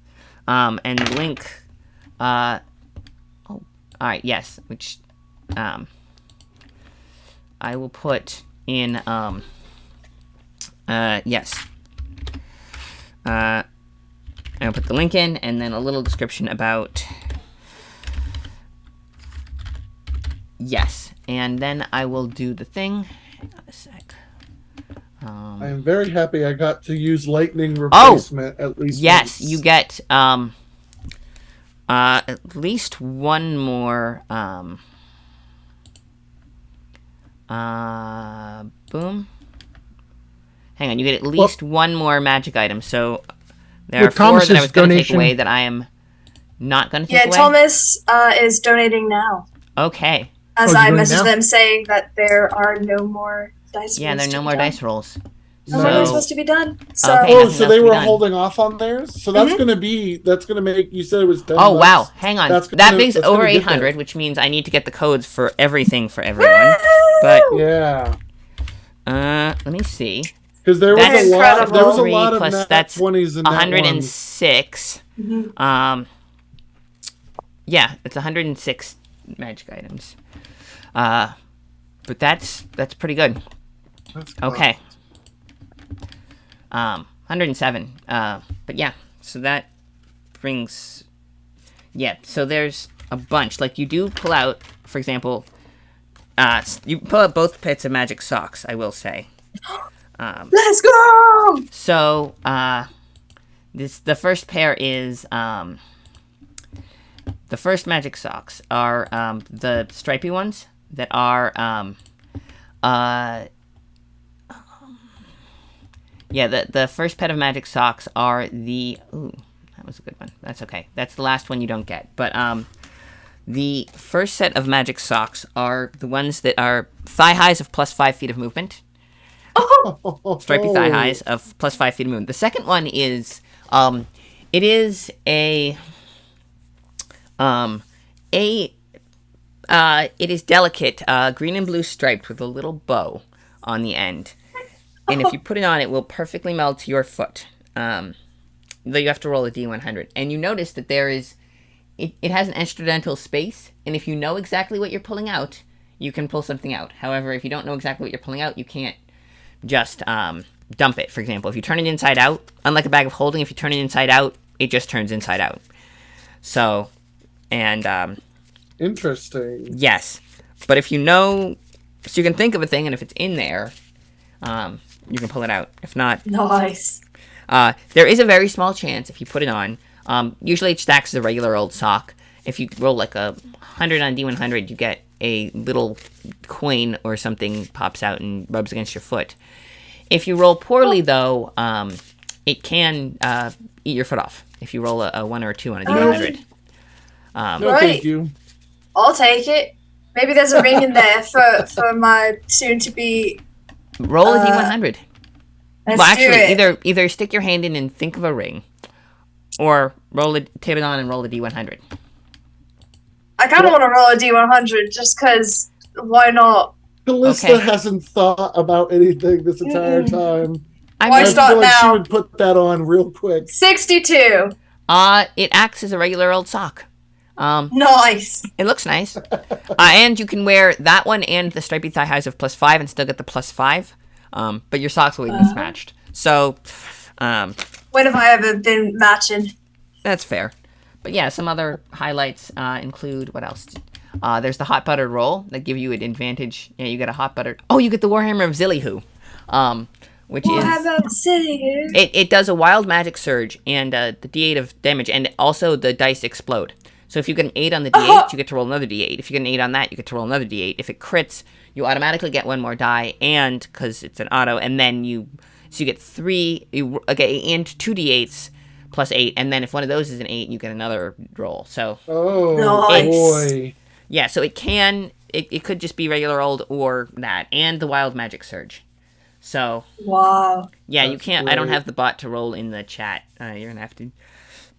and link. All right. Yes, which I will put in. Yes. I'll put the link in, and then a little description about... Yes, and then I will do the thing. Hang on a sec. I am very happy I got to use lightning replacement at least yes, once. you get at least one more boom. Hang on, you get at least one more magic item. So there are 4 that I was going to take away that I am not going to take away. Yeah, Thomas is donating now. Okay. As I messaged them saying that there are no more dice rolls. Yeah, there are no more dice rolls. No more dice supposed to be done. So. Okay, oh, so they were holding off on theirs? So that's gonna make, you said it was 10 Oh, bucks. wow, hang on. That makes over 800, which means I need to get the codes for everything for everyone. But, yeah. Let me see. Because there was a lot of plus nat that's 20s in 106. Yeah, it's 106 magic items. But that's pretty good. That's okay. 107. But yeah, so that brings... Yeah, so there's a bunch. Like, you do pull out, for example... you pull out both pits of magic socks, I will say. Let's go! So, the first pair is... the first magic socks are the stripy ones that are... yeah, the first pet of magic socks are the... Ooh, that was a good one. That's okay. That's the last one you don't get. But the first set of magic socks are the ones that are thigh highs of plus 5 feet of movement. Stripy thigh highs of plus 5 feet of movement. The second one is... it is a... it is delicate, green and blue striped with a little bow on the end. And if you put it on, it will perfectly meld to your foot. Though you have to roll a D100. And you notice that there is... It has an incidental space, and if you know exactly what you're pulling out, you can pull something out. However, if you don't know exactly what you're pulling out, you can't just dump it. For example, if you turn it inside out, unlike a bag of holding, if you turn it inside out, it just turns inside out. So, and... Interesting. Yes. But if you know... So you can think of a thing, and if it's in there, you can pull it out. If not... Nice. There is a very small chance, if you put it on... usually it stacks as a regular old sock. If you roll like a 100 on D100, you get a little coin or something pops out and rubs against your foot. If you roll poorly, though, it can eat your foot off if you roll a 1 or a 2 on a D100. No, thank you. I'll take it. Maybe there's a ring in there for my soon-to-be... Roll a D100. Let's well, actually, do it. either stick your hand in and think of a ring, or tip it on and roll a D100. I kind of want to roll a D100 just because why not? Calista hasn't thought about anything this entire time. Why I start feel like now? she would put that on real quick. 62. It acts as a regular old sock. Nice. It looks nice. And you can wear that one and the stripy thigh highs of plus 5 and still get the plus 5. But your socks will be mismatched. So, when have I ever been matching? That's fair. But yeah, some other highlights include, what else? There's the hot buttered roll that give you an advantage. Yeah, you get a hot buttered... Oh, you get the Warhammer of Zillihu. Which Warhammer of Zillihu. It does a wild magic surge and the D8 of damage, and also the dice explode. So if you get an 8 on the D8, you get to roll another D8. If you get an 8 on that, you get to roll another D8. If it crits, you automatically get one more die, and, because it's an auto, and then you get 3, and 2 D8s, plus 8, and then if one of those is an 8, you get another roll. So nice. Boy. Yeah, so it could just be regular old or that, and the wild magic surge. So wow. Yeah, That's you can't. great. I don't have the bot to roll in the chat. You're gonna have to.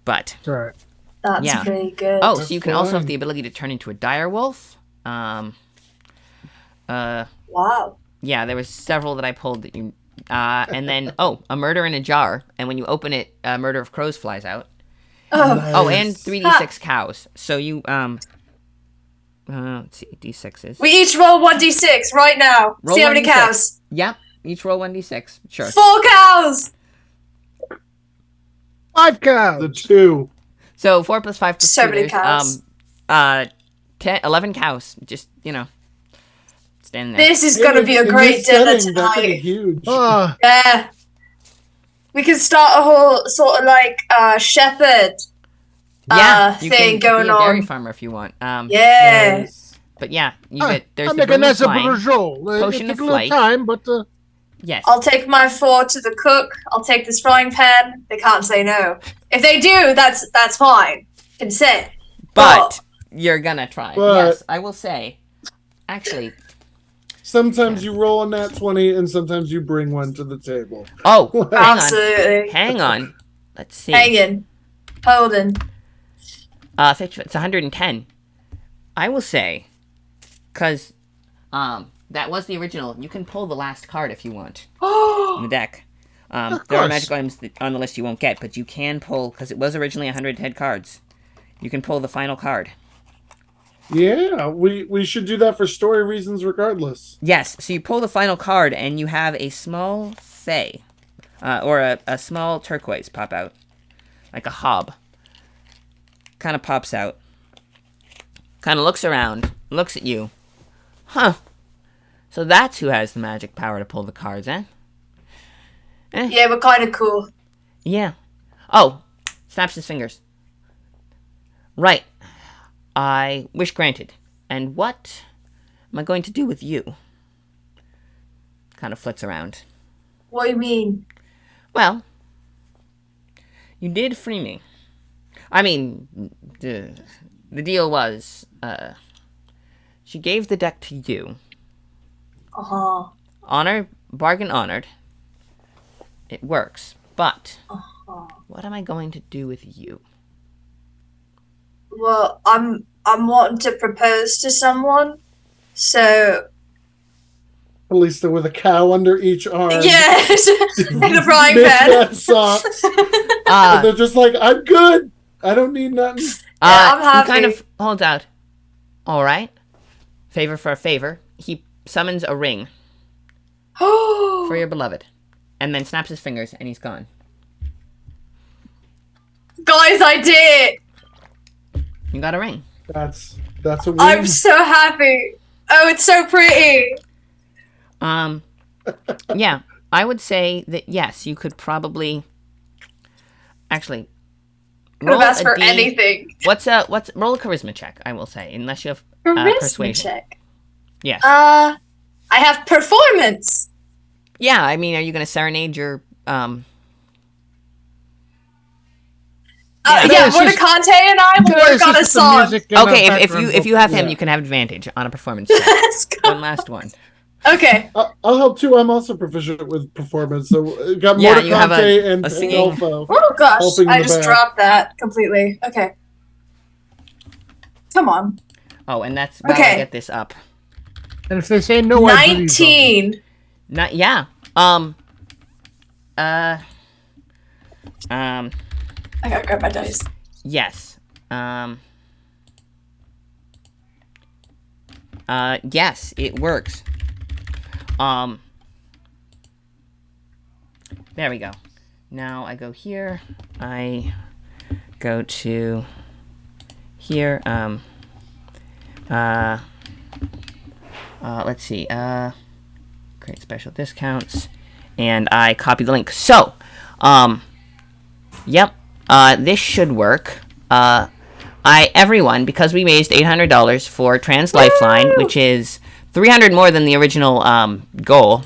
But That's all right. That's pretty good. Oh, That's so you can also have fine. the ability to turn into a dire wolf. Wow. Yeah, there was several that I pulled that you. And then a murder in a jar, and when you open it, a murder of crows flies out. Oh, Oh, and 3d6 cows. So you let's see, d6s. we each roll 1d6 right now. Roll See how many 1d6. cows. Yep, each roll 1d6. Sure. 4 cows. 5 cows. The 2. So 4 plus 5 plus 2. So many there's, cows. 11 cows. Just, standing there. This is going to be a In great this dinner setting, that could be tonight. huge. Yeah. We can start a whole sort of like shepherd You thing can going be a dairy on. farmer if you want. Yeah. Nice. But yeah, there's I the make a broom of nice flying. brujol. Potion It of took a little flight. time, but Yes. I'll take my 4 to the cook. I'll take this frying pan. They can't say no. If they do, that's fine. Consent. But you're gonna try. But- Yes, I will say. Actually, Sometimes you roll a nat 20, and sometimes you bring one to the table. hang on. Absolutely. Hang on. Let's see. Hanging. Holding. It's 110. I will say, because that was the original. You can pull the last card if you want in the deck. There are course. magic items on the list you won't get, but you can pull, because it was originally 110 cards. You can pull the final card. Yeah, we should do that for story reasons regardless. Yes, so you pull the final card, and you have a small fey, or a small turquoise pop out. Like a hob. Kind of pops out. Kind of looks around, looks at you. Huh. So that's who has the magic power to pull the cards, eh? Yeah, we're kind of cool. Yeah. Oh, snaps his fingers. Right. I wish granted. And what am I going to do with you? Kind of flits around. What do you mean? Well, you did free me. I mean, the deal was, she gave the deck to you. Uh-huh. Bargain honored. It works. But, Uh-huh. what am I going to do with you? Well, I'm wanting to propose to someone. So At least they're with a cow under each arm. yes, and a frying Misfit pan. socks. Uh, And they're just like, I'm good. I don't need nothing. I'm He happy. kind of holds out. All right. Favor for a favor. He summons a ring for your beloved, and then snaps his fingers, and he's gone. Guys, I did it. You got a ring. That's a win. I'm so happy. Oh, it's so pretty. Yeah, I would say that yes, you could probably actually Could have asked a for D- anything. What's roll a charisma check? I will say, unless you have Charisma persuasion. check. Yes. I have performance. Yeah, I mean, are you going to serenade your Yeah, It's just- Mordecante and I will It's work on a just the song. music and Okay, a if background you have him, Yeah. you can have advantage on a performance check. Let's go. One last one. Okay. I'll help too. I'm also proficient with performance. So got Yeah, you have Mordecante and a singing- Pandolfo. Oh gosh, Helping I the just back. dropped that completely. Okay. Come on. Oh, and that's while I Okay. get this up. And if they say no, I believe them. 19. Not yeah. I gotta grab my dice. Yes. Yes, it works. There we go. Now I go here. I go to here. Let's see. Create special discounts, and I copy the link. So, yep. This should work. Everyone, because we raised $800 for Trans Lifeline, which is 300 more than the original goal.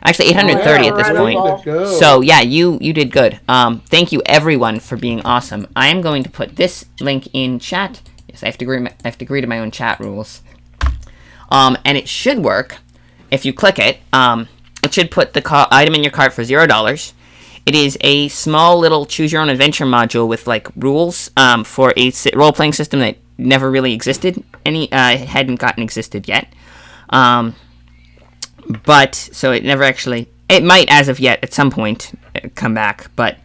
Actually, 830 at this point. Way to go. So yeah, you did good. Thank you everyone for being awesome. I am going to put this link in chat. Yes, I have to agree to my own chat rules. And it should work if you click it. It should put the item in your cart for $0. It is a small little choose your own adventure module with like rules for a role playing system that never really existed. Hadn't gotten existed yet. But so it never actually. It might, as of yet, at some point, come back. But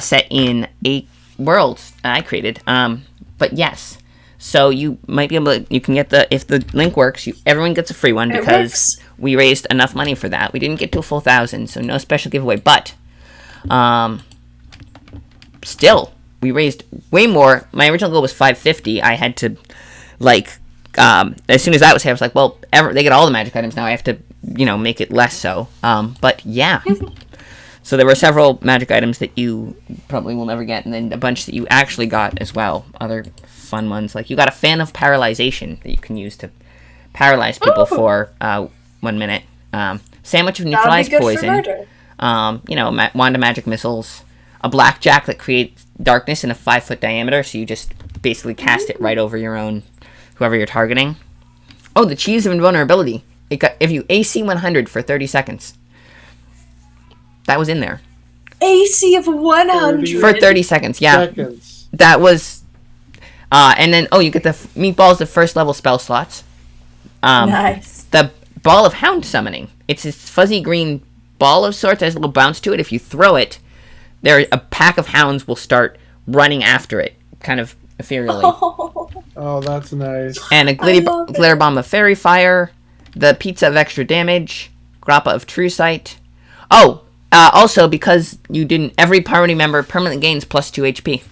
set in a world I created. But yes, so you might be able to. You can get if the link works. Everyone gets a free one It because works. we raised enough money for that. We didn't get to a full 1,000, so no special giveaway. But still, we raised way more. My original goal was 550. I had to, like, as soon as that was here, I was like, well, they get all the magic items now. I have to, make it less so. But yeah. So there were several magic items that you probably will never get, and then a bunch that you actually got as well. Other fun ones, like you got a fan of paralyzation that you can use to paralyze people for 1 minute. Sandwich of neutralized poison. Wand of magic missiles. A blackjack that creates darkness in a 5-foot diameter, so you just basically cast it right over whoever you're targeting. Oh, the cheese of invulnerability. If you AC 100 for 30 seconds. That was in there. AC of 100 for 30 seconds. Yeah, Seconds. That was. And then you get the meatballs of first level spell slots. Nice. The ball of hound summoning. It's this fuzzy green ball of sorts. Has a little bounce to it. If you throw it, a pack of hounds will start running after it, kind of ethereally. Oh, that's nice. And a glitter bomb of fairy fire. The pizza of extra damage. Grappa of true sight. Oh. Also, because every party member permanently gains plus 2 HP.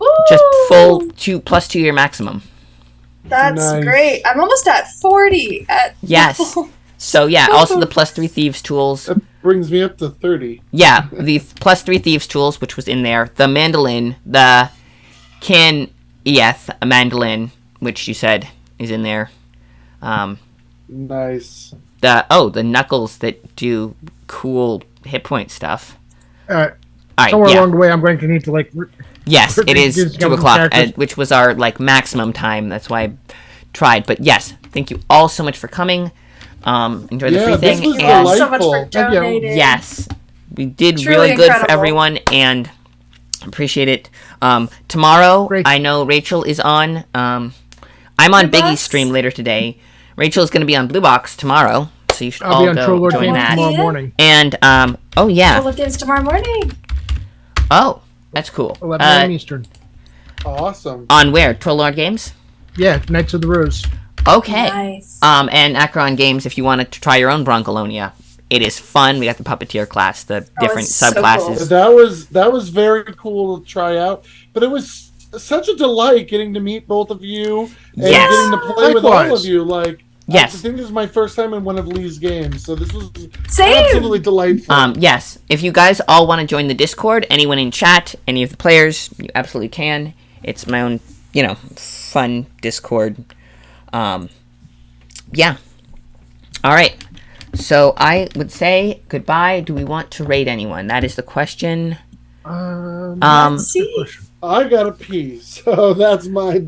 Ooh. Just full plus 2 your maximum. That's Nice. great. I'm almost at 40. Yes. So yeah, also the plus 3 thieves tools. That brings me up to 30. Yeah, the plus 3 thieves tools, which was in there. The mandolin, the a mandolin, which you said is in there. Nice. The knuckles that do cool hit point stuff. All right. All right, Somewhere yeah. along the way, I'm going to need to Yes, it is Just 2 give o'clock, them characters. which was our maximum time. That's why I tried. But yes, thank you all so much for coming. Enjoy the free this thing. was Thank you all so much delightful. for donating. Yes, we did Truly really good for incredible. everyone, and appreciate it. Tomorrow, Great. I know Rachel is on. I'm on Blue Biggie's Box? stream later today. Rachel is going to be on Blue Box tomorrow, so you should I'll all be on go Trollord join Games that. tomorrow Yeah. morning. And oh yeah, We'll look games tomorrow morning. oh that's cool. 11 a.m. Eastern. Awesome. On where? Trollord Games. Yeah, Knights of the Rose. Okay. Nice. And Akron Games, if you want to try your own Broncolonia, it is fun. We got the puppeteer class, the different it's so subclasses. cool. That was very cool to try out, but it was such a delight getting to meet both of you and Yes. getting to play with all Likewise. of you. Yes. I think this is my first time in one of Lee's games, so this was Same. absolutely delightful. Yes, if you guys all want to join the Discord, anyone in chat, any of the players, you absolutely can. It's my own, fun Discord. Yeah. All right. So I would say goodbye. Do we want to raid anyone? That is the question. Let's see. I gotta pee, so that's my.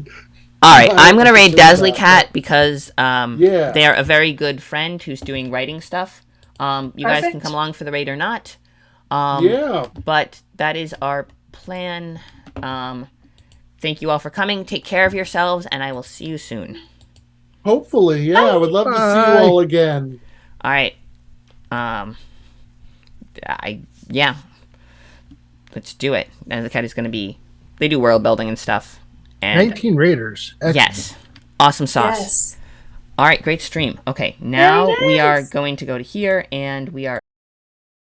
All right, I I'm gonna raid appreciate Dazzly that. Cat because Yeah. they are a very good friend who's doing writing stuff. You guys can Perfect. come along for the raid or not. Yeah. But that is our plan. Thank you all for coming. Take care of yourselves, and I will see you soon. Hopefully, yeah. I would love to see Bye. you all again. All right. Yeah. Let's do it. And the cat is gonna be. They do world building and stuff. And 19 Raiders. Excellent. yes, awesome sauce. Yes. All right, great stream. Okay, now Very we are nice. going to go to here, and we are.